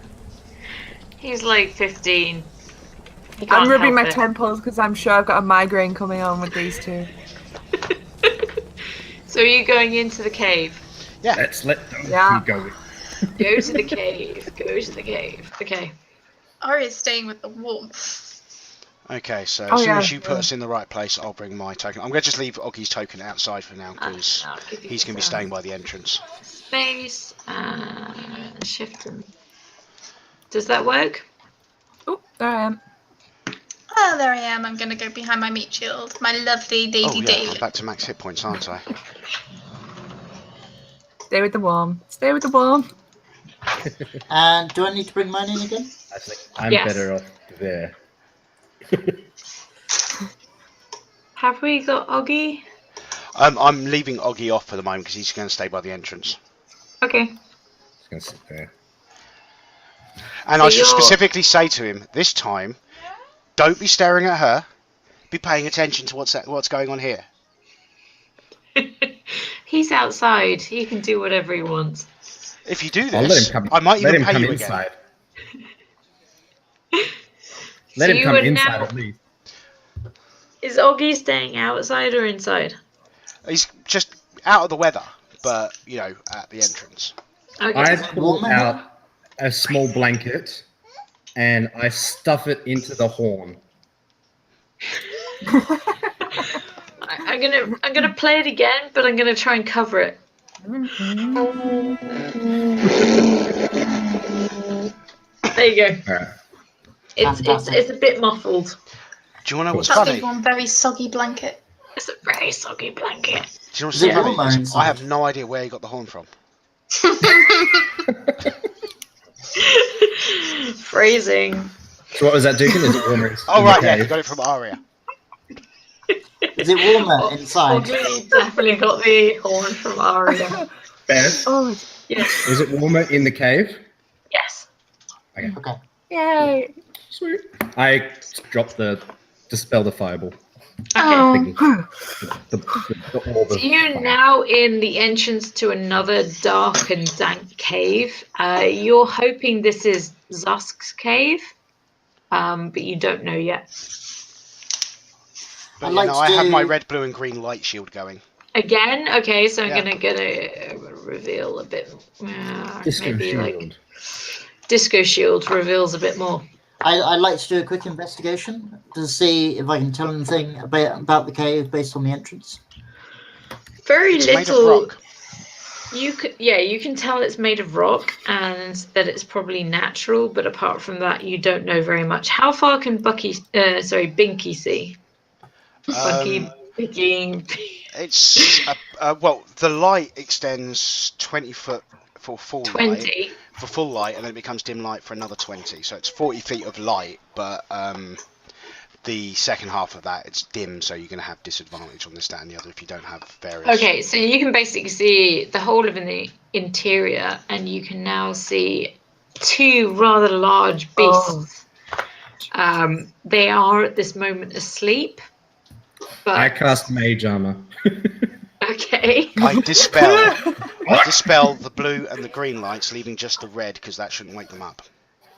He's like 15. He can't I'm rubbing my help it. temples because I'm sure I've got a migraine coming on with these two. So are you going into the cave? Yeah. Let's let those Yeah. two go. Go to the cave. Go to the cave. Okay. Arya's staying with the warmth. Okay, so Oh, as soon yeah, as you put yeah. us in the right place, I'll bring my token. I'm going to just leave Oggy's token outside for now because I'll give you he's going to be some staying by the entrance. Space and shift them. Does that work? Oh, there I am. Oh, there I am. I'm going to go behind my meat shield. My lovely Lady Oh yeah, Dale. I'm back to max hit points, aren't I? Stay with the warm. Stay with the warm. And do I need to bring mine in again? I think I'm Yes. better off there. Have we got Oggy? I'm leaving Oggy off for the moment because he's going to stay by the entrance. Okay. Just gonna sit there. And So I should you're- specifically say to him this time, don't be staring at her. Be paying attention to what's going on here. He's outside. He can do whatever he wants. If you do I'll let this, him come. I might let even him pay come you inside. again. Let So him you come would inside now- at least. Is Oggy staying outside or inside? He's just out of the weather, but at the entrance. Okay. I pull out a small blanket and I stuff it into the horn. I'm gonna play it again, but I'm gonna try and cover it. There you go. All right. It's a bit muffled. Do you want to know what's That's funny? the one very soggy blanket. It's a very soggy blanket. Do you know what's Is it funny? warmer inside? I have no idea where you got the horn from. Phrasing. So what was that, Deacon? Is it warmer? Oh right, yeah, you got it from Aria. Is it warmer inside? Oggy definitely got the horn from Aria. Beth, Oh, Yes. is it warmer in the cave? Yes. Okay. Okay. yay! Sweet. I drop dispel the fireball. Okay. The orb So of you're fire. now in the entrance to another dark and dank cave. You're hoping this is Zusk's cave, but you don't know yet. But I'd like to I have my do- red, blue, and green light shield going. Again? Okay, so I'm Yeah. gonna reveal a bit. Disco maybe shield. like Disco Shield reveals a bit more. I'd like to do a quick investigation to see if I can tell anything about the cave based on the entrance. Very It's little. made of rock. You can tell it's made of rock and that it's probably natural, but apart from that, you don't know very much. How far can Binky see? Binky. It's well, the light extends 20 foot for full light, 20. for full light, and then it becomes dim light for another 20. So it's 40 feet of light, but the second half of that it's dim, so you're going to have disadvantage on this, that, and the other if you don't have various. Okay, so you can basically see the whole of the interior, and you can now see two rather large beasts. They are at this moment asleep. But I cast Mage Armor. okay. I dispel the blue and the green lights, leaving just the red because that shouldn't wake them up.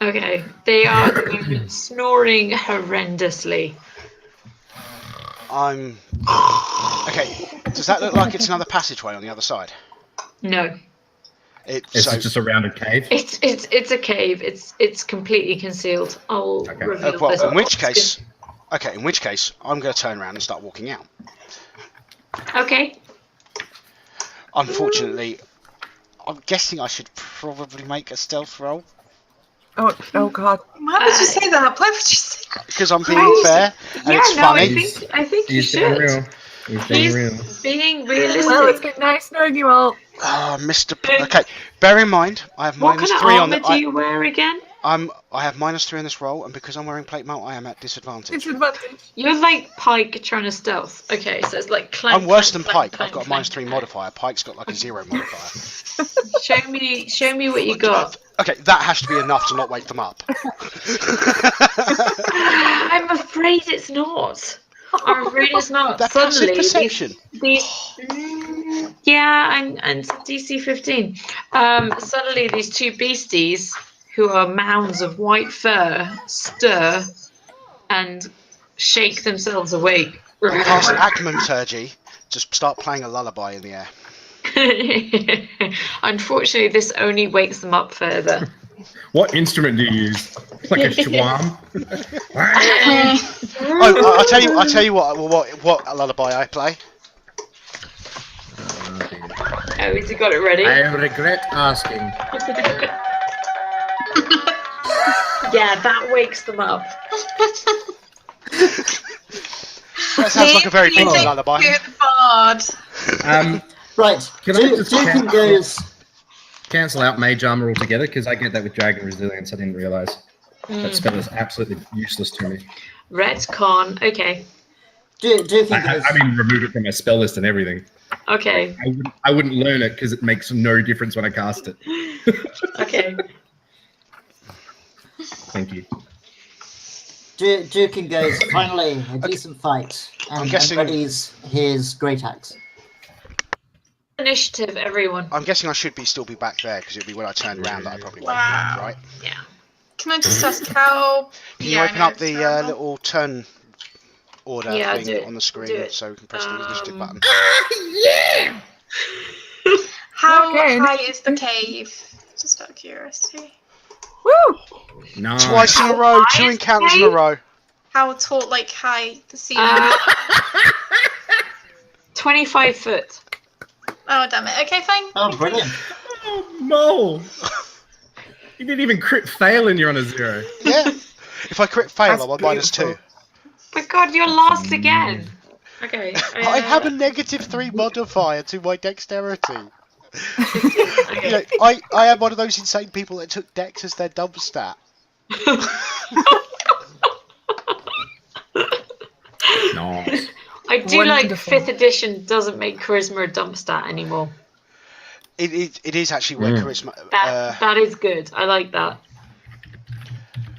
Okay. They are at the moment snoring horrendously. Okay. Does that look like it's another passageway on the other side? No. It's just a rounded cave. It's a cave. It's completely concealed. I'll Okay. reveal Well, this. in which case, I'm going to turn around and start walking out. Okay. Unfortunately, I'm guessing I should probably make a stealth roll Oh God! Why would you say that? Why would you say that? because I'm being fair and Yeah, it's no, funny. I think you He's being should. real. He's being He's real. being Well, it's realistic. been nice knowing you all. Oh, Mr. Okay, bear in mind, I have What minus kind of 3 on armor the. do you wear again? I have minus 3 on this roll, and because I'm wearing plate mail, I am at disadvantage. Disadvantage. You're like Pike trying to stealth. Okay, so it's like clank. I'm worse than clank, Pike. clank, I've got a clank, minus 3 clank. modifier. Pike's got like a 0 modifier. Show me what you got. Okay, that has to be enough to not wake them up. I'm afraid it's not. I'm afraid it's not. That passive Suddenly, perception. Yeah, and DC 15. Suddenly, these two beasties, who are mounds of white fur, stir and shake themselves awake. I cast Acromanturgy to start playing a lullaby in the air. Unfortunately, this only wakes them up further. What instrument do you use? Like a shawam? Oh, I'll tell you what lullaby I play. Oh, has he got it ready? I regret asking. Yeah, that wakes them up. That sounds like a very big lullaby. You're the bard. Right. Can I just Dukin goes. cancel out Mage Armor altogether? Because I get that with Dragon Resilience. I didn't realize. That spell is absolutely useless to me. Retcon. Okay. Dukin goes. I mean, remove it from my spell list and everything. Okay. I wouldn't learn it because it makes no difference when I cast it. Okay. Thank you. Dukin goes. Finally, a decent fight, and guessing- readies his great axe. Initiative, everyone. I'm guessing I should still be back there because it'll be when I turn around that I probably won't. Wow. Right? Yeah. Can I just ask how? Can you open up the little turn order thing on the screen so we can press the initiative button. Yeah! How high is the cave? Just out of curiosity. Woo! Nice. Twice in a row, 2 encounters in a row. How tall, like high the ceiling? 25 foot. Oh, damn it. Okay, fine. Oh, brilliant. Oh, Mole! You didn't even crit fail and you're on a 0. Yeah. If I crit fail, I'm on -2. My God, you're last again. Okay. I have a -3 modifier to my dexterity. Okay. You know, I am one of those insane people that took dex as their dump stat. Nice. I do like Wonderful. 5th edition doesn't make charisma a dump stat anymore. It is actually where charisma. That is good. I like that.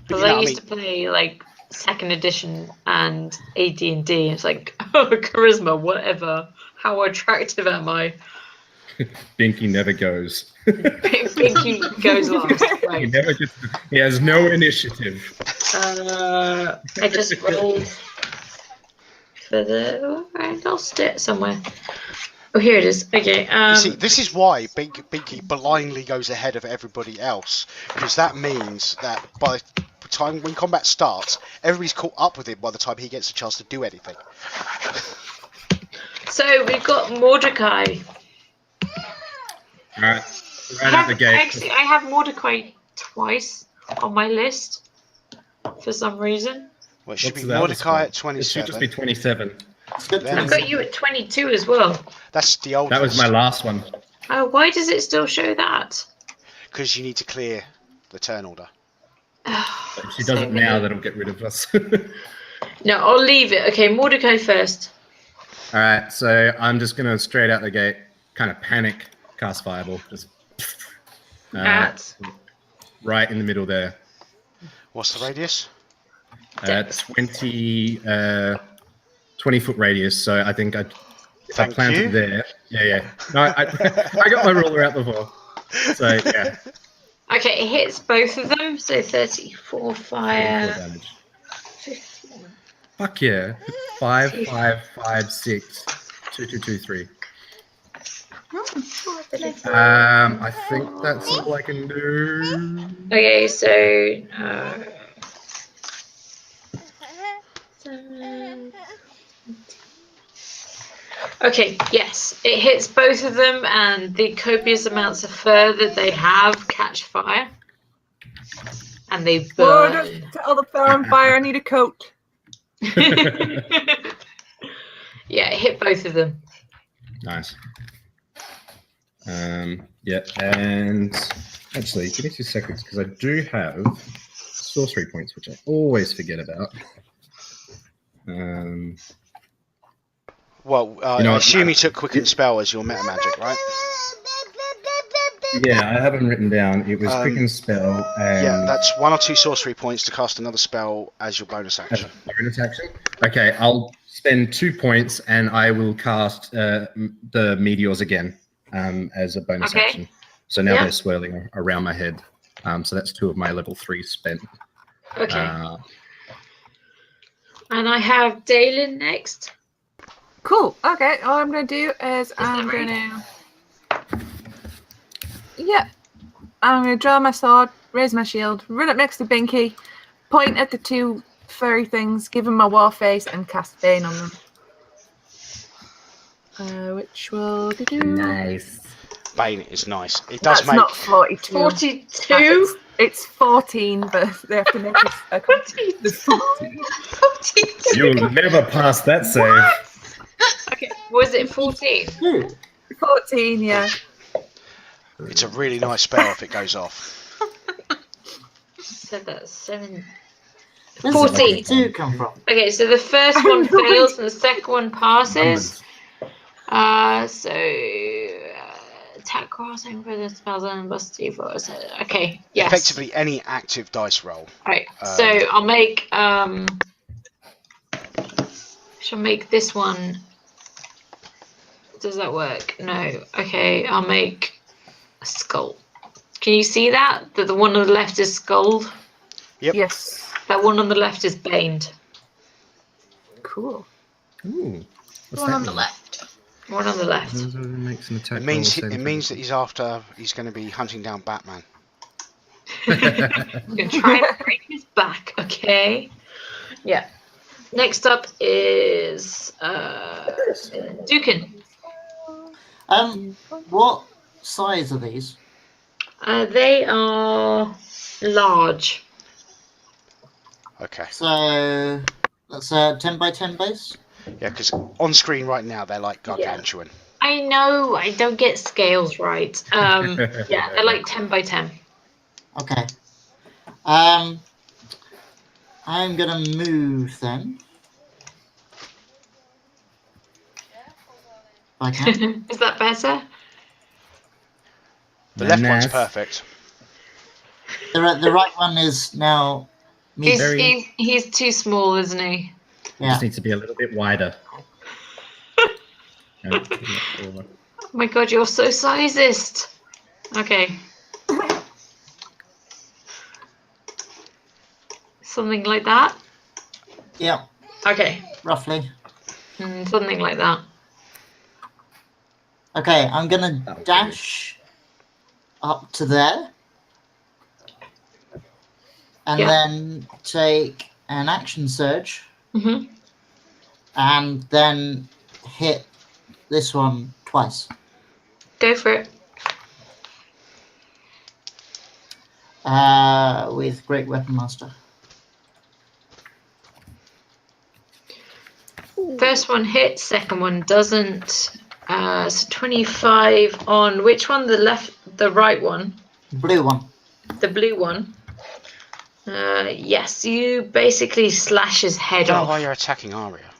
Because you know, I used to play like 2nd edition and AD&D. It's like, oh, charisma, whatever. How attractive am I? Binky never goes. Pinky goes last. He Right. never gets. He has no initiative. I just rolled for the. Oh, I lost it somewhere. Oh, here it is. Okay. You see, this is why Binky blindly goes ahead of everybody else, because that means that by the time when combat starts, everybody's caught up with him by the time he gets a chance to do anything. So we've got Mordecai. All right, right out the gate. Actually, I have Mordecai twice on my list for some reason. Well, it should What's be the other Mordecai at spell? It should just be 27. 27. I've got you at 22 as well. That's the oldest. That was my last one. Oh, why does it still show that? Because you need to clear the turn order. If she does it now, that'll get rid of us. No, I'll leave it. Okay, Mordecai first. All right, so I'm just gonna straight out the gate, kind of panic, cast Fireball, just At right in the middle there. What's the radius? 20 foot radius. So I think if I Thank planted you. there, yeah. No, I got my ruler out before. So yeah. okay, it hits both of them. So 34 24 fire. damage. 15. Fuck yeah. 5, 5, 5, 6, 2, 2, 2, 3. I think that's all I can do. Okay, so 7. Okay, yes, it hits both of them, and the copious amounts of fur that they have catch fire, and they Whoa, burn. don't tell the fire on fire. I need a coat. Yeah, it hit both of them. Nice. Yeah, and actually, give me 2 seconds because I do have sorcery points, which I always forget about. Well, I assume you took Quicken Spell as your meta magic, right? Yeah, I have them written down. It was Quicken Spell and... Yeah, that's 1 or 2 sorcery points to cast another spell as your bonus action. Bonus action? Okay, I'll spend 2 points and I will cast the meteors again as a bonus action. So now they're swirling around my head. So that's 2 of my level 3 spent. Okay. And I have Dalen next. Cool. Okay. All I'm going to do is I'm going to... Yeah. I'm going to draw my sword, raise my shield, run up next to Binky, point at the 2 furry things, give them my war face, and cast Bane on them. Which will do. Nice. Bane is nice. It does That's make... not 42. 42? It's 14, but they have to make a 42. 42. You'll never pass that save. Okay, was it 14? 14, yeah. It's a really nice spell if it goes off. Said that 7. Where's 14. the 42 come from? Okay, so the first one fails and the second one passes. So attack crossing for the spells and bust for okay, yes. Effectively any active dice roll. Right. So I'll make shall make this one. Does that work? No. Okay, I'll make a skull. Can you see that? That the one on the left is skulled? Yep. Yes. That one on the left is baned. cool. Ooh. What's One that on the mean? left. One on the left. Makes an attack It means roll, it means that he's going to be hunting down Batman. I'm going to try and break his back, okay? Yeah. Next up is Dukin. What size are these? They are large. Okay. So that's a 10 by 10 base. Yeah, because on screen right now they're like gargantuan. I know, I don't get scales right. Yeah, they're like 10 by 10. Okay. I'm gonna move then. If I can. Is that better? The left one's perfect. The right one is now. He's too small, isn't he? Yeah. Just needs to be a little bit wider. Oh my god, you're so sizist. Okay. Something like that? Yeah. Okay. Roughly. Something like that. Okay, I'm gonna dash up to there. And then take an action surge. Mm-hmm. And then hit this one twice. Go for it. With Great Weapon Master. First one hits, second one doesn't. So 25 on which one? The right one? Blue one. The blue one. Yes, you basically slash his head off. Why you're attacking Arya?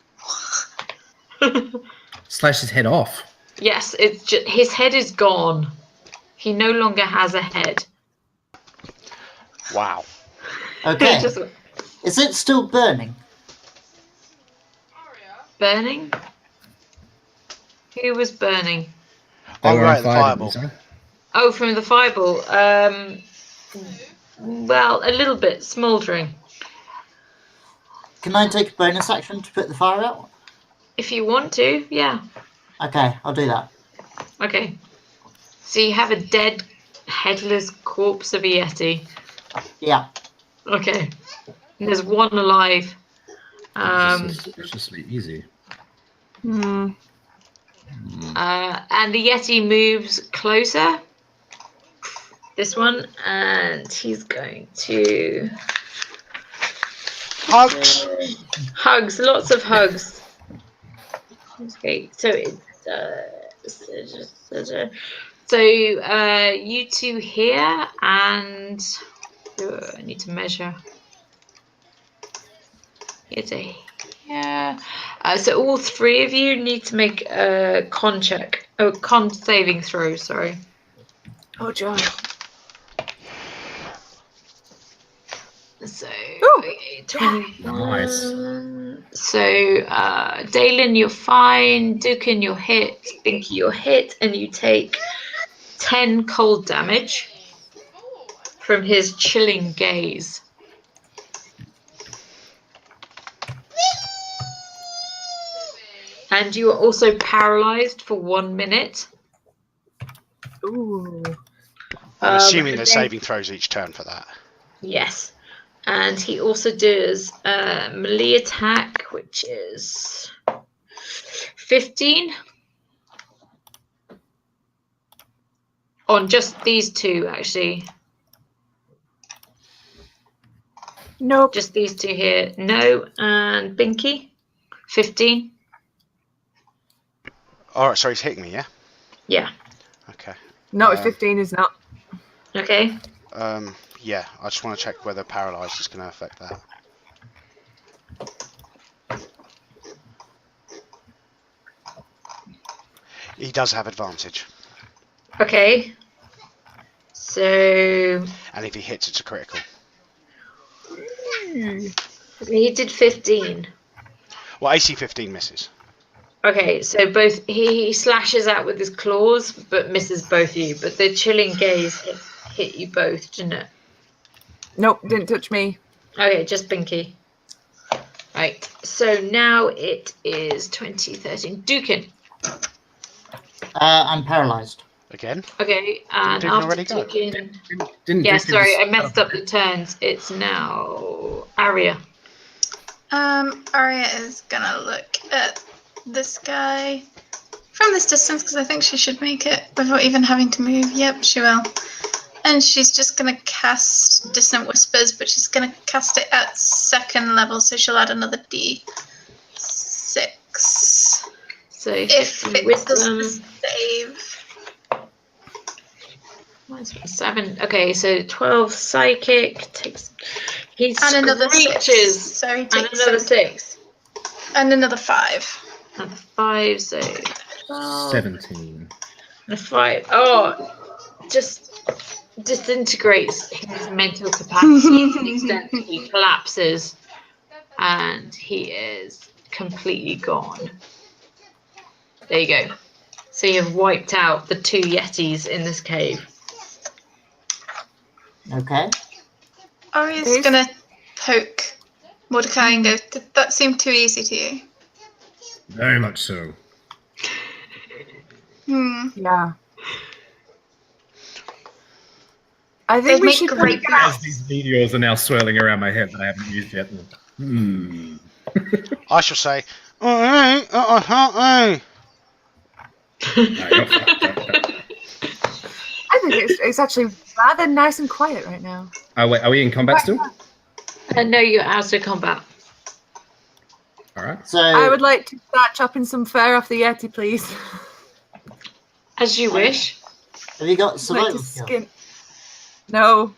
Slash his head off. Yes, it's just, his head is gone. He no longer has a head. Wow. Okay. Is it still burning? Burning? Who was burning? Oh, right, the fireball. Oh, from the fireball. Well, a little bit smouldering. Can I take a bonus action to put the fire out? If you want to, yeah. Okay, I'll do that. Okay. So you have a dead, headless corpse of a Yeti. Yeah. Okay. And there's one alive. Suspiciously easy. And the Yeti moves closer. This one, and he's going to hugs. Hugs, lots of hugs. Okay, so you two here, and I need to measure. Yeah. So all three of you need to make a con check. Oh, con saving throw. Sorry. Oh, John. So, okay, 21. Nice. So, Dalen, you're fine. Dukin, you're hit. Binky, you're hit. And you take 10 cold damage from his chilling gaze. And you are also paralyzed for 1 minute. Ooh. I'm assuming they're saving throws each turn for that. Yes. And he also does melee attack, which is 15 on just these two, actually. Nope. Just these two here. No, and Binky, 15. All right, so he's hitting me, yeah? Yeah. Okay. No, 15 is not. Okay. Yeah, I just want to check whether paralyzed is going to affect that. He does have advantage. Okay. So And if he hits, it's a critical. he did 15. Well, AC 15 misses. Okay, so both he slashes out with his claws, but misses both you. But the chilling gaze hit you both, didn't it? Nope, didn't touch me. Okay, just Binky. Right. So now it is 2013. Dukin. I'm paralyzed. Again? Okay, and Dukin after already go? Dukin... Didn't Yeah, Dukin sorry, just- I messed up the turns. It's now Arya. Arya is gonna look at this guy from this distance because I think she should make it without even having to move. Yep, she will. And she's just gonna cast Dissonant Whispers, but she's gonna cast it at 2nd level, so she'll add another D6. So If it doesn't save. 7. Okay, so 12 psychic takes. He And another 6. screeches. So he And takes another 6. And another 5. And 5, so 12. 17. And 5. Oh, just disintegrates his mental capacity to the extent that he collapses and he is completely gone. There you go. So you've wiped out the 2 yetis in this cave. Okay. Arya's gonna poke Mordecai and go, did that seem too easy to you? Very much so. Yeah. I think They'd we make should great put As these videos are now swirling around my head that I haven't used yet. I shall say, alright. I think it's actually rather nice and quiet right now. Oh, wait, are we in combat still? No, you're out of combat. Alright. So I would like to start chopping some fur off the Yeti, please. As you wish. have you got Like survival to skill? skin. No.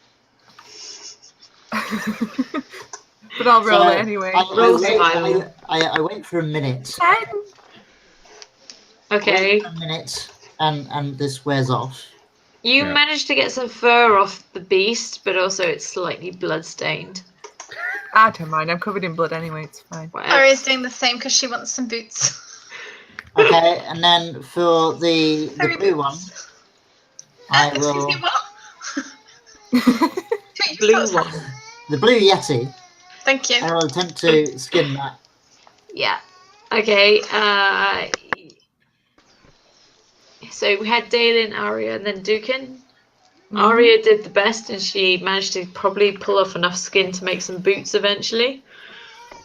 But I'll roll it anyway. I wait for a minute. 10. Okay. Wait for a minute, and this wears off. You Yeah. managed to get some fur off the beast, but also it's slightly blood-stained. I don't mind. I'm covered in blood anyway. It's fine. Arya's doing the same because she wants some boots. Okay, and then for the blue one, I Excuse will me, what? Blue one. the blue yeti. Thank you. I will attempt to skin that. Yeah. Okay. So we had Dalen, Arya, and then Dukin. Arya did the best, and she managed to probably pull off enough skin to make some boots eventually.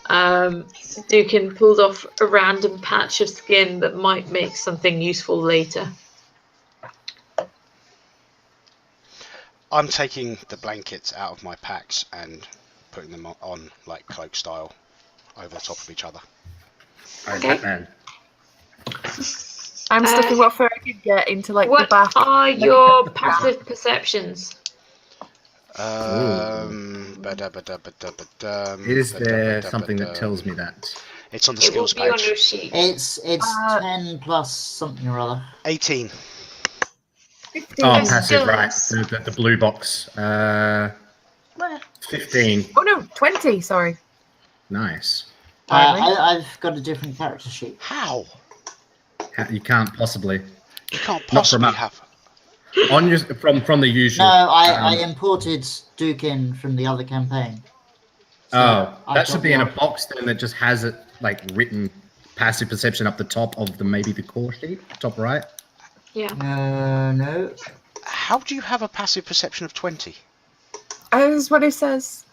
Dukin pulled off a random patch of skin that might make something useful later. I'm taking the blankets out of my packs and putting them on like cloak style over the top of each other. Okay. Batman. I'm stuffing what fur I could get into like the What back. are your passive perceptions? Is there something that tells me that? It's on the It will skills be on page. your sheet. It's 10 plus something or other. 18. 15. Oh, Yes, passive, skills. right. The blue box. Where? 15. Oh no, 20. Sorry. Nice. I've got a different character sheet. How? You can't possibly. You can't Not from possibly up. have. On your, from the usual. No, I imported Dukin from the other campaign. So Oh, I've that should got be in a one. box then that just has it like written passive perception up the top of the maybe the core sheet, top right. Yeah. No. How do you have a passive perception of 20? That is what it says.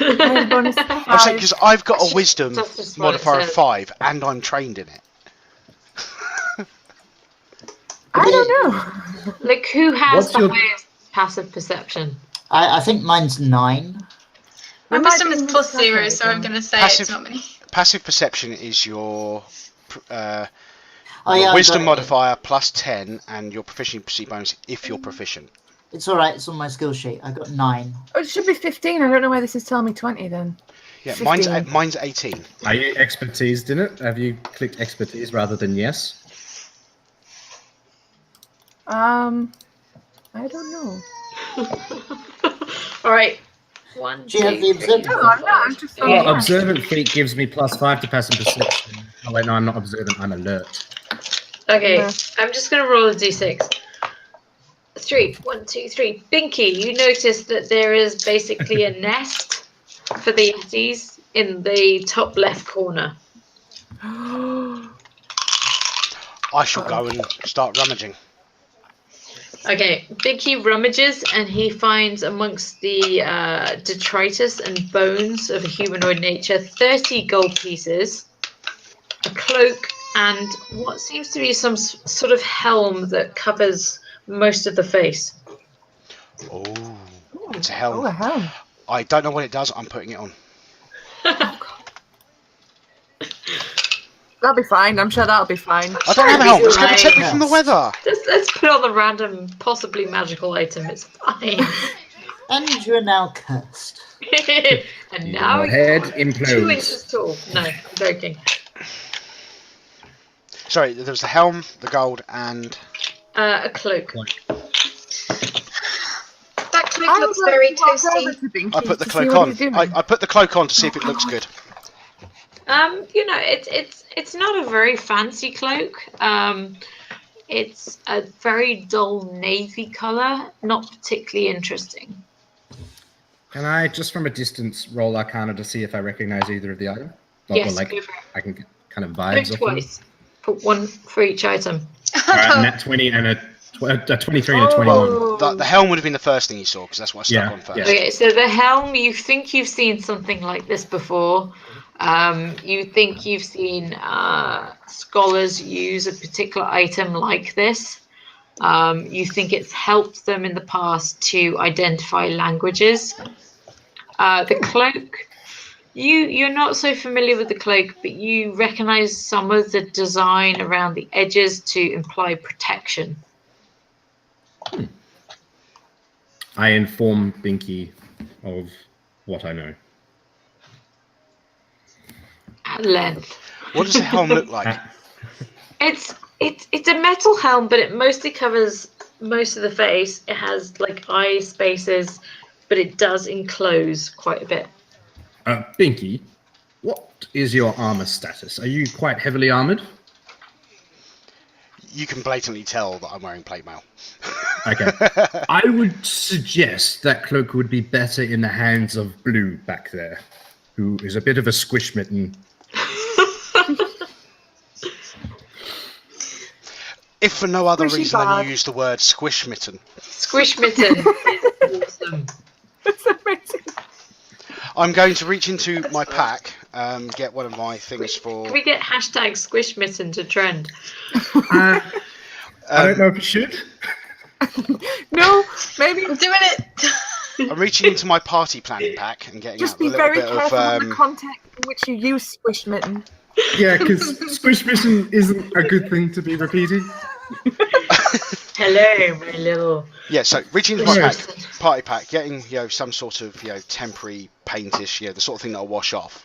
I have bonus I'm saying 5. because I've got a wisdom That's just what it modifier of says. 5 and I'm trained in it. I don't know. Like, who has What's the your- highest passive perception? I think mine's 9. My It might wisdom be is Miss plus 0, Tucker, so I'm though. going to say Passive- it's not many. Passive perception is your Oh, your yeah, wisdom I've got it. modifier plus 10 and your proficiency bonus if you're proficient. It's alright, it's on my skill sheet. I got 9. Oh, it should be 15. I don't know why this is telling me 20 then. Yeah, 15. mine's 18. Are you expertised in it? Have you clicked expertise rather than yes? I don't know. All right. 1, Do you have 2, the 3, observant? No, I'm not. I'm just. Yeah. Oh, observant feat gives me +5 to passive perception. Oh wait, no, I'm not observant. I'm alert. Okay, Yeah. I'm just gonna roll a d6. 3, 1, 2, 3. Binky, you notice that there is basically a nest for the Yetis in the top left corner. I shall go and start rummaging. Okay, Binky rummages and he finds amongst the detritus and bones of a humanoid nature 30 gold pieces, a cloak, and what seems to be some sort of helm that covers most of the face. Oh, it's a helm. Oh, a helm. I don't know what it does. I'm putting it on. That'll be fine. I'm sure that'll be fine. I don't have a helm. It's going to protect me Yes. from the weather. Let's put on the random, possibly magical item. It's fine. And you are now cursed. And now Your head you're 2 implodes. inches tall. No, I'm joking. Sorry, there was the helm, the gold, and... A cloak. That cloak looks very toasty. I put the cloak on. I put the cloak on to see if it looks good. It's not a very fancy cloak. It's a very dull navy color, not particularly interesting. Can I, just from a distance, roll Arcana to see if I recognize either of the items? Yes, like, go for it. I can get kind of Do vibes it off them. twice. Put one for each item. Alright, nat 20 and a 23 and a 21. The helm would have been the first thing you saw, because that's what I stuck on first. Yeah. Okay, so the helm, you think you've seen something like this before. You think you've seen scholars use a particular item like this. You think it's helped them in the past to identify languages. The cloak, you're not so familiar with the cloak, but you recognize some of the design around the edges to imply protection. I inform Binky of what I know. At length. What does the helm look like? It's a metal helm, but it mostly covers most of the face. It has like eye spaces, but it does enclose quite a bit. Binky, what is your armor status? Are you quite heavily armored? You can blatantly tell that I'm wearing plate mail. Okay. I would suggest that cloak would be better in the hands of Blue back there, who is a bit of a squishmitten. If for no other Squishy reason than bag. you use the word squishmitten. Squishmitten is awesome. That's amazing. I'm going to reach into my pack, get one of my things for... Can we get hashtag Squishmitten to trend? I don't know if it should. No, maybe I'm doing it. I'm reaching into my party planning pack and getting just out a be little very bit careful of... in the context in which you use Squishmitten. Yeah, because squishmitten isn't a good thing to be repeating. Hello, my little... Yeah, so reaching into my Squishmitten. party pack, getting some sort of temporary paintish, the sort of thing that'll wash off,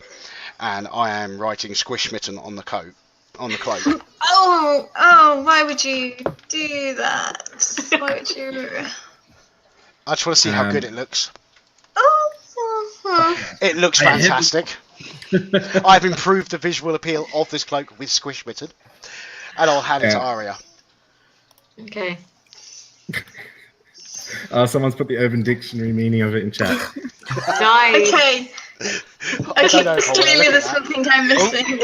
and I am writing squishmitten on the cloak. Oh, why would you do that? Why would you? I just want to see how good it looks. Oh, It looks fantastic. I've improved the visual appeal of this cloak with squishmitten, and I'll hand it to Aria. Okay. Someone's put the Urban Dictionary meaning of it in chat. Nice. okay. I don't know if I wanna Clearly, look at there's that. something I'm missing.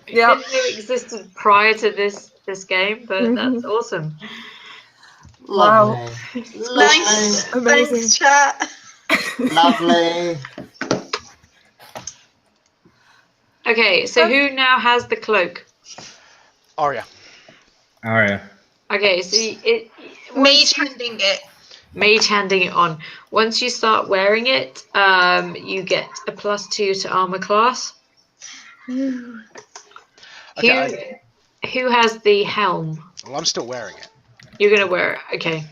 Yeah. Didn't know it existed prior to this game, but that's awesome. Lovely. Nice. Lovely. Thanks, chat. Lovely. Okay, so who now has the cloak? Aria. Aria. Okay, so Mage handing it. mage handing it on. Once you start wearing it, you get a +2 to armor class. Okay, Who has the helm? well, I'm still wearing it. You're gonna wear it. Okay.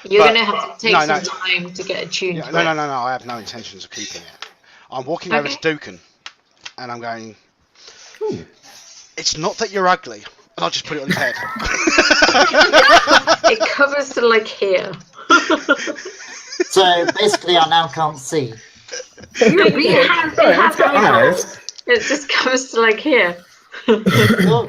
You're But- gonna have to take no, some no. time to get attuned Yeah, to no, it. I have no intentions of keeping it. I'm walking over to Dukin, and I'm going, it's not that you're ugly, and I'll just put it on your head. It covers to like here. So basically, I now can't see. It has eyes. It just covers to like here. Oh,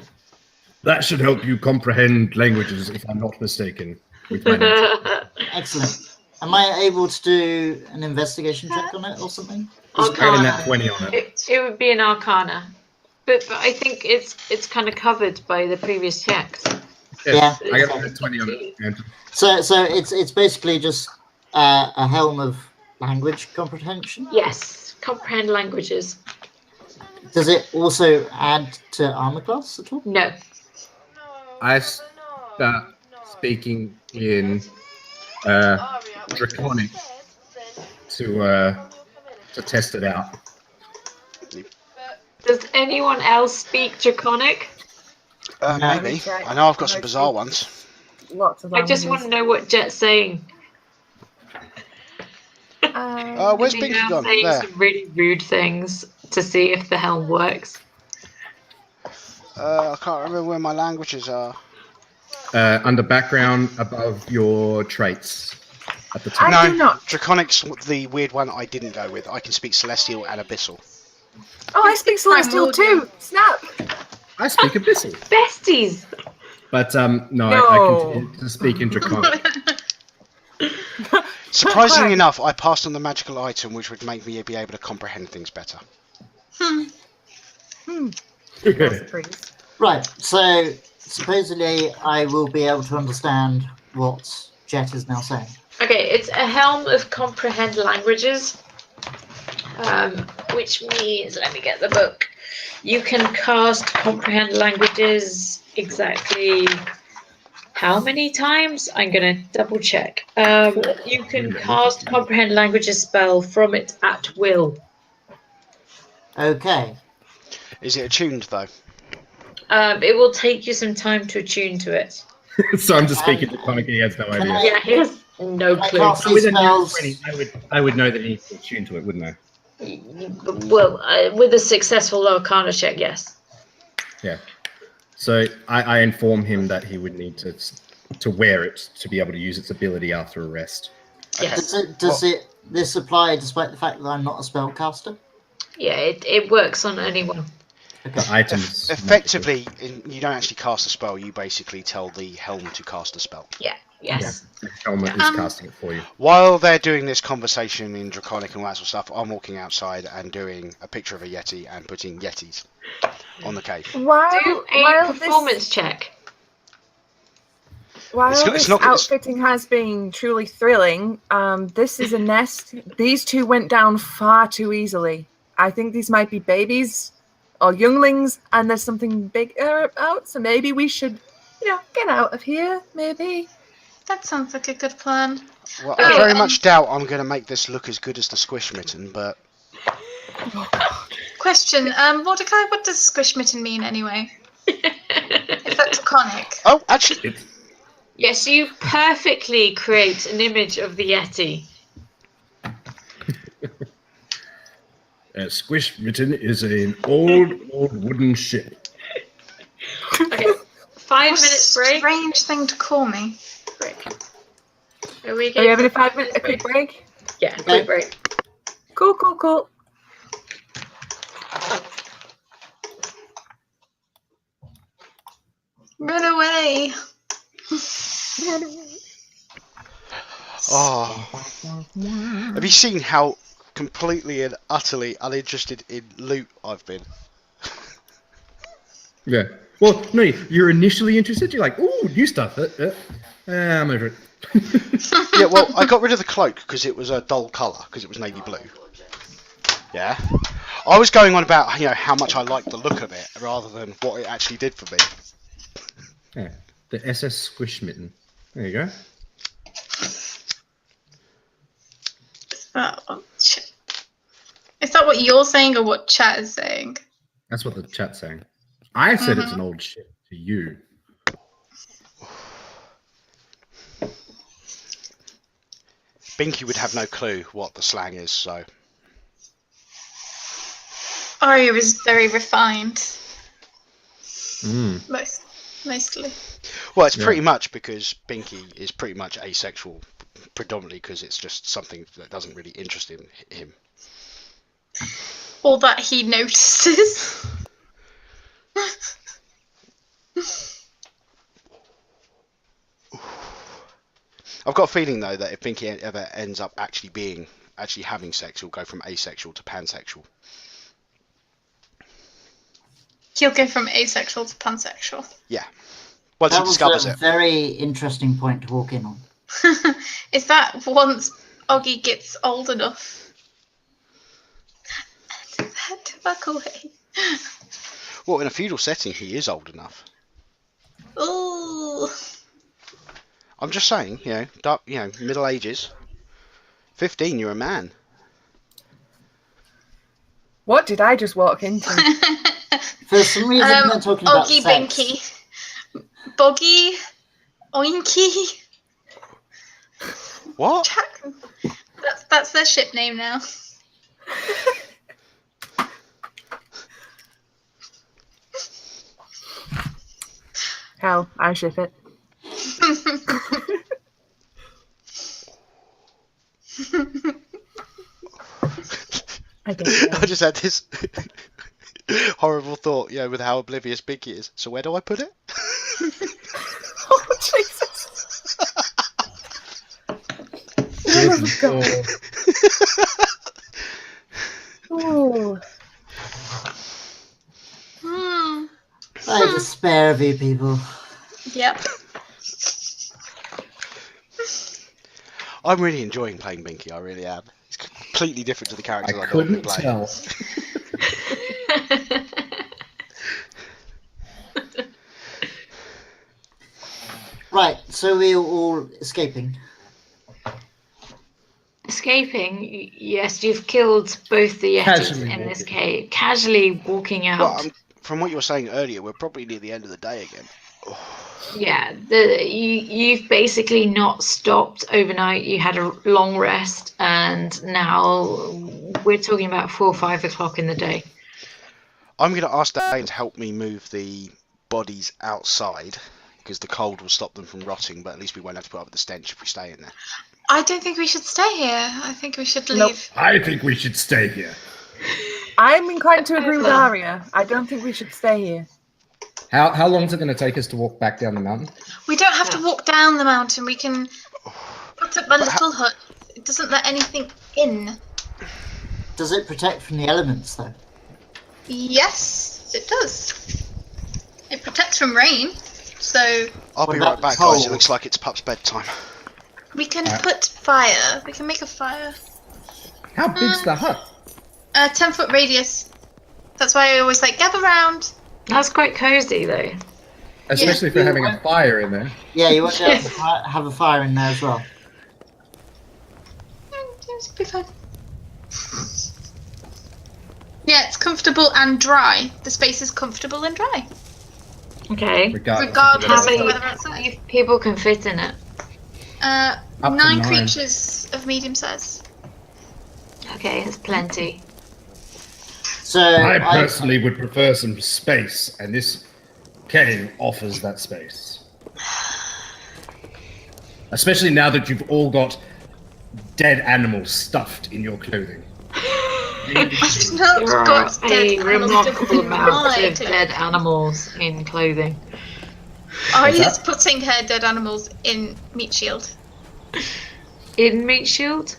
That should help you comprehend languages, if I'm not mistaken. With my notes. excellent. Am I able to do an investigation check on it or something? Adding that 20 on it. It would be an Arcana, but I think it's kind of covered by the previous checks. Yeah. I got that 20 on it. So it's basically just a helm of language comprehension. Yes, comprehend languages. Does it also add to armor class at all? No. I start speaking in Draconic to test it out. Does anyone else speak Draconic? Maybe. I know I've got some bizarre ones. Lots of I just want to know what Jet's saying. Where's I think Binky I'm gone? saying There. some really rude things to see if the helm works. I can't remember where my languages are. Under background, above your traits at the top. I do not. Draconic's the weird one I didn't go with. I can speak Celestial and Abyssal. Oh, I speak Celestial too. Snap. I speak Abyssal. Besties! But no. I continue to speak in Draconic. Surprisingly enough, I passed on the magical item, which would make me be able to comprehend things better. Right. So supposedly I will be able to understand what Jet is now saying. Okay, it's a helm of comprehend languages, which means, let me get the book. You can cast comprehend languages exactly how many times? I'm going to double check. You can cast comprehend languages spell from it at will. Okay. Is it attuned though? It will take you some time to attune to it. So I'm just speaking Draconic. He has no idea. Yeah, he has no clue. cast these With a spells. 20, I would know that he needs to attune to it, wouldn't I? Well, with a successful Arcana check, yes. Yeah. So I inform him that he would need to wear it to be able to use its ability after a rest. Yes. Does this apply despite the fact that I'm not a spellcaster? Yeah, it works on anyone. Okay. The items. Effectively, you don't actually cast a spell. You basically tell the helm to cast a spell. Yeah, yes. The helmet is casting it for you. While they're doing this conversation in Draconic and all that sort of stuff, I'm walking outside and doing a picture of a Yeti and putting Yetis on the cave. Do a performance check. While It's this not- outfitting has been truly thrilling, this is a nest. These two went down far too easily. I think these might be babies or younglings, and there's something bigger about, so maybe we should, get out of here, maybe. That sounds like a good plan. Well, I very much doubt I'm going to make this look as good as the Squish Mitten, but... Question, Mordecai, what does squish mitten mean anyway? Is that draconic? Oh, actually... Yes, you perfectly create an image of the Yeti. Squish Mitten is an old wooden ship. Okay, 5 minutes break. Strange thing to call me. Are we Are we having a quick break? Yeah, quick break. Cool. Run away. Oh. Have you seen how completely and utterly uninterested in loot I've been? Yeah. Well, no, you're initially interested. You're like, ooh, new stuff. I'm over it. Yeah, well, I got rid of the cloak because it was a dull colour, because it was navy blue. Yeah. I was going on about, how much I liked the look of it, rather than what it actually did for me. Yeah. The SS Squish Mitten. There you go. Is that what you're saying or what chat is saying? That's what the chat's saying. I said it's an old ship to you. Binky would have no clue what the slang is, so... Arya is very refined. Mm. Mostly. Well, it's pretty much because Binky is pretty much asexual, predominantly because it's just something that doesn't really interest him. Or that he notices. I've got a feeling, though, that if Binky ever ends up actually being actually having sex, he'll go from asexual to pansexual. He'll go from asexual to pansexual. Yeah. Once he discovers it. That was a very interesting point to walk in on. Is that once Oggy gets old enough? To back away. Well, in a feudal setting, he is old enough. Ooh. I'm just saying, middle ages. 15, you're a man. What did I just walk into? For some reason, they're talking about Oggy sex. Binky. Boggy. Oinky. What? That's their ship name now. Hell, I ship it. I just had this horrible thought, with how oblivious Binky is. So where do I put it? Oh, Jesus. Oh, God. Oh. I despair of you people. Yep. I'm really enjoying playing Binky, I really am. It's completely different to the characters I couldn't play. tell. Right, so we're all escaping. Escaping? Yes, you've killed both the Yetis Casually in this walking. cave. Casually walking out. Well, from what you were saying earlier, we're probably near the end of the day again. Yeah, you've basically not stopped overnight. You had a long rest, and now we're talking about 4 or 5 o'clock in the day. I'm going to ask Dane to help me move the bodies outside, because the cold will stop them from rotting, but at least we won't have to put up with the stench if we stay in there. I don't think we should stay here. I think we should leave. Nope. I think we should stay here. I'm inclined to agree with Arya. I don't think we should stay here. How long is it going to take us to walk back down the mountain? We don't have to walk down the mountain. We can put up a little hut. It doesn't let anything in. Does it protect from the elements, though? Yes, it does. It protects from rain. So I'll be What right back, about guys. It cold? looks like it's Pup's bedtime. we can put fire. We can make a fire. How big's the hut? 10-foot radius. That's why I always gather round. That's quite cozy, though. Especially if we're having a fire in there. Yeah, you want to have a fire in there as well. It'll be fun. Yeah, it's comfortable and dry. The space is comfortable and dry. Okay. Regardless How of the many weather outside. people can fit in it? to 9 9. creatures of medium size. Okay, it's plenty. So I personally would prefer some space, and this cave offers that space. Especially now that you've all got dead animals stuffed in your clothing. I've not There are got a dead animals remarkable stuffed in amount my of dead animals in clothing. Arya's putting her dead animals in meat shield. In meat shield?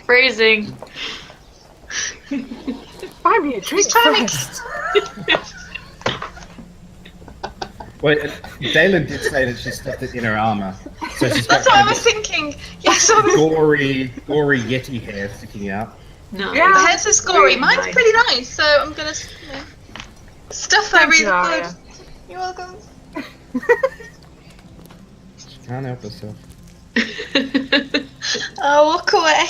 Phrasing. Buy me a drink first. Well, Dalen did say that she stuffed it in her armor. So she's got That's what I kind was of thinking. Yes, I was. gory yeti hair sticking out. No. Yeah, hers is gory. Very Mine's nice. pretty nice, so I'm gonna stuff her Thank really you, Arya. good. You're welcome. She can't help herself. Oh, walk away.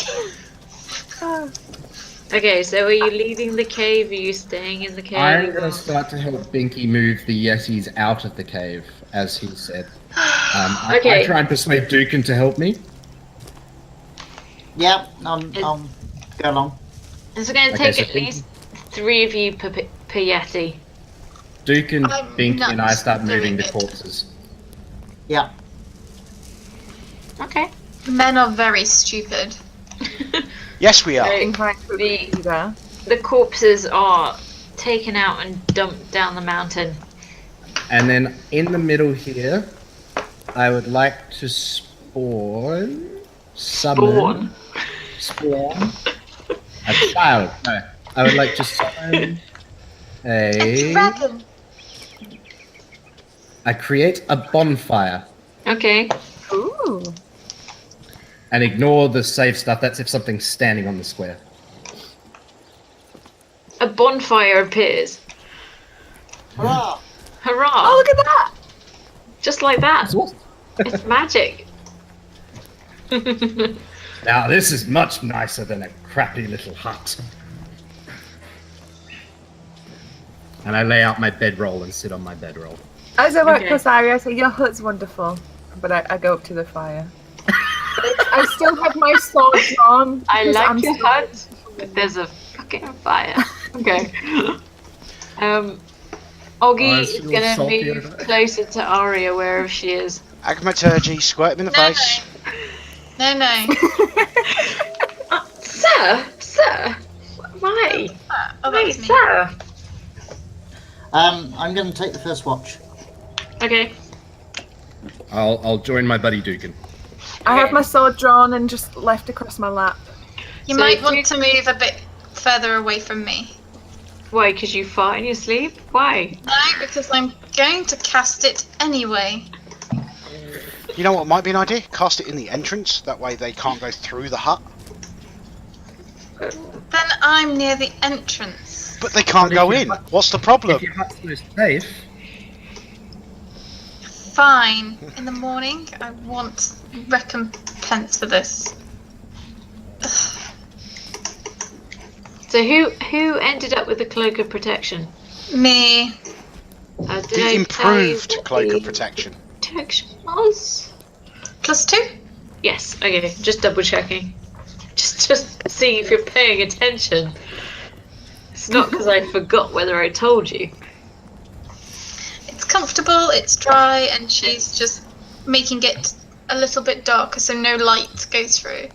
Okay, so are you leaving the cave? Are you staying in the cave? I'm going to start to help Binky move the yetis out of the cave, as he said. Okay. I try and persuade Dukin to help me. Yeah, go along. It's going to Okay, take so at least 3 of you per yeti. Dukin, I'm Binky, not and I start doing moving the it. corpses. Yeah. Okay. Men are very stupid. Yes, we are. Inclined to agree there. The corpses are taken out and dumped down the mountain. And then in the middle here, I would like to summon spawn a child. No, I would like to summon A dragon. I create a bonfire Okay. Ooh. and ignore the save stuff. That's if something's standing on the square. A bonfire appears. Hurrah! Hurrah! Oh, look at that! Just like that. That's awesome. It's magic. Now this is much nicer than a crappy little hut. And I lay out my bedroll and sit on my bedroll. As I work Okay. close area, I say, your hut's wonderful. But I go up to the fire. I still have my sword drawn. I because like I'm your still- hut, but there's a fucking fire. Okay. Oggy is feel gonna salty move over it. closer to Aria wherever she is. Agmaturgy, squirt him in the face. No. Sir, why? Oh, that Wait, was me. sir. I'm going to take the first watch. Okay. I'll join my buddy Dukin. I have my sword drawn and just left across my lap. You So might do- want to move a bit further away from me. Why? Because you fart in your sleep? Why? No, because I'm going to cast it anyway. You know what might be an idea? Cast it in the entrance. That way they can't go through the hut. Then I'm near the entrance. But they can't But if go you in. hut- What's the problem? If your hut's so safe, Fine. In the morning, I want recompense for this. So who ended up with the cloak of protection? Me. Did I The tell you improved what cloak the of protection. protection was? +2? Yes. Okay. Just double checking. Just seeing if you're paying attention. It's not because I forgot whether I told you. It's comfortable, it's dry, and she's just making it a little bit darker so no light goes through.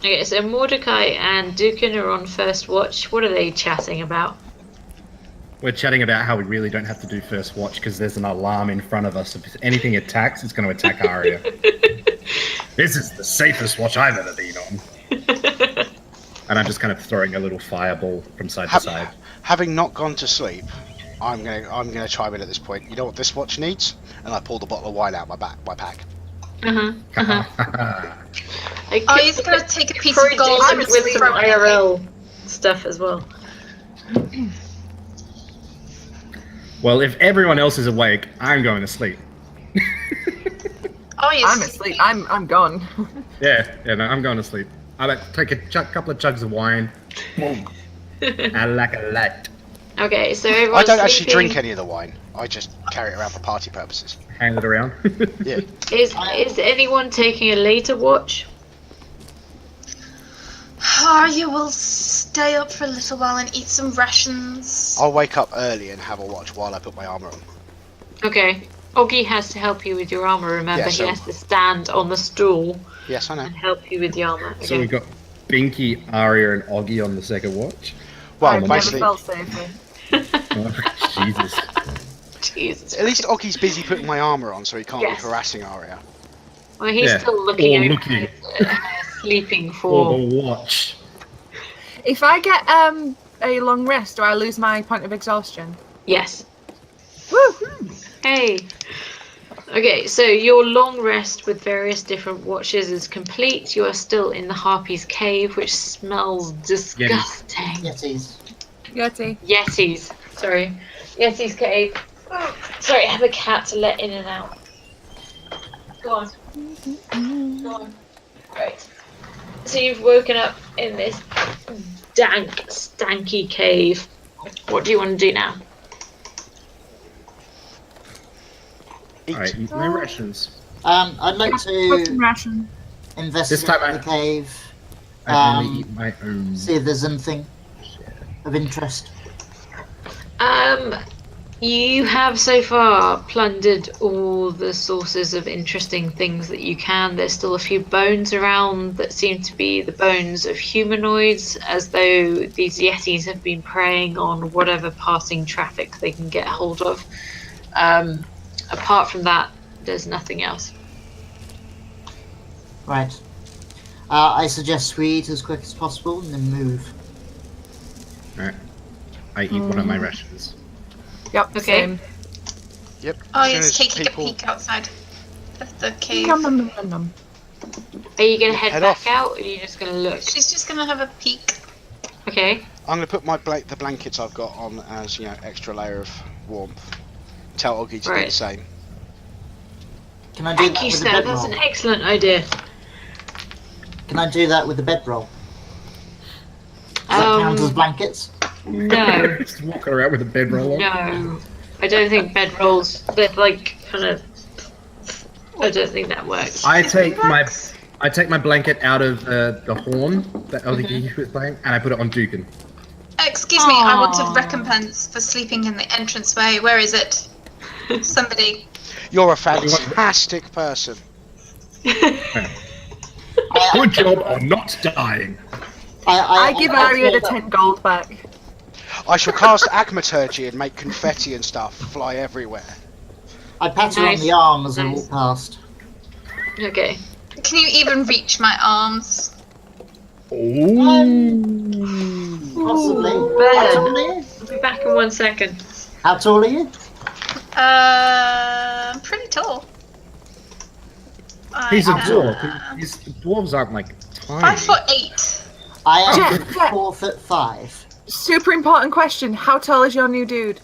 Okay, so Mordecai and Dukin are on first watch. What are they chatting about? we're chatting about how we really don't have to do first watch because there's an alarm in front of us. If anything attacks, it's going to attack Arya. This is the safest watch I've ever been on. And I'm just kind of throwing a little fireball from side to side. Having not gone to sleep, I'm gonna chime in at this point. You know what this watch needs? And I pulled a bottle of wine out my pack. Oh, he's gonna take a piece of Probably gold and with some throw it. IRL stuff as well. Well, if everyone else is awake, I'm going to sleep. Oh, you're I'm asleep. I'm gone. Yeah, no, I'm going to sleep. I like take a couple of chugs of wine. I like a light. Okay, so I everyone's don't actually sleeping. drink any of the wine. I just carry it around for party purposes. Hang it around. Yeah. Is anyone taking a later watch? Arya will stay up for a little while and eat some rations. I'll wake up early and have a watch while I put my armor on. Okay. Oggy has to help you with your armor, remember? Yeah, so- He has to stand on the stool Yes, I know. and help you with the armor. So we've got Binky, Arya, and Oggy on the second watch. Well, I've basically, never felt safer. Oh, Jesus. Jesus. at least Oggy's busy putting my armor on, so he can't Yes. be harassing Arya. Well, he's Yeah. still looking Or over looking. sleeping For for... the watch. If I get a long rest, do I lose my point of exhaustion? Yes. Woo! Hey. Okay, so your long rest with various different watches is complete. You are still in the Harpy's cave, which smells disgusting. Yetis. Yeti. Yetis. Sorry. Yeti's cave. Oh, sorry, I have a cat to let in and out. Go on. Go on. Right. So you've woken up in this dank, stanky cave. What do you want to do now? Eat. Alright, eat my rations. I'd like Put some to ration. investigate time I- the cave, I only eat my own. see if there's anything of interest. You have so far plundered all the sources of interesting things that you can. There's still a few bones around that seem to be the bones of humanoids, as though these yetis have been preying on whatever passing traffic they can get hold of. Apart from that, there's nothing else. Right. I suggest we eat as quick as possible and then move. Alright. I eat one of my rations. Yep. Okay. Same. Yep. Oh, as soon he's as taking people a peek outside of the cave. Nom, nom, nom, nom, nom. Are you gonna head head back off. out, or are you just gonna look? She's just gonna have a peek. Okay. I'm gonna put the blankets I've got on as extra layer of warmth. Tell Oggy to do Right. the same. Can I do Thank that you, with the sir. That's bedroll? an excellent idea. Can I do that with the bedroll? Does that count as blankets? No, Just walking around with a bedroll on. no. I don't think bedrolls. They're like kind of. I don't think that works. I take my blanket out of the horn that Oggy was playing, and I put it on Dukin. Excuse me, I want Aw. a recompense for sleeping in the entranceway. Where is it? Somebody. You're a fantastic person. Good job on not dying. I give Aria the I 10 gold back. I shall cast Agmaturgy and make confetti and stuff fly everywhere. pat her on Nice. the arm as I Nice. walk past. Okay. Can you even reach my arms? Possibly. Ben. How tall are you? I'll be back in 1 second. How tall are you? I'm pretty tall. He's a I am dwarf. Dwarves aren't like tiny. 5'8". I am Jack, Jack. 4'5". Super important question. How tall is your new dude?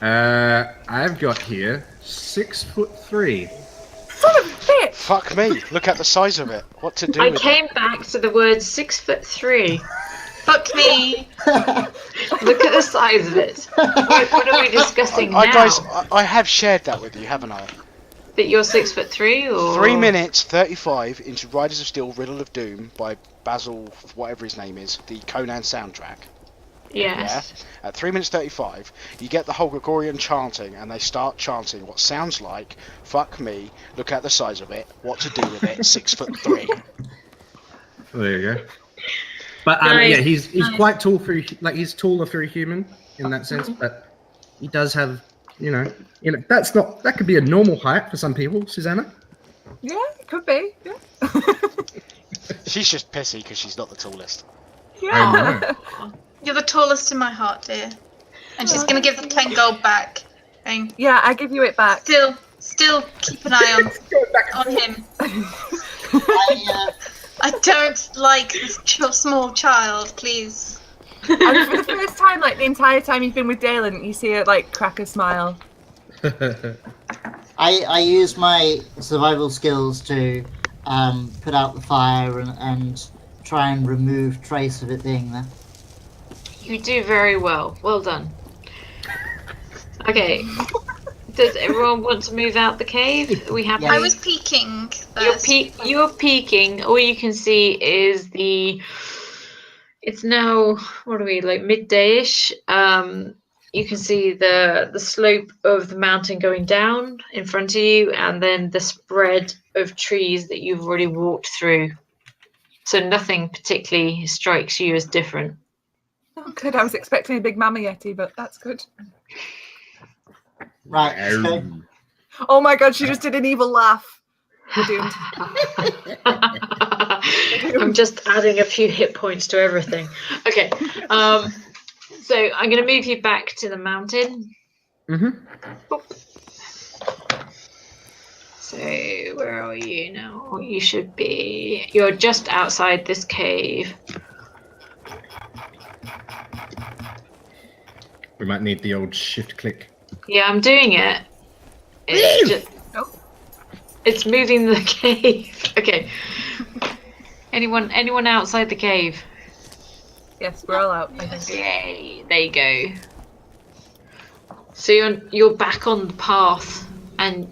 I've got here 6'3". Son of a bitch! Fuck me! Look at the size of it. What to do I with came back to the word 6'3". Fuck me. Look at the size of it. What are we discussing now? Guys, I have shared that with you, haven't I? That you're 6'3", or 3 minutes 35 into Riders of Steel: Riddle of Doom by Basil, whatever his name is, the Conan soundtrack. Yes. Yeah. At 3 minutes 35, you get the whole Gregorian chanting, and they start chanting what sounds like "fuck me." Look at the size of it. What to do with it? 6'3". There you go. But Nice. yeah, he's quite tall for he's taller for a human in that sense, but he does have that could be a normal height for some people, Susanna. Yeah, it could be. Yeah. She's just pissy because she's not the tallest. Yeah. You're the tallest in my heart, dear. And she's gonna give the 10 gold back. And Yeah, I give you it back. still keep an eye on him. I don't like this small child, please. And for the first time, like the entire time you've been with Dalen, you see her like crack a smile. I use my survival skills to put out the fire and try and remove trace of it being there. You do very well. Well done. Okay. Does everyone want to move out the cave? Are we happy? Yeah. I was peeking first. You're peeking. All you can see is it's now, what are we, like midday-ish. You can see the slope of the mountain going down in front of you, and then the spread of trees that you've already walked through. So nothing particularly strikes you as different. Oh, good. I was expecting a big mama yeti, but that's good. Right, let's go. Oh my god, she just did an evil laugh. We're doomed. I'm just adding a few hit points to everything. Okay. So I'm going to move you back to the mountain. So where are you now? You should be. You're just outside this cave. We might need the old shift click. Yeah, I'm doing it. It's moving the cave. Okay. Anyone outside the cave? Yes, we're all out, I think. Yay! There you go. So you're back on the path, and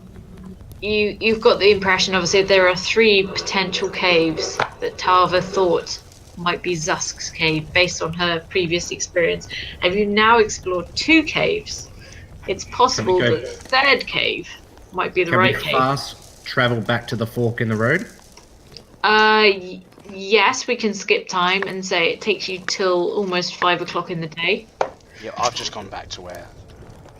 you've got the impression. Obviously, there are 3 potential caves that Tava thought might be Zusk's cave based on her previous experience. Have you now explored 2 caves? It's possible that the 3rd cave might be the right cave. Can we fast travel back to the fork in the road? Yes, we can skip time and say it takes you till almost 5 o'clock in the day. Yeah, I've just gone back to where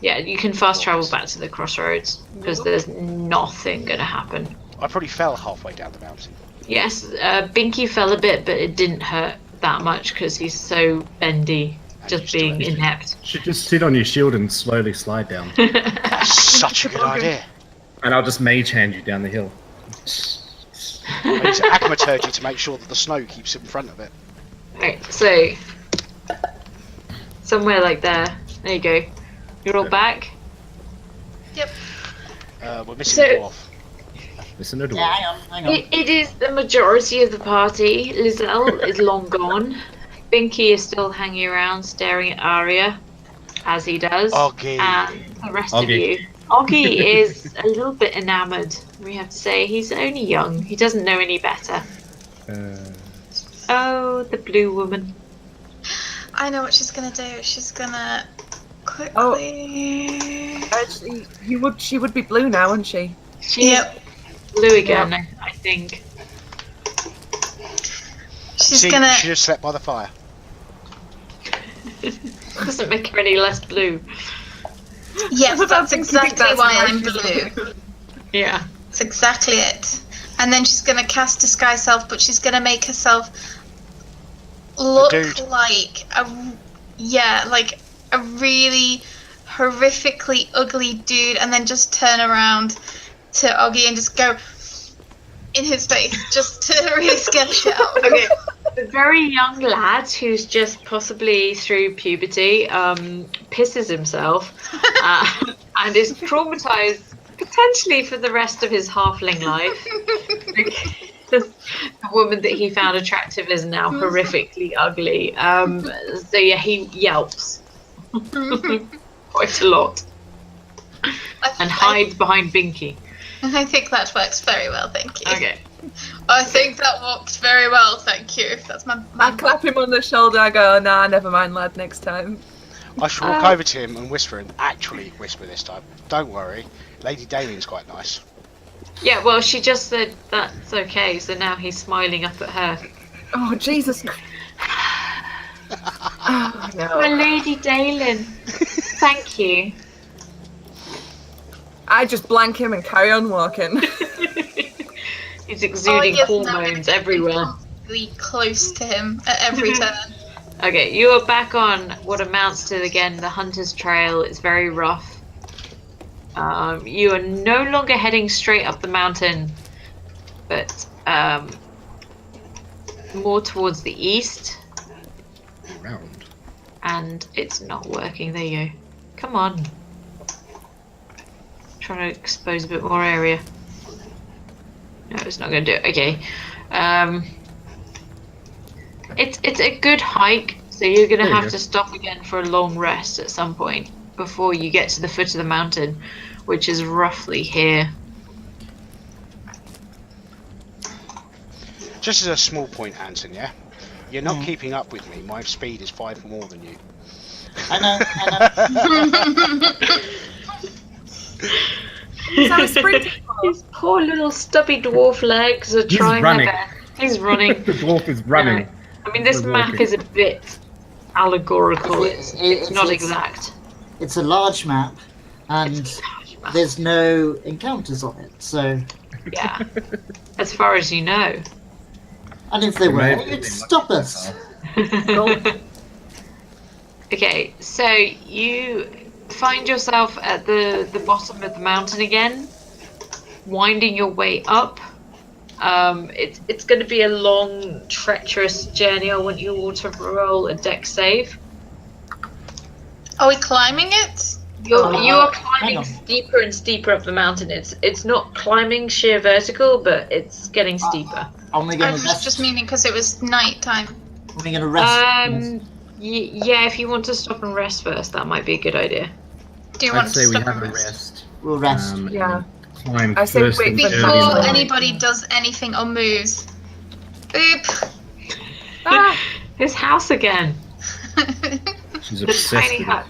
Yeah, you can fast travel back to the crossroads because there's nothing going to happen. I probably fell halfway down the mountain. Yes, Binky fell a bit, but it didn't hurt that much because he's so bendy, And just being inept. Should just sit on your shield and slowly slide down. That's such a good idea. And I'll just mage hand you down the hill. I need to acclimaturgy to make sure that the snow keeps in front of it. Right, so somewhere like there. There you go. You're all back. Yep. We're missing a dwarf. Listen to the Yeah, hang on. It is the majority of the party. Lizelle is long gone. Binky is still hanging around staring at Arya, as he does. Oggy. And the rest of you. Oggy is a little bit enamoured, we have to say. He's only young. He doesn't know any better. Oh, the blue woman. I know what she's gonna do. She's gonna quickly. Actually, she would be blue now, wouldn't she? She's blue again, I think. She's See, gonna. she just slept by the fire. Doesn't make her any less blue. Yes, that's exactly that's why why I'm she's blue. Yeah. That's exactly it. And then she's gonna cast disguise self, but she's gonna make herself look like like a really horrifically ugly dude, and then just turn around to Oggy and just go in his face, just to really scare the shit out of him. Okay. The very young lad who's just possibly through puberty pisses himself and is traumatized potentially for the rest of his halfling life. The woman that he found attractive is now horrifically ugly. So yeah, he yelps quite a lot and hides behind Binky. I think that works very well, thank you. Okay. I think that worked very well, thank you. That's my I clap him on the shoulder. I go, nah, never mind, lad. Next time. I shall walk over to him and whisper, and actually whisper this time. Don't worry, Lady Dalian's quite nice. Yeah, well, she just said that's okay, so now he's smiling up at her. Oh, Jesus Christ. Oh, no. My Lady Dalen, thank you. I just blank him and carry on walking. He's exuding yes, hormones everywhere. Really close to him at every turn. Okay, you are back on what amounts to, again, the Hunter's Trail. It's very rough. You are no longer heading straight up the mountain, but more towards the east. Round. And it's not working. There you go. Come on. Trying to expose a bit more area. No, it's not going to do it. Okay. It's a good hike, so you're going to have to stop again for a long rest at some point before you get to the foot of the mountain, which is roughly here. Just as a small point, Anson, yeah? You're not keeping up with me. My speed is 5 more than you. I know. So sprinting. His poor little stubby dwarf legs are trying their best. He's running. The dwarf is running. I mean, this map is a bit allegorical. It's not exact. It's a large map, and there's no encounters on it, so... Yeah. As far as you know. And if they were, you'd stop us. Okay, so you find yourself at the bottom of the mountain again, winding your way up. It's going to be a long, treacherous journey. I want you all to roll a dex save. Are we climbing it? You are climbing steeper and steeper up the mountain. It's not climbing sheer vertical, but it's getting steeper. Are we I going was to rest? just meaning because it was night time. Are we going to rest? Yeah, if you want to stop and rest first, that might be a good idea. Do you I'd want to say we stop have and a rest? rest. We'll rest. Yeah. Climb I say first wait and for early Before morning. anybody does anything or moves. Boop. Ah, his house again. She's The obsessed tiny with hut.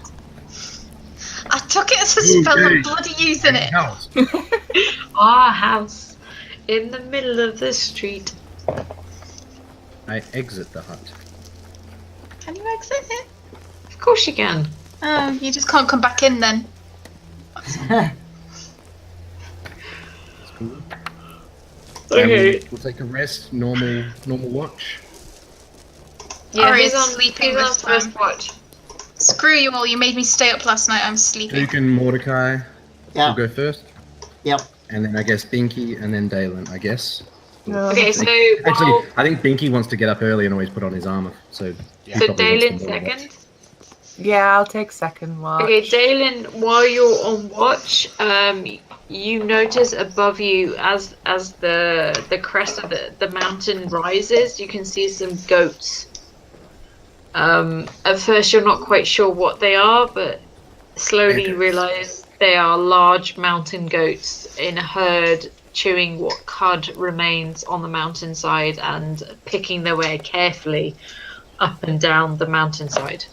I took it as a spell. I'm bloody using it. house. Our house in the middle of the street. I exit the hut. Can you exit it? Of course you can. Oh, you just can't come back in then. Cool. Okay. We'll take a rest. Normal watch. Yeah, Aria's who's on, sleeping who's on this first time. watch? Screw you all. You made me stay up last night. I'm sleeping. Duke and Mordecai Yeah. will go first. Yep. And then I guess Binky and then Dalen, I guess. Okay, so Actually, while, I think Binky wants to get up early and always put on his armor. So, Yeah. so probably wants Dalen the morning watch. second. Yeah, I'll take second watch. Okay, Dalen, while you're on watch, you notice above you as the crest of the mountain rises, you can see some goats. At first you're not quite sure what they are, but slowly you realize they are large mountain goats in a herd, chewing what cud remains on the mountainside and picking their way carefully up and down the mountainside.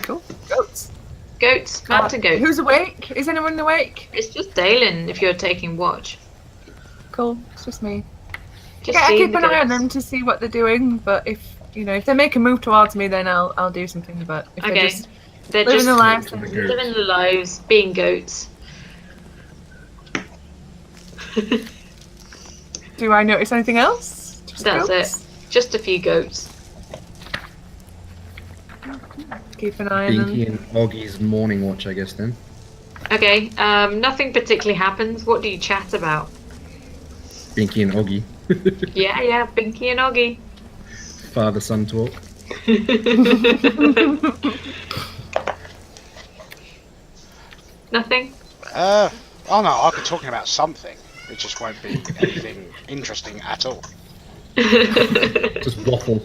Cool. Goats. Goats, mountain goats. Who's awake? Is anyone awake? It's just Dalen if you're taking watch. Cool. It's just me. Just Yeah, I seeing keep the an eye on goats. them to see what they're doing, but if they make a move towards me, then I'll do something. But if Okay. they're just They're living just their lives, Living then- living their lives, being goats. do I notice anything else? Just That's goats? it. Just a few goats. Keep an eye on Binky them. and Oggy's morning watch, I guess, then. Okay, nothing particularly happens. What do you chat about? Binky and Oggy. Yeah, Binky and Oggy. Father-son talk. Nothing? Oh no, I'll be talking about something. It just won't be anything interesting at all. Just waffle.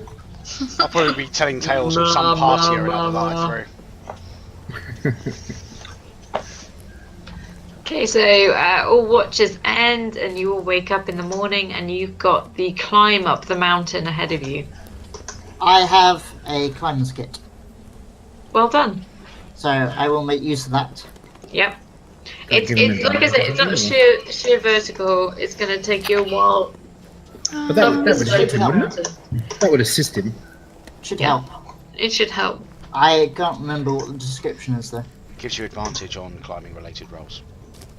I'll probably be telling tales of some party or another that I threw. Okay, so all watches end and you all wake up in the morning and you've got the climb up the mountain ahead of you. I have a climbers kit, Well done. so I will make use of that. Yep. Gotta give him It's like I said, it's not sheer vertical. It's going to take you a while. But that would Slope help him, the wouldn't mountain. it? That would assist him. Should Yeah. help. It should help. I can't remember what the description is though. Gives you advantage on climbing related rolls.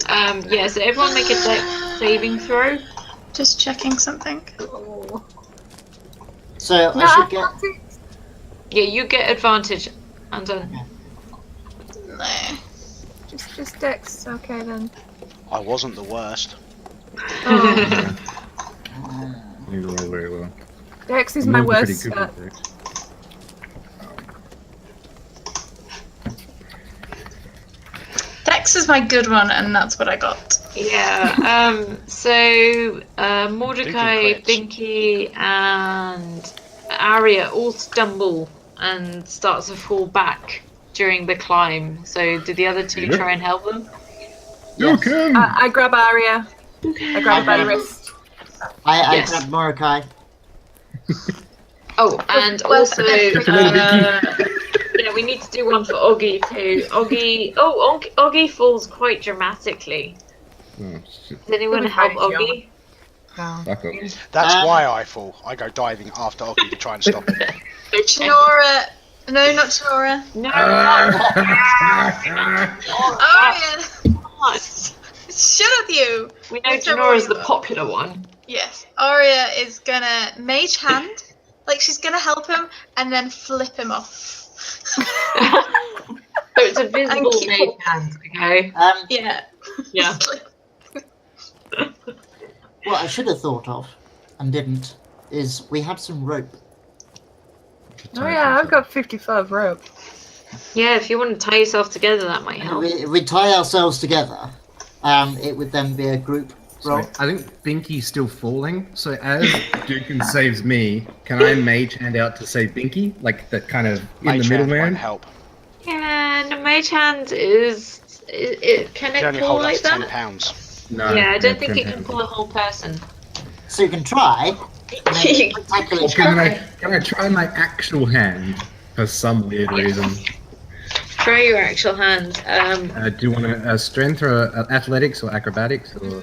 Yeah, so everyone make a dex saving throw. Just checking something. So No, I should get. Yeah, you get advantage. I'm done. No. Just Dex. Okay then. I wasn't the worst. Oh, You roll very well. Dex is I'm my usually pretty worst. good with it. Dex is my good one, and that's what I got. Yeah, so Mordecai, crits. Binky, and Arya all stumble and start to fall back during the climb. So did the other two Yeah. try and help them? Yes. can. I grab Arya. I grab her by the wrist. I Yes. grabbed Mordecai. Oh, and Well, also, Beth, yeah, we need to do one for Oggy too. Oggy falls quite dramatically. Oh, shit. Does anyone He'll be help fine, Oggy? No. Fuck off. That's Um, why I fall. I go diving after Oggy to try and stop him. Chinora. No, not Chinora. No, Aria. Shut up, you. we know Whichever Janora's one the you are. popular one. Yes. Aria is gonna mage hand, like she's gonna help him, and then flip him off. So it's a visible keep mage hand, okay? Yeah. Yeah. What I should have thought of, and didn't, is we have some rope. Oh yeah, I've got 55 rope. Yeah, if you want to tie yourself together, that might help. If we tie ourselves together, it would then be a group roll. Sorry, I think Binky's still falling, so as Dukin saves me, can I mage hand out to save Binky? Like the kind of in Mage the hand middleman? won't help. Yeah, no, mage hand is. Can You can it only pull hold up like to 10 that? pounds. No. Yeah, I don't no, think it 10 can pounds. pull a whole person. So you can try. You Tackle Or each can other. I try my actual hand for some weird reason? Try your actual hand. Do you want a strength or athletics or acrobatics? Or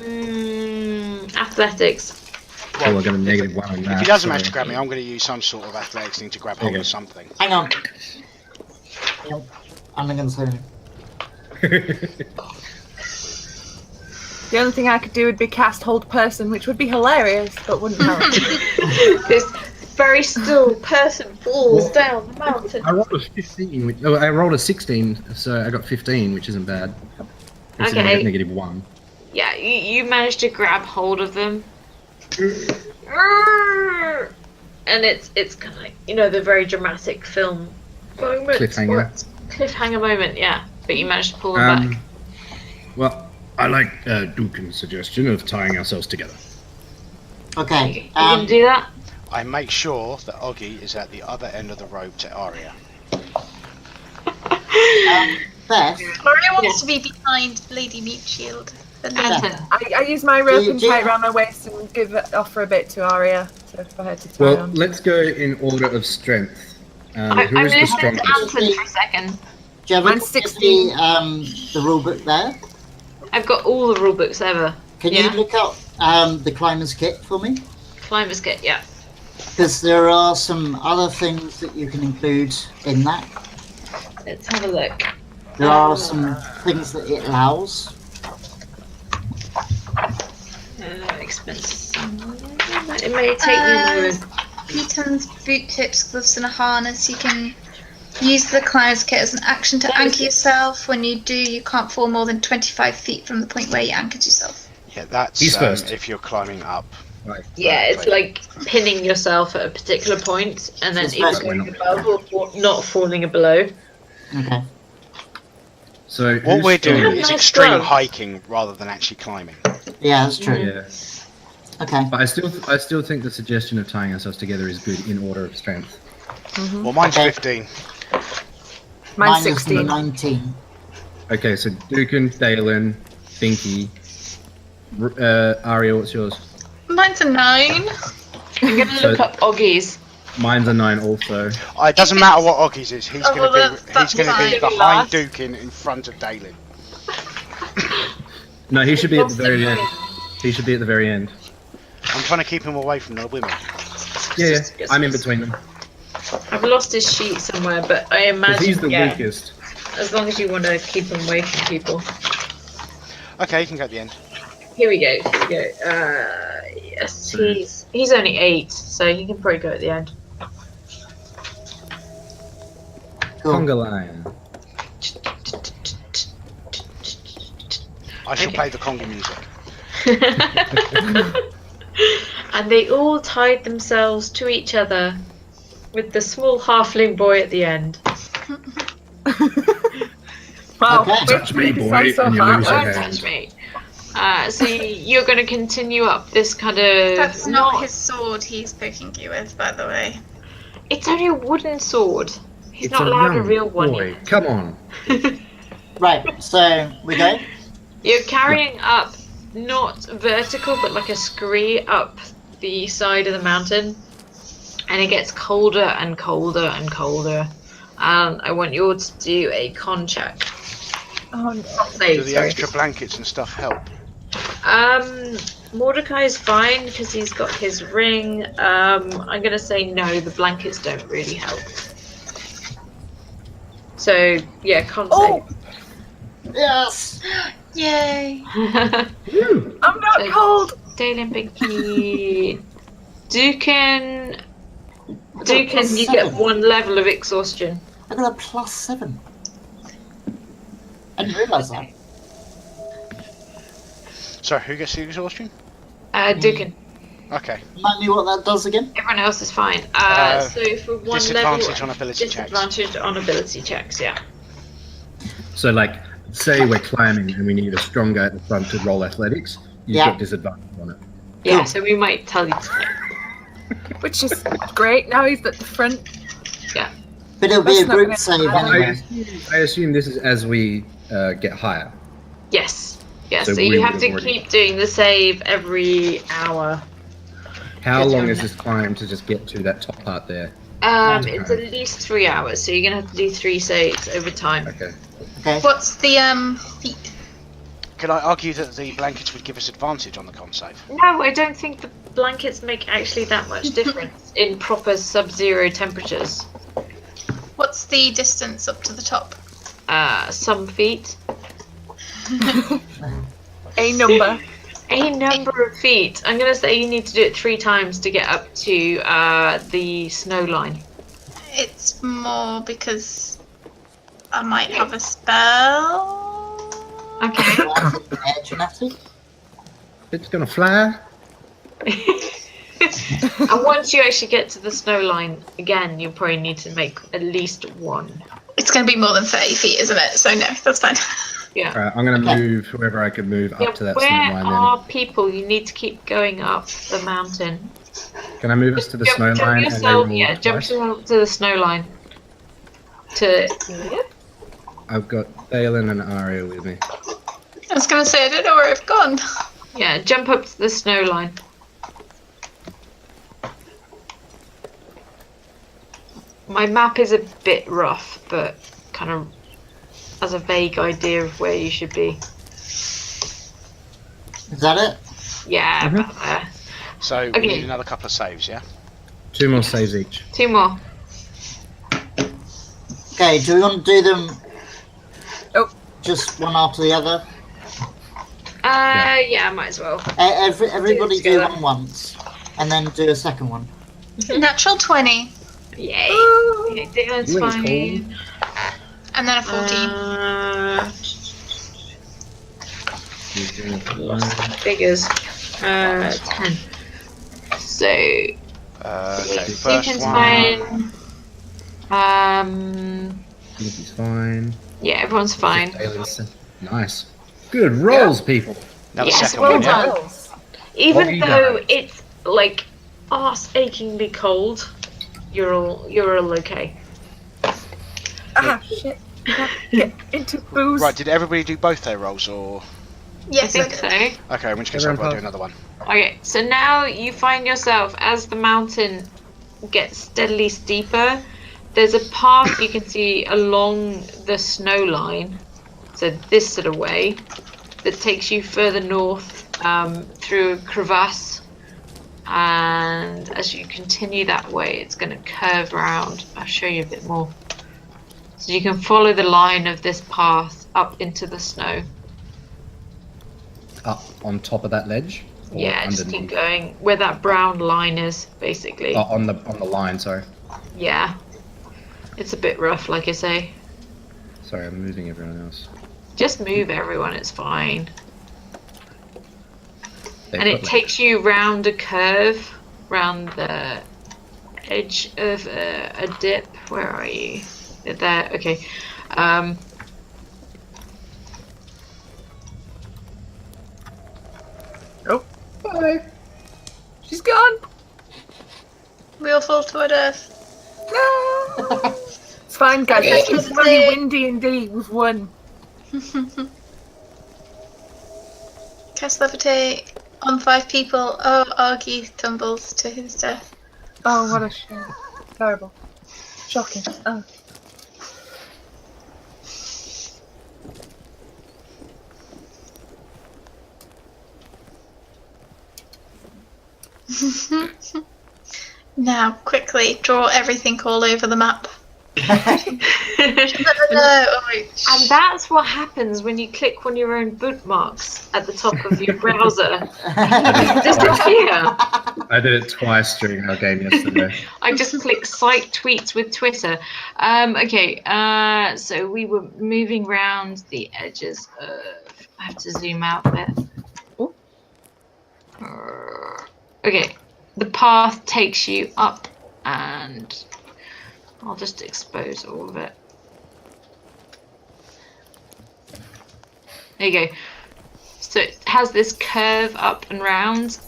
Athletics. oh, I got a negative one on that. If he doesn't so- manage to grab me, I'm going to use some sort of athletics thing to grab hold Okay. of something. Hang on. Yep. I'm not going to say anything. The only thing I could do would be cast hold person, which would be hilarious, but wouldn't help. This very still person falls down the mountain. I rolled a 15. I rolled a 16, so I got 15, which isn't bad. Okay. I got -1. Yeah, you managed to grab hold of them. And it's kind of like, the very dramatic film moment. Cliffhanger moment, yeah. But you managed to pull them back. Well, I like Duncan's suggestion of tying ourselves together. Okay. You can do that? I make sure that Oggy is at the other end of the rope to Arya. Beth? Arya wants to be behind Lady Meatshield. I use my rope and tie it around my waist and offer a bit to Arya for her to tie on. Let's go in order of strength. I'm who is the listening to strongest? Anton for a second. Do you have Mine's 16. the rule book there? I've got all the rule books ever. Can you look up the climber's kit for me? Climber's kit, yeah. Because there are some other things that you can include in that. Let's have a look. There are some things that it allows. Expenses. It may take me a moment. Pitons, boot tips, gloves, and a harness. You can use the climber's kit as an action to anchor yourself. When you do, you can't fall more than 25 feet from the point where you anchored yourself. Yeah, that's if you're climbing up. Right. Yeah, it's like pinning yourself at a particular point and then either going above or not falling below. Okay. So what we're doing is nice extreme gloves. hiking rather than actually climbing. Yeah, that's true. Yeah. Okay. But I still think the suggestion of tying ourselves together is good in order of strength. Well, mine's 15. Mine's Mine is 16. 19. Okay, so Dukin, Dalen, Binky, Arya, what's yours? Mine's a 9. I'm going to look up Oggy's. Mine's a 9 also. It doesn't matter what Oggy's is. He's going to that's be fine. behind Dukin in front of Dalen. No, he should be at the very end. He should be at the very end. I'm trying to keep him away from the women. Yeah, I'm in between them. I've lost his sheet somewhere, but I 'Cause imagine he's the weakest. as long as you want to keep him away from people. Okay, you can go at the end. Here we go. Yes, he's only 8, so he can probably go at the end. Cool. Conga line. I shall play the conga music. And they all tied themselves to each other with the small halfling boy at the end. Wow, Okay. Touch me, boy, sounds so and you hard. lose your Don't hand. touch me. So you're going to continue up this kind of... That's not his sword he's poking you with, by the way. It's only a wooden sword. He's It's not a allowed a young real one boy. yet. Come on. Right, so we go. You're carrying up, not vertical, but like a scree up the side of the mountain. And it gets colder and colder and colder. And I want you all to do a con check. Oh, no. Do the extra blankets and stuff help? Mordecai's fine because he's got his ring. I'm going to say no, the blankets don't really help. So, yeah, con Oh! Yes! Yay! save. I'm not cold! Dalen, Binky, Dukin, you +7. get 1 level of exhaustion. I got a +7. I didn't realise that. So, who gets the exhaustion? Dukin. Okay. Remind me what that does again? Everyone else is fine. So for 1 disadvantage level, on ability checks. disadvantage on ability checks, yeah. So, like, say we're climbing and we need a strong guy at the front to roll athletics, you've Yeah. got disadvantage on it. Yeah, Cool. so we might tell you tonight. Which is great. Now he's at the front. But it'll be a That's not group gonna save happen. anyway. I assume this is as we get higher. Yes. Yes, So so we you have would to have already- keep doing the save every hour. How Good long one. is this climb to just get to that top part there? It's at least 3 hours, so you're gonna have to do 3 saves over time. Okay. Okay. What's the feet? Could I argue that the blankets would give us advantage on the con save? No, I don't think the blankets make actually that much difference in proper sub-zero temperatures. What's the distance up to the top? Some feet. A number. A number of feet. I'm going to say you need to do it 3 times to get up to the snow line. It's more because I might have a spell. Okay. It's gonna fly. And once you actually get to the snow line, again, you'll probably need to make at least 1. It's going to be more than 30 feet, isn't it? So no, that's fine. Yeah. Alright, I'm gonna move whoever I can move up to that snow Where line are people? You need to keep going up the mountain. then. Can I move us to the snow line? Yourself, and they will jump twice? to the snow line. I've got Dalen and Aria with me. I was going to say, I don't know where I've gone. Yeah, jump up to the snow line. My map is a bit rough, but kind of has a vague idea of where you should be. Is that it? Yeah, Mhm. about there. So Okay. we need another couple of saves, yeah? 2 more saves each. 2 more. Okay, do we want to do them Oh. just one after the other? Yeah, might as well. Everybody do together. one once, and then do a second one. Natural 20, Yay. Okay, Dylan's You ain't fine. and then a 14. Figures. 10. So, Okay, first Deacon's one. fine. He's fine. Yeah, everyone's fine. Dalen's nice. Good rolls, people. Now the Yes, second well one, yeah? done. Even Foggy though dice. it's like arse achingly cold, you're all okay. Ah, shit. Get into booze. Right, did everybody do both their rolls, or...? Yes, I I think did. so. Okay, in which case I've got to do another one. Okay, so now you find yourself as the mountain gets steadily steeper. There's a path you can see along the snow line, so this sort of way, that takes you further north through a crevasse. And as you continue that way, it's going to curve around. I'll show you a bit more. So you can follow the line of this path up into the snow. Up on top of that ledge? Or Yeah, just keep underneath? going where that brown line is, basically. Oh, on the line, sorry. Yeah. It's a bit rough, like I say. Sorry, I'm moving everyone else. Just move everyone, it's fine. They've And got it takes you round a curve, round the edge of a dip. Where are you? There, okay. Bye. She's gone. We all fall to our death. No. It's fine, guys. It's really windy indeed. We've won. Cast levitate on 5 people. Oh, Argy tumbles to his death. Oh, what a shame. Terrible. Shocking. Oh. Now, quickly, draw everything all over the map. No, oh wait. And that's what happens when you click on your own bookmarks at the top of your browser. Disappear. I did it twice during our game yesterday. I just click cite tweets with Twitter. Okay, so we were moving around the edges of... I have to zoom out a bit. Ooh. Okay, the path takes you up and... I'll just expose all of it. There you go. So it has this curve up and round,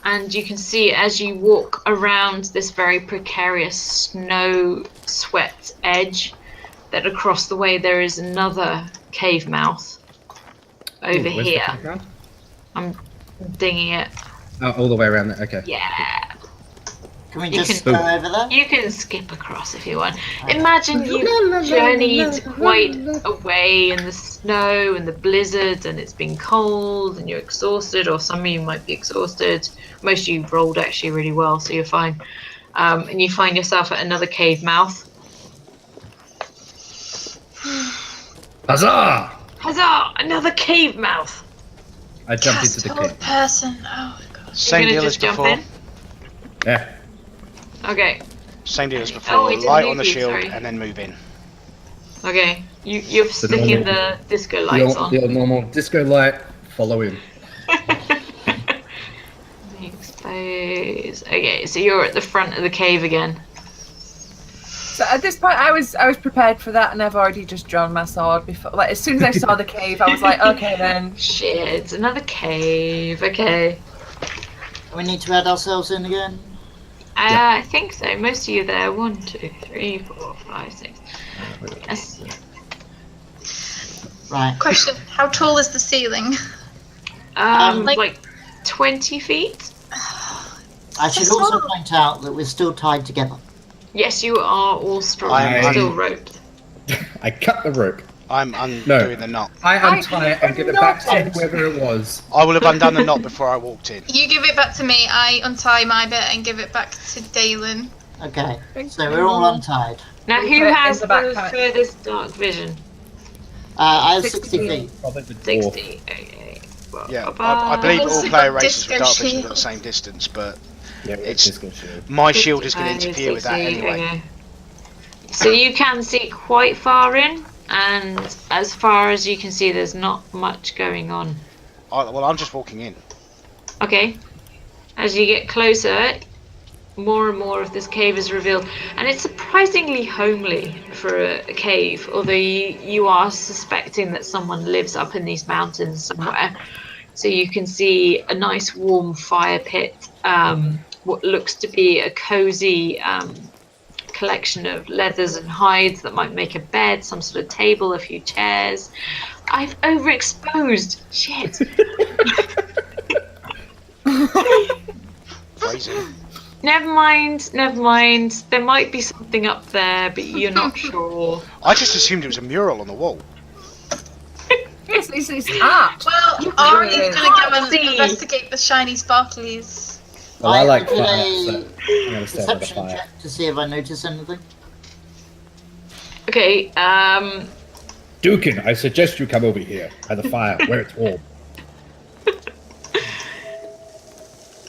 and you can see as you walk around this very precarious snow swept edge that across the way there is another cave mouth over Ooh, where's the here. background? I'm dinging it. Oh, all the way around there. Okay. Yeah. Can we You just can- go over there? You can skip across if you want. Imagine you've journeyed quite away in the snow and the blizzard, and it's been cold and you're exhausted, or some of you might be exhausted. Most of you rolled actually really well, so you're fine. And you find yourself at another cave mouth. Huzzah! Huzzah! Another cave mouth. I jumped into the cave. person. Oh my god. Same You're deal gonna as just jump before. in? Yeah. Okay. Same deal as before. Oh, it didn't Light move on the you, shield sorry. and then move in. Okay. You're sticking the disco lights on. The normal disco light. Follow him. Expose. Okay, so you're at the front of the cave again. So at this point, I was prepared for that, and I've already just drawn my sword. Before, like as soon as I saw the cave, I was like, okay then. Shit, another cave. Okay. We need to add ourselves in again. I think so. Most of you there. 1, 2, 3, 4, 5, 6. Yes. Right. Question: how tall is the ceiling? Like 20 feet. I should So also small. point out that we're still tied together. Yes, you are all strong. I'm- Still roped. I cut the rope. I'm undoing the knot. I untie it and give it back to whoever it was. I will have undone the knot before I walked in. You give it back to me. I untie my bit and give it back to Dalen. Okay, so we're all untied. Now, We who put it in has the the backpack. furthest dark vision? I have 60 60 feet. Probably the dwarf. 60. Okay. Well, Yeah, above- I believe Also all player got races with disco dark vision are shield. at the same distance, but Yeah, It's- disco shield. my shield is going to 55, interfere with that 60, anyway. okay. So you can see quite far in, and as far as you can see, there's not much going on. Well, I'm just walking in. Okay. As you get closer, more and more of this cave is revealed, and it's surprisingly homely for a cave, although you are suspecting that someone lives up in these mountains somewhere. So you can see a nice warm fire pit, what looks to be a cozy collection of leathers and hides that might make a bed, some sort of table, a few chairs. I've overexposed. Shit. Phrasing. Never mind. There might be something up there, but you're not sure. I just assumed it was a mural on the wall. Yes, it's art. Well, Ari's can't gonna go and see. investigate the shiny sparklies. Well, I like will do fire, a so I'm gonna stay by the perception fire. check to see if I notice anything. Okay, Dukin, I suggest you come over here by the fire where it's warm.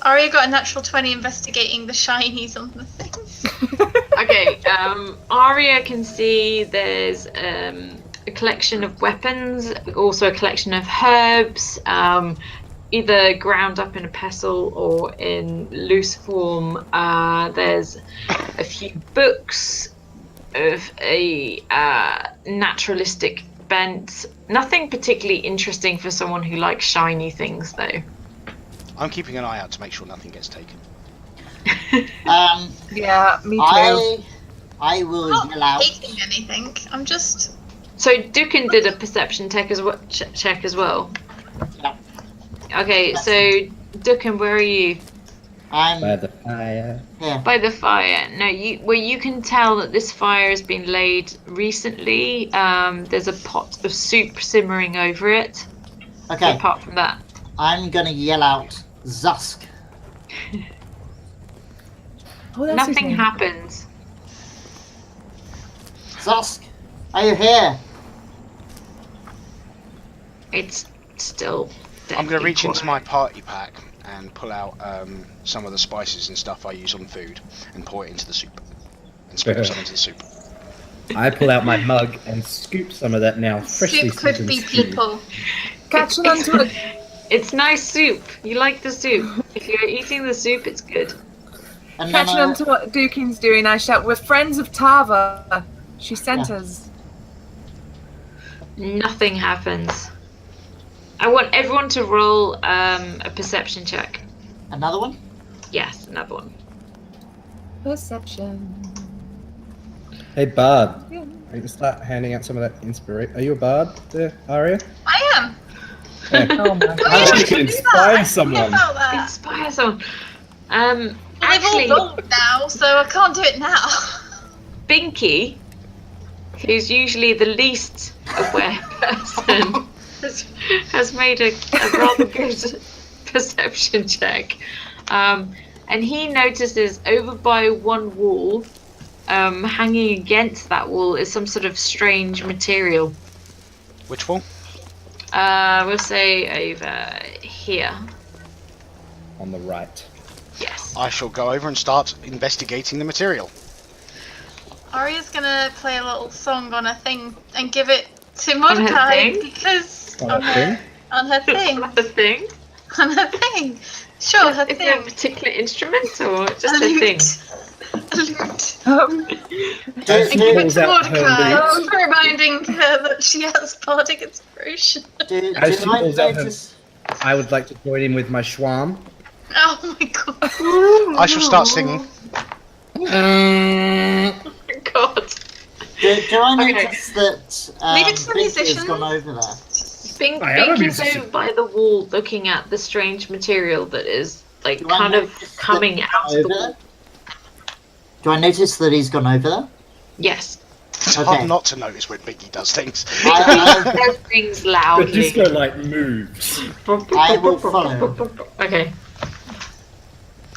Aria got a natural 20 investigating the shinies on the thing. okay, Arya can see there's a collection of weapons, also a collection of herbs, either ground up in a pestle or in loose form. There's a few books of a naturalistic bent. Nothing particularly interesting for someone who likes shiny things, though. I'm keeping an eye out to make sure nothing gets taken. Yeah, me too. I will I'm yell not out. taking anything. I'm just. So Dukin did a perception check as well. Check as well. Yeah. Okay, so Dukin, where are you? I'm By the fire. here. By the fire. No, you can tell that this fire has been laid recently. There's a pot of soup simmering over it. Okay, Apart from that, I'm gonna yell out Zusk. Oh, that's his nothing name. happens. Zusk, are you here? It's still. I'm going to deadly reach into my quiet. party pack and pull out some of the spices and stuff I use on food and pour it into the soup. And sprinkle some into the soup. I pull out my mug and scoop some of that now freshly Soup could seasoned be stew. people. Catching onto it. It's nice soup. You like the soup. If you're eating the soup, it's good. And then Catching on to what Dukin's doing, I shout, "We're friends of Tava. She sent Yeah. us." Nothing happens. I want everyone to roll a perception check. another one? Yes, another one. Perception. Hey, Bard. I can start handing out some of that inspiration. Are you a Bard there, Aria? I am. Yeah. Oh my I god. think you can inspire someone. About that. Inspire someone. Well, Actually, they've all rolled now, so I can't do it now. Binky, who's usually the least aware person, has made a rather good perception check. And he notices over by one wall, hanging against that wall, is some sort of strange material. Which wall? We'll say over here. On the right. Yes. I shall go over and start investigating the material. Arya's gonna play a little song on a thing and give it to Mordecai because on her thing. On her thing. On her thing. Sure, her Is thing. there a particular instrument or just A a thing? lute. As And she give it pulls to out her Mordecai, lute, reminding her that she has bardic inspiration. as she I pulls out her, notice? I would like to join in with my schwam. Oh my god. I shall start singing. Oh my god. Do I Okay. notice that Leave it to the Binky has musicians. gone over there? I am a Binky's musician. over by the wall looking at the strange material that is like Do I kind of notice that coming he's out gone of the over wall. there? Do I notice that he's gone over there? Yes. It's Okay. hard not to notice when Biggie does things. I, Does things The loudly. disco light moves. I will follow. Okay.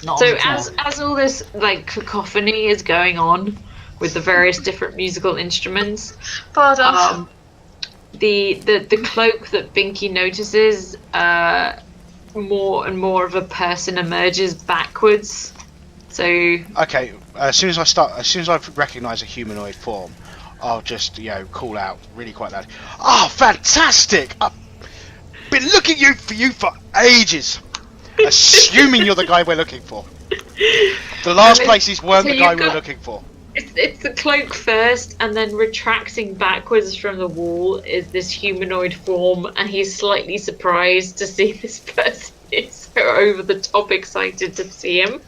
not So on the top. as all this like cacophony is going on with the various different musical instruments, Pardon. the cloak that Binky notices, more and more of a person emerges backwards. So Okay, as soon as I recognise a humanoid form, I'll just call out really quite loud. Oh, fantastic! I've been looking for you for ages. Assuming you're the guy we're looking for. The last places weren't so the guy you've we were got- looking for. it's the cloak first, and then retracting backwards from the wall is this humanoid form, and he's slightly surprised to see this person. He's so over the top excited to see him.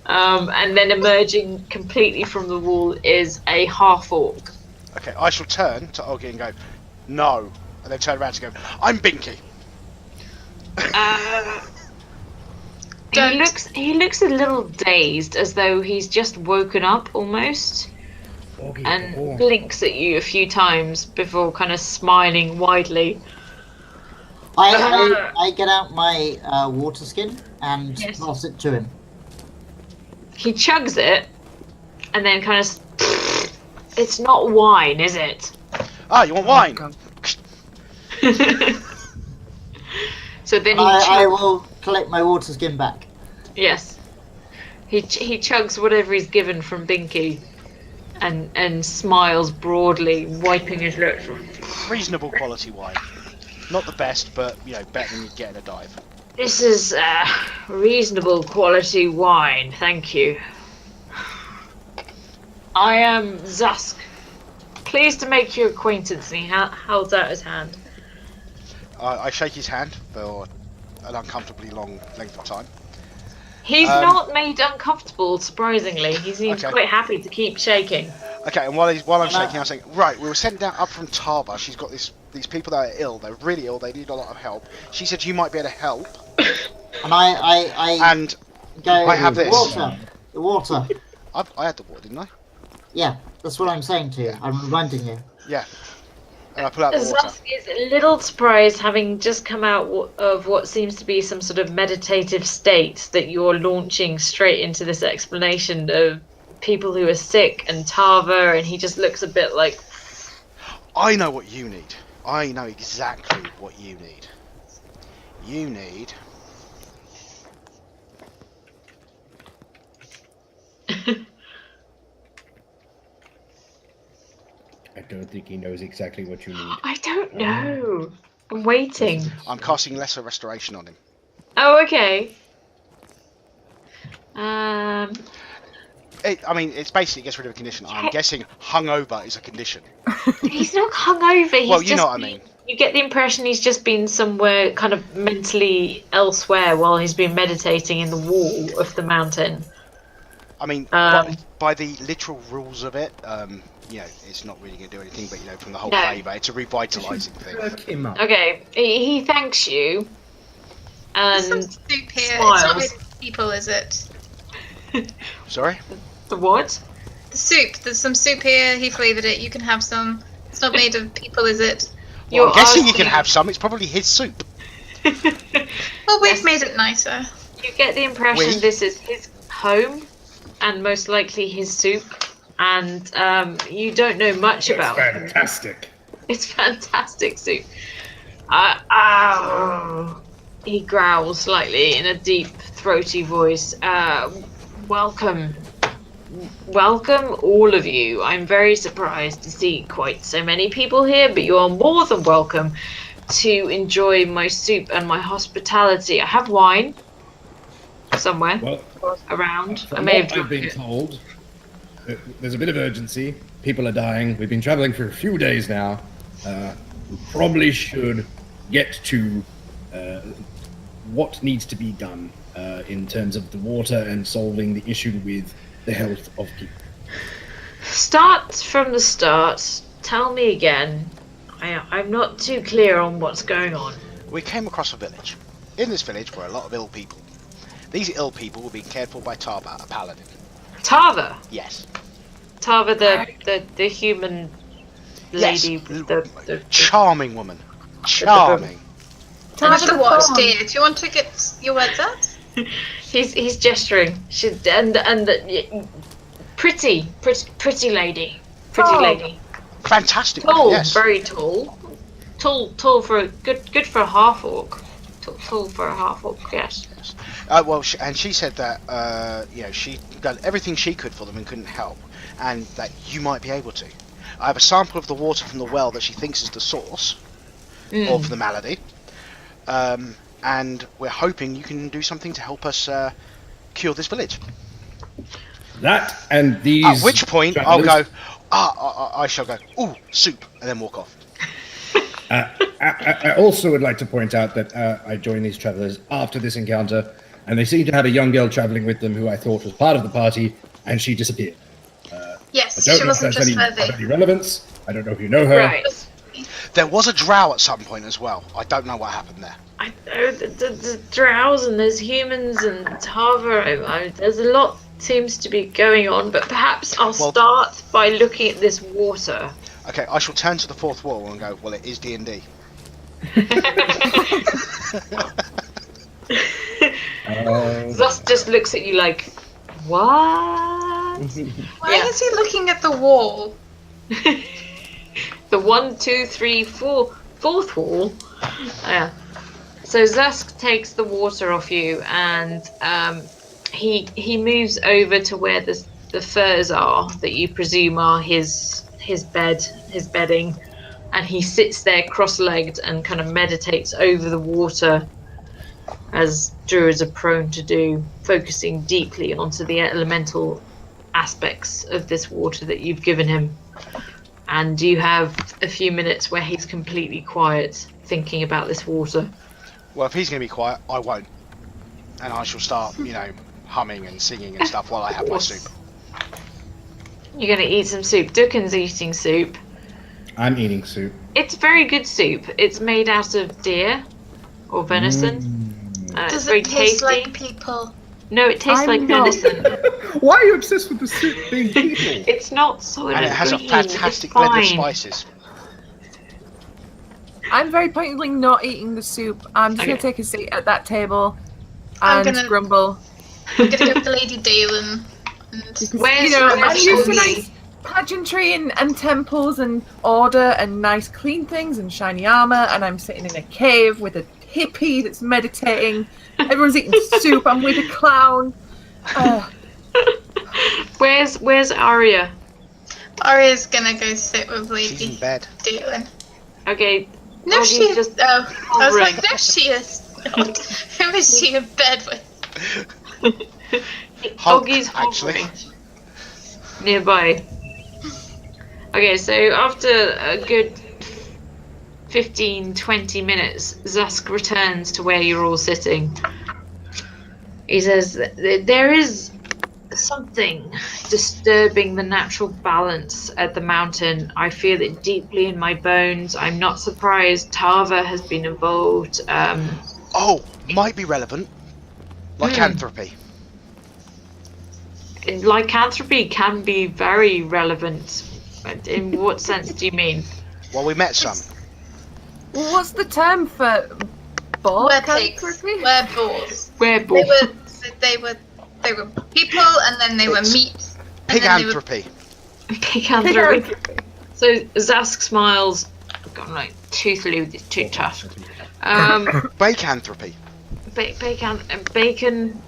And then emerging completely from the wall is a half-orc. Okay, I shall turn to Oggy and go, no, and then turn around to go, I'm Binky. He looks a little dazed, as though he's just woken up almost, and blinks at you a few times before kind of smiling widely. I get out my water skin and Yes. pass it to him. He chugs it, and then kind of. It's not wine, is it? Ah, you want wine? So then he. I will collect my water skin back. Yes. He chugs whatever he's given from Binky, and smiles broadly, wiping his lips. Reasonable quality wine. Not the best, but better than you'd get in a dive. This is reasonable quality wine, thank you. I am Zusk. Pleased to make your acquaintance. And he holds out his hand. I shake his hand for an uncomfortably long length of time. He's not made uncomfortable, surprisingly. He seems Okay. quite happy to keep shaking. Okay, and while I'm shaking, I'm saying, right, we were sent down up from Taba. She's got these people that are ill. They're really ill. They need a lot of help. She said you might be able to help. And I And go, I have this. The water. I had the water, didn't I? Yeah, that's what I'm saying to you. I'm reminding you. Yeah. And I pull out the water. Zusk is a little surprised, having just come out of what seems to be some sort of meditative state, that you're launching straight into this explanation of people who are sick and Tava, and he just looks a bit like... I know what you need. I know exactly what you need. You need... I don't think he knows exactly what you need. I don't know. I'm waiting. I'm casting Lesser Restoration on him. Oh, okay. It's basically gets rid of a condition. I'm guessing hungover is a condition. He's not hungover. He's Well, you just know what I mean. You get the impression he's just been somewhere kind of mentally elsewhere while he's been meditating in the wall of the mountain. I mean, by the literal rules of it, it's not really going to do anything, but from the whole No. flavour, it's a revitalising thing. Hook him up. Okay, he thanks you. There's some And soup here. It's smiles. not made of people, is it? Sorry? the what? The soup. There's some soup here. He flavoured it. You can have some. It's not made of people, is it? Well, I'm guessing you asking- can have some. It's probably his soup. Well, we've made it nicer. You get the impression this is his home, and most likely his soup. And you don't know much about him. Fantastic. It's fantastic soup. He growls slightly in a deep, throaty voice. Welcome, all of you. I'm very surprised to see quite so many people here, but you are more than welcome to enjoy my soup and my hospitality. I have wine somewhere around. I may have I've been told, there's a bit of urgency. People are dying. We've been traveling for a few days now. We probably should get to what needs to be done in terms of the water and solving the issue with the health of people. Start from the start. Tell me again. I'm not too clear on what's going on. We came across a village. In this village were a lot of ill people. These ill people were being cared for by Tava, a paladin. Tava? Yes. Tava, the human lady. Yes. The charming woman. Charming. Mr. Watts, dear, do you want to get your words out? He's gesturing. Pretty lady. Pretty lady. Fantastic. Tall, yes. Very tall. Tall for a good for a half orc. Tall for a half orc. Yes. Well, she said that she done everything she could for them and couldn't help, and that you might be able to. I have a sample of the water from the well that she thinks is the source of the malady, and we're hoping you can do something to help us cure this village. That and these. At which point travelers, I'll go. I shall go. Ooh, soup, and then walk off. I also would like to point out that I joined these travelers after this encounter, and they seem to have a young girl traveling with them who I thought was part of the party, and she disappeared. Yes, I don't she know if wasn't that's trustworthy. any relevance. I don't know if you know her. Right. There was a drow at some point as well. I don't know what happened there. I know the drows and there's humans and Tava. There's a lot seems to be going on, but perhaps I'll start by looking at this water. Okay, I shall turn to the fourth wall and go, well, it is D&D. Zust just looks at you like, what? Why is he looking at the wall? The 1, 2, 3, 4, fourth wall. Yeah. So Zusk takes the water off you, and he moves over to where the furs are that you presume are his bedding, and he sits there cross-legged and kind of meditates over the water, as druids are prone to do, focusing deeply onto the elemental aspects of this water that you've given him. And you have a few minutes where he's completely quiet, thinking about this water. Well, if he's going to be quiet, I won't. And I shall start, humming and singing and stuff while I have my soup. You're going to eat some soup. Dukan's eating soup. I'm eating soup. It's very good soup. It's made out of deer or venison. Does it's very it taste tasty. like people? No, it tastes like venison. Why are you obsessed with the soup being people? It's not soylent And it has a green, fantastic it's blend of fine. spices. I'm very pointedly not eating the soup. I'm just Okay. gonna take a seat at that table I'm and gonna- grumble. I'm gonna go to Lady Dalen. Where's I'm used to Oggy? nice pageantry and temples and order and nice clean things and shiny armor, and I'm sitting in a cave with a hippie that's meditating. Everyone's eating soup. I'm with a clown. Where's Arya? Arya's gonna go sit with She's in Lady bed. Dalen. Okay. No, Oggy she is. just I was hovering. like, no, she is not. Who is she in bed with? Hulk, Oggy's actually. hovering nearby. Okay, so after a good 15-20 minutes, Zusk returns to where you're all sitting. He says, there is something disturbing the natural balance at the mountain. I feel it deeply in my bones. I'm not surprised Tava has been involved. Might be relevant. Lycanthropy. Lycanthropy can be very relevant. In what sense do you mean? Well, we met some. Well, what's the term for We're pigs. boar? We're boars. Werewolf. They were people, and then they were meat. And then they were Piganthropy. Picanthropy. So Zask smiles. gone like toothily with his tooth tuft. Bacanthropy. Bacon.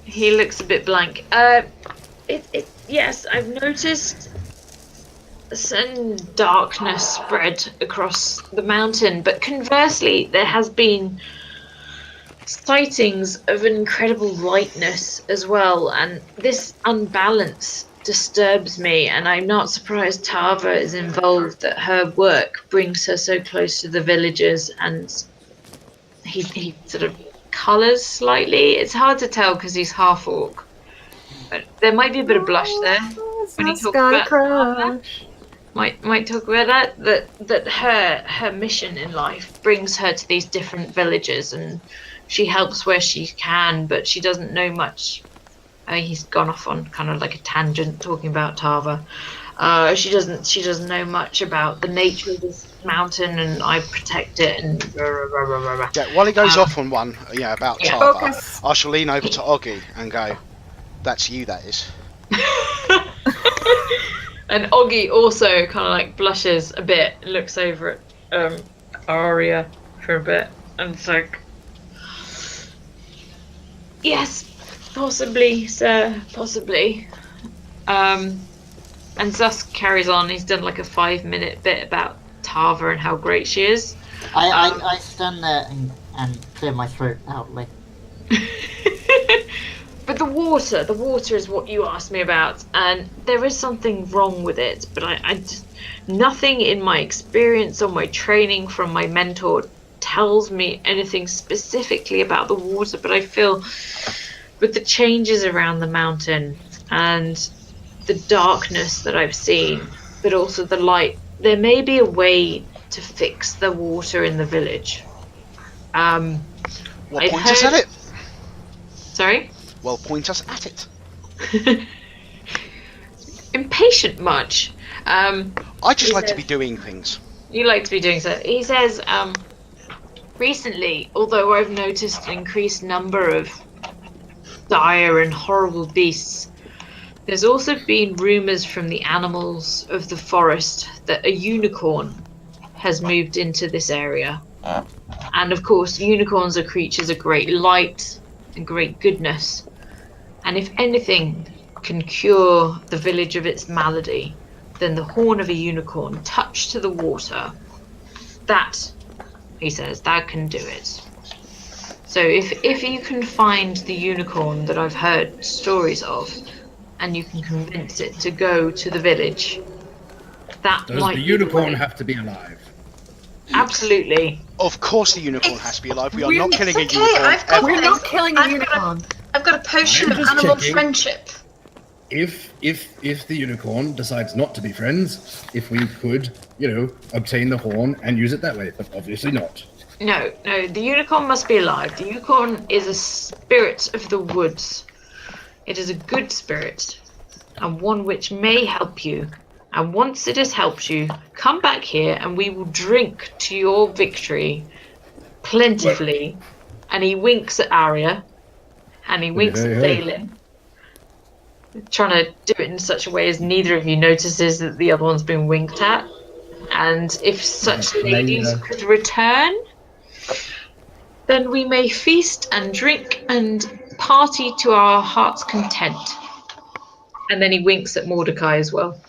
He looks a bit blank. Yes, I've noticed some darkness spread across the mountain, but conversely, there has been sightings of an incredible lightness as well, and this unbalance disturbs me, and I'm not surprised Tava is involved, that her work brings her so close to the villagers, and he sort of colours slightly. It's hard to tell because he's half orc, but there might be a bit of blush there when he talks about Tava. Might talk about that her mission in life brings her to these different villages, and she helps where she can, but she doesn't know much. I mean, he's gone off on kind of like a tangent talking about Tava. She doesn't know much about the nature of this mountain, and I protect it. And yeah, while he goes off on one, about Tava, I shall lean over to Oggy and go, "That's you, that is." And Oggy also kind of like blushes a bit, looks over at Arya for a bit, and it's like, "Yes, possibly, sir, possibly." And Zusk carries on. He's done like a 5-minute bit about Tava and how great she is. I stand there and clear my throat loudly. But the water is what you asked me about, and there is something wrong with it, but nothing in my experience or my training from my mentor tells me anything specifically about the water, but I feel with the changes around the mountain and the darkness that I've seen, but also the light, there may be a way to fix the water in the village. Well, point us at it. Sorry? Well, point us at it. Impatient much. I just like to be doing things. You like to be doing so. He says, recently, although I've noticed an increased number of dire and horrible beasts, there's also been rumours from the animals of the forest that a unicorn has moved into this area. And of course, unicorns are creatures of great light and great goodness. And if anything can cure the village of its malady, then the horn of a unicorn touched to the water, that, he says, that can do it. So if you can find the unicorn that I've heard stories of, and you can convince it to go to the village, that Does might the be unicorn the way. have to be alive? Absolutely. Of course the unicorn has to be alive. We are not killing a okay, unicorn ever. We're not killing a unicorn. I've got a potion I'm of just animal checking. friendship. If the unicorn decides not to be friends, if we could, obtain the horn and use it that way, but obviously not. No, the unicorn must be alive. The unicorn is a spirit of the woods. It is a good spirit, and one which may help you. And once it has helped you, come back here and we will drink to your victory plentifully. And he winks at Arya, and he winks at Dalen. Trying to do it in such a way as neither of you notices that the other one's been winked at. And if such ladies could return, then we may feast and drink and party to our heart's content. And then he winks at Mordecai as well.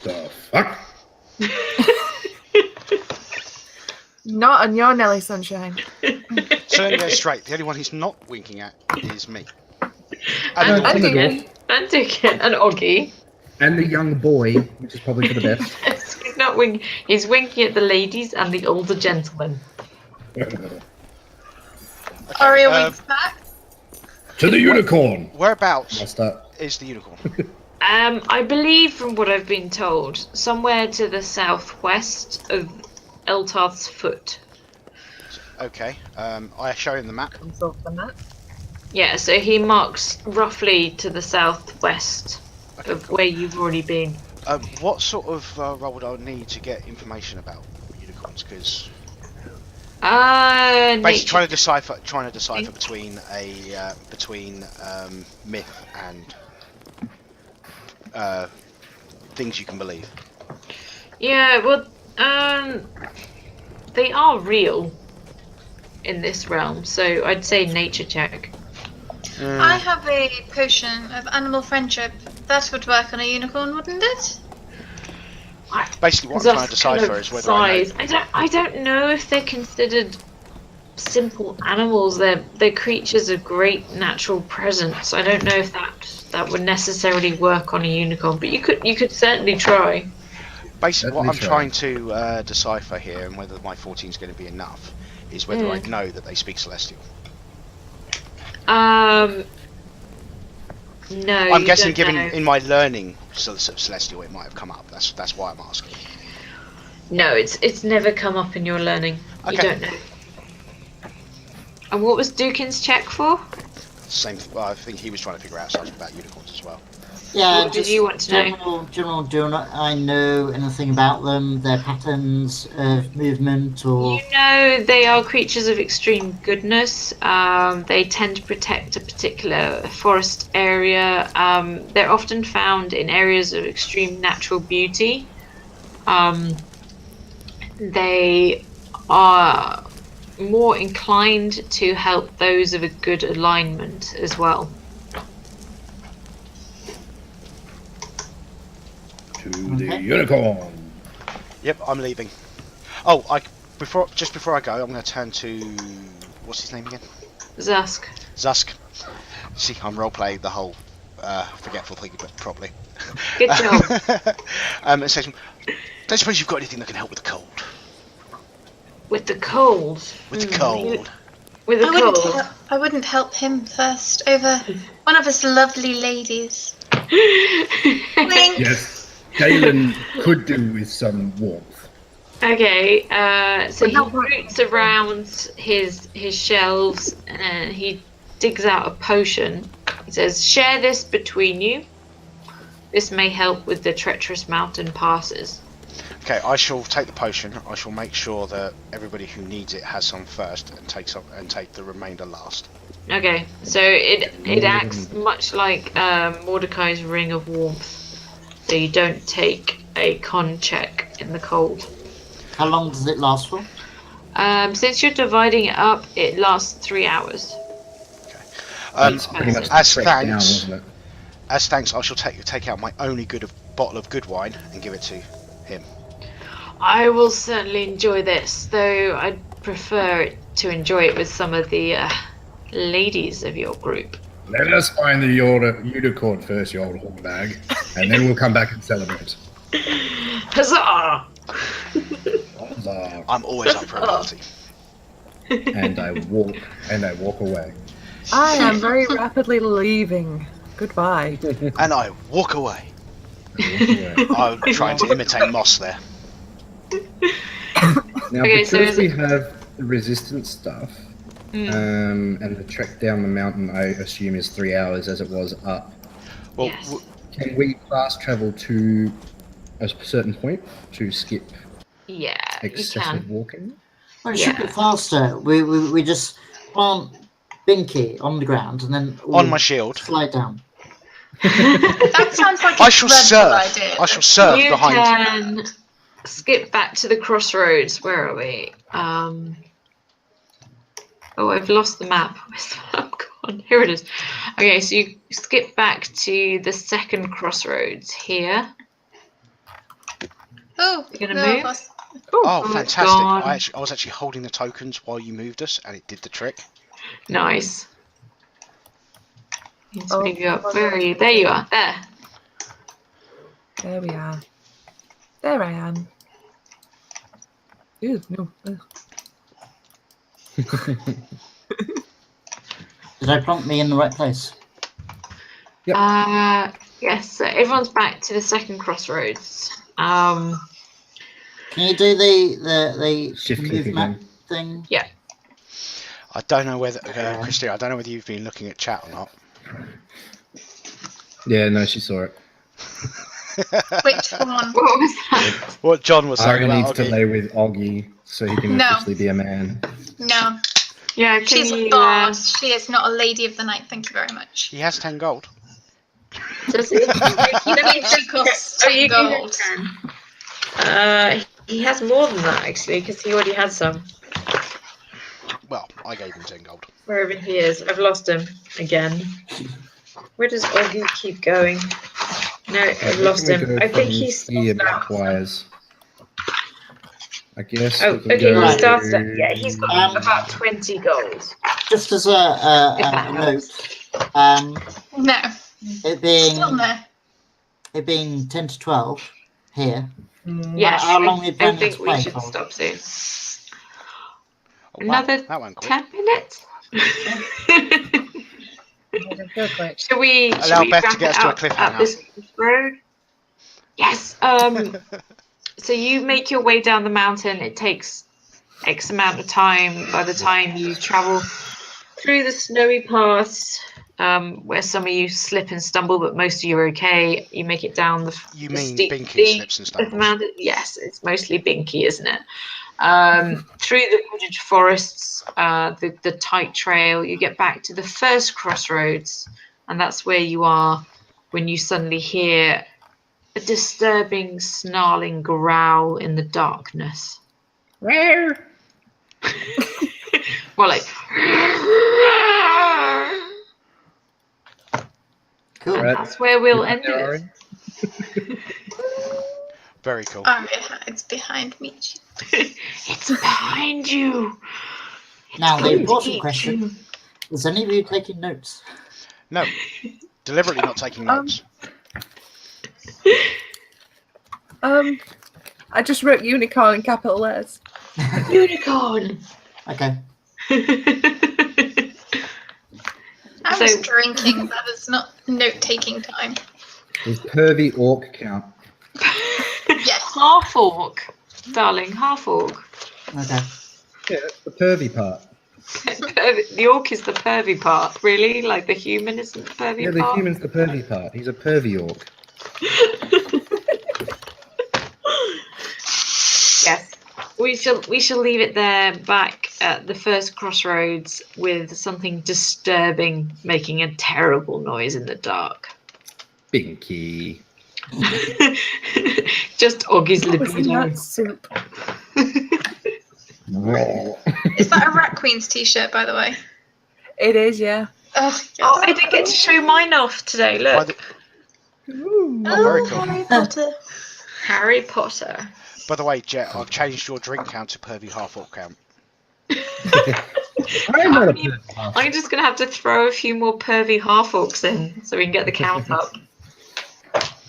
The fuck? Not on your Nelly Sunshine. So let me go straight. The only one he's not winking at is me. And Dickon. And Dickon. And Oggy. And the young boy, which is probably for the best. He's not winking. He's winking at the ladies and the older gentlemen. Okay, Arya winks back. To the unicorn! Whereabouts I'll start. is the unicorn? I believe, from what I've been told, somewhere to the southwest of Eltarth's Foot. Okay, I show him the map. Consult the map. Yeah, so he marks roughly to the southwest of where you've already been. What sort of role would I need to get information about unicorns? Because basically trying to decipher between myth and things you can believe. Yeah, well, they are real in this realm, so I'd say nature check. I have a potion of animal friendship. That would work on a unicorn, wouldn't it? Basically, what I'm trying to decipher is whether size. I don't know if they're considered simple animals. They're creatures of great natural presence. I don't know if that would necessarily work on a unicorn, but you could certainly try. Basically, what I'm trying to decipher here, and whether my 14 is going to be enough, is whether I know that they speak Celestial. No. I'm guessing, given in my learning Celestial, it might have come up. That's why I'm asking. No, it's never come up in your learning. Okay. You don't know. And what was Dukin's check for? Same thing. Well, I think he was trying to figure out something about unicorns as well. Yeah, what did you want to know? General, do I know anything about them, their patterns of movement, or... You know they are creatures of extreme goodness. They tend to protect a particular forest area. They're often found in areas of extreme natural beauty. They are more inclined to help those of a good alignment as well. To the unicorn. Yep, I'm leaving. Oh, before I go, I'm going to turn to what's his name again? Zusk. See, I'm roleplaying the whole forgetful thing, but properly. Good job. It says, don't suppose you've got anything that can help with the cold? With the cold. With the cold. With the cold. I wouldn't help him first over one of his lovely ladies. Wink. Yes, Galen could do with some warmth. Okay, so he roots around his shelves and he digs out a potion. He says, "Share this between you. This may help with the treacherous mountain passes." Okay, I shall take the potion. I shall make sure that everybody who needs it has some first, and take the remainder last. Okay, so it acts much like Mordecai's ring of warmth. So you don't take a con check in the cold. How long does it last for? Since you're dividing it up, it lasts 3 hours. Okay. As thanks, I shall take out my only bottle of good wine and give it to him. I will certainly enjoy this, though I'd prefer to enjoy it with some of the ladies of your group. Let us find the unicorn first, you old whore bag, and then we'll come back and celebrate. Huzzah! Huzzah. I'm always up for a party. And I walk away. I am very rapidly leaving. Goodbye. And I walk away. I'm trying to imitate Moss there. Now, because we have the resistance stuff, and the trek down the mountain, I assume, is 3 hours as it was up. Well, yes. Can we fast travel to a certain point to skip excessive walking? Well, it should be faster. We just plant Binky on the ground and then on my shield slide down. That sounds like I shall serve you behind. You can skip back to the crossroads. Where are we? Oh, I've lost the map. Where's the map gone? Here it is. Okay, so you skip back to the second crossroads here. Oh, you're gonna move? Oh, fantastic! I was actually holding the tokens while you moved us, and it did the trick. Nice. Let's move you up. Where are you? There you are. There. There we are. There I am. Ew, no. Did I prompt me in the right place? Yep. Yes, so everyone's back to the second crossroads. Can you do the shift move map thing? Yeah. I don't know whether Christina, I don't know whether you've been looking at chat or not. Yeah, no, she saw it. Which one? What was that? What John was saying Ari about needs to lay with Oggy so he can officially be a man. No. Yeah, she's a boss. She is not a lady of the night. Thank you very much. He has 10 gold. Does he? She costs 10 gold. He has more than that actually, because he already had some. Well, I gave him 10 gold. Wherever he is, I've lost him again. Where does Augie keep going? No, I've lost him. I think he's here map-wise. I guess. Oh, we can okay. go- He starts. Yeah, he's got about 20 gold. Just as a note, No. it being Still no. it being 10 to 12 here. Yes, How long are you I planning think to we play should for? stop soon. Oh, wow, Another that went quick. 10 minutes. Should we Allow Beth wrap to get it us to a up at cliffhanger. this road? Yes. So you make your way down the mountain. It takes X amount of time. By the time you travel through the snowy paths, where some of you slip and stumble, but most of you are okay. You make it down the You the mean steep Binky slips and of the stumbles? mountain. Yes, it's mostly Binky, isn't it? Through the wooded forests, the tight trail, you get back to the first crossroads, and that's where you are when you suddenly hear a disturbing snarling growl in the darkness. Where? More like Cool. Right. that's where we'll You end there, it. Aaron? Very cool. It's behind me. It's behind you. Now the going to important eat question: you. is any of you taking notes? No, deliberately not taking notes. I just wrote unicorn in capital letters. Unicorn. Okay. I was So- drinking. That is not note-taking time. Does pervy orc count? Yes. Half orc, darling, half orc. Okay. Yeah, that's the pervy part. The orc is the pervy part, really? Like the human isn't the pervy Yeah, the part? human's the pervy part. He's a pervy orc. Yes. We shall leave it there back at the first crossroads with something disturbing making a terrible noise in the dark. Binky. Just Augie's What was in libido. that soup? Is that a Rat Queen's t-shirt, by the way? It is, yeah. Oh, Oh, I didn't get to show mine off today. By Look. the, oh, very cool. Harry Potter. Harry Potter. By the way, Jet, I've changed your drink count to pervy half orc count. I'm not a pervy half. I'm just going to have to throw a few more pervy half orcs in so we can get the count up.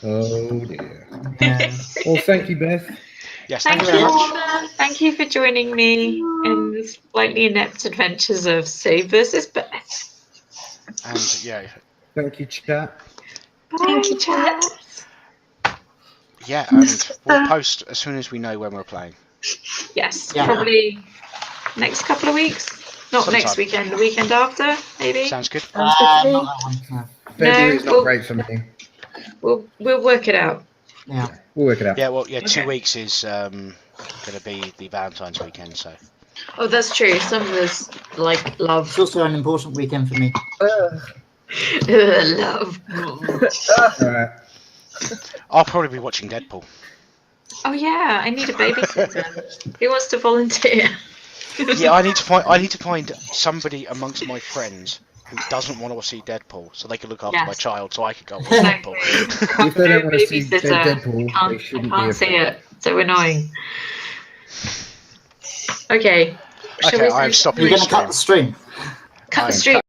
Oh dear. Yeah. Well, thank you, Beth. Yes, Thank thank you you. very much. Thank you for joining me in the slightly inept adventures of Save versus Beth. And yeah, Thank you, chat. Thank you, chat. yeah, and we'll post as soon as we know when we're playing. Yes, Yeah. probably next couple of weeks. Not Sometime. next weekend, the weekend after, maybe. Sounds good. Sounds good to me. Not that one. No. February's we'll- not great for me. We'll work it out. Yeah. We'll work it out. Yeah, well, yeah, 2 Okay. weeks is going to be the Valentine's weekend, so. Oh, that's true. Some of us like love. It's also an important weekend for me. Love. All right. I'll probably be watching Deadpool. Oh yeah, I need a babysitter. Who wants to volunteer? Yeah, I need to find somebody amongst my friends who doesn't want to see Deadpool, so they can look after Yes. my child, so I could go watch Exactly. Deadpool. If they don't want to see Babysitter. Deadpool, Can't, they shouldn't can't be. see it. So annoying. Okay. Shall Okay, we I'm stopping You're the going to cut stream. the stream. cut I the am stream.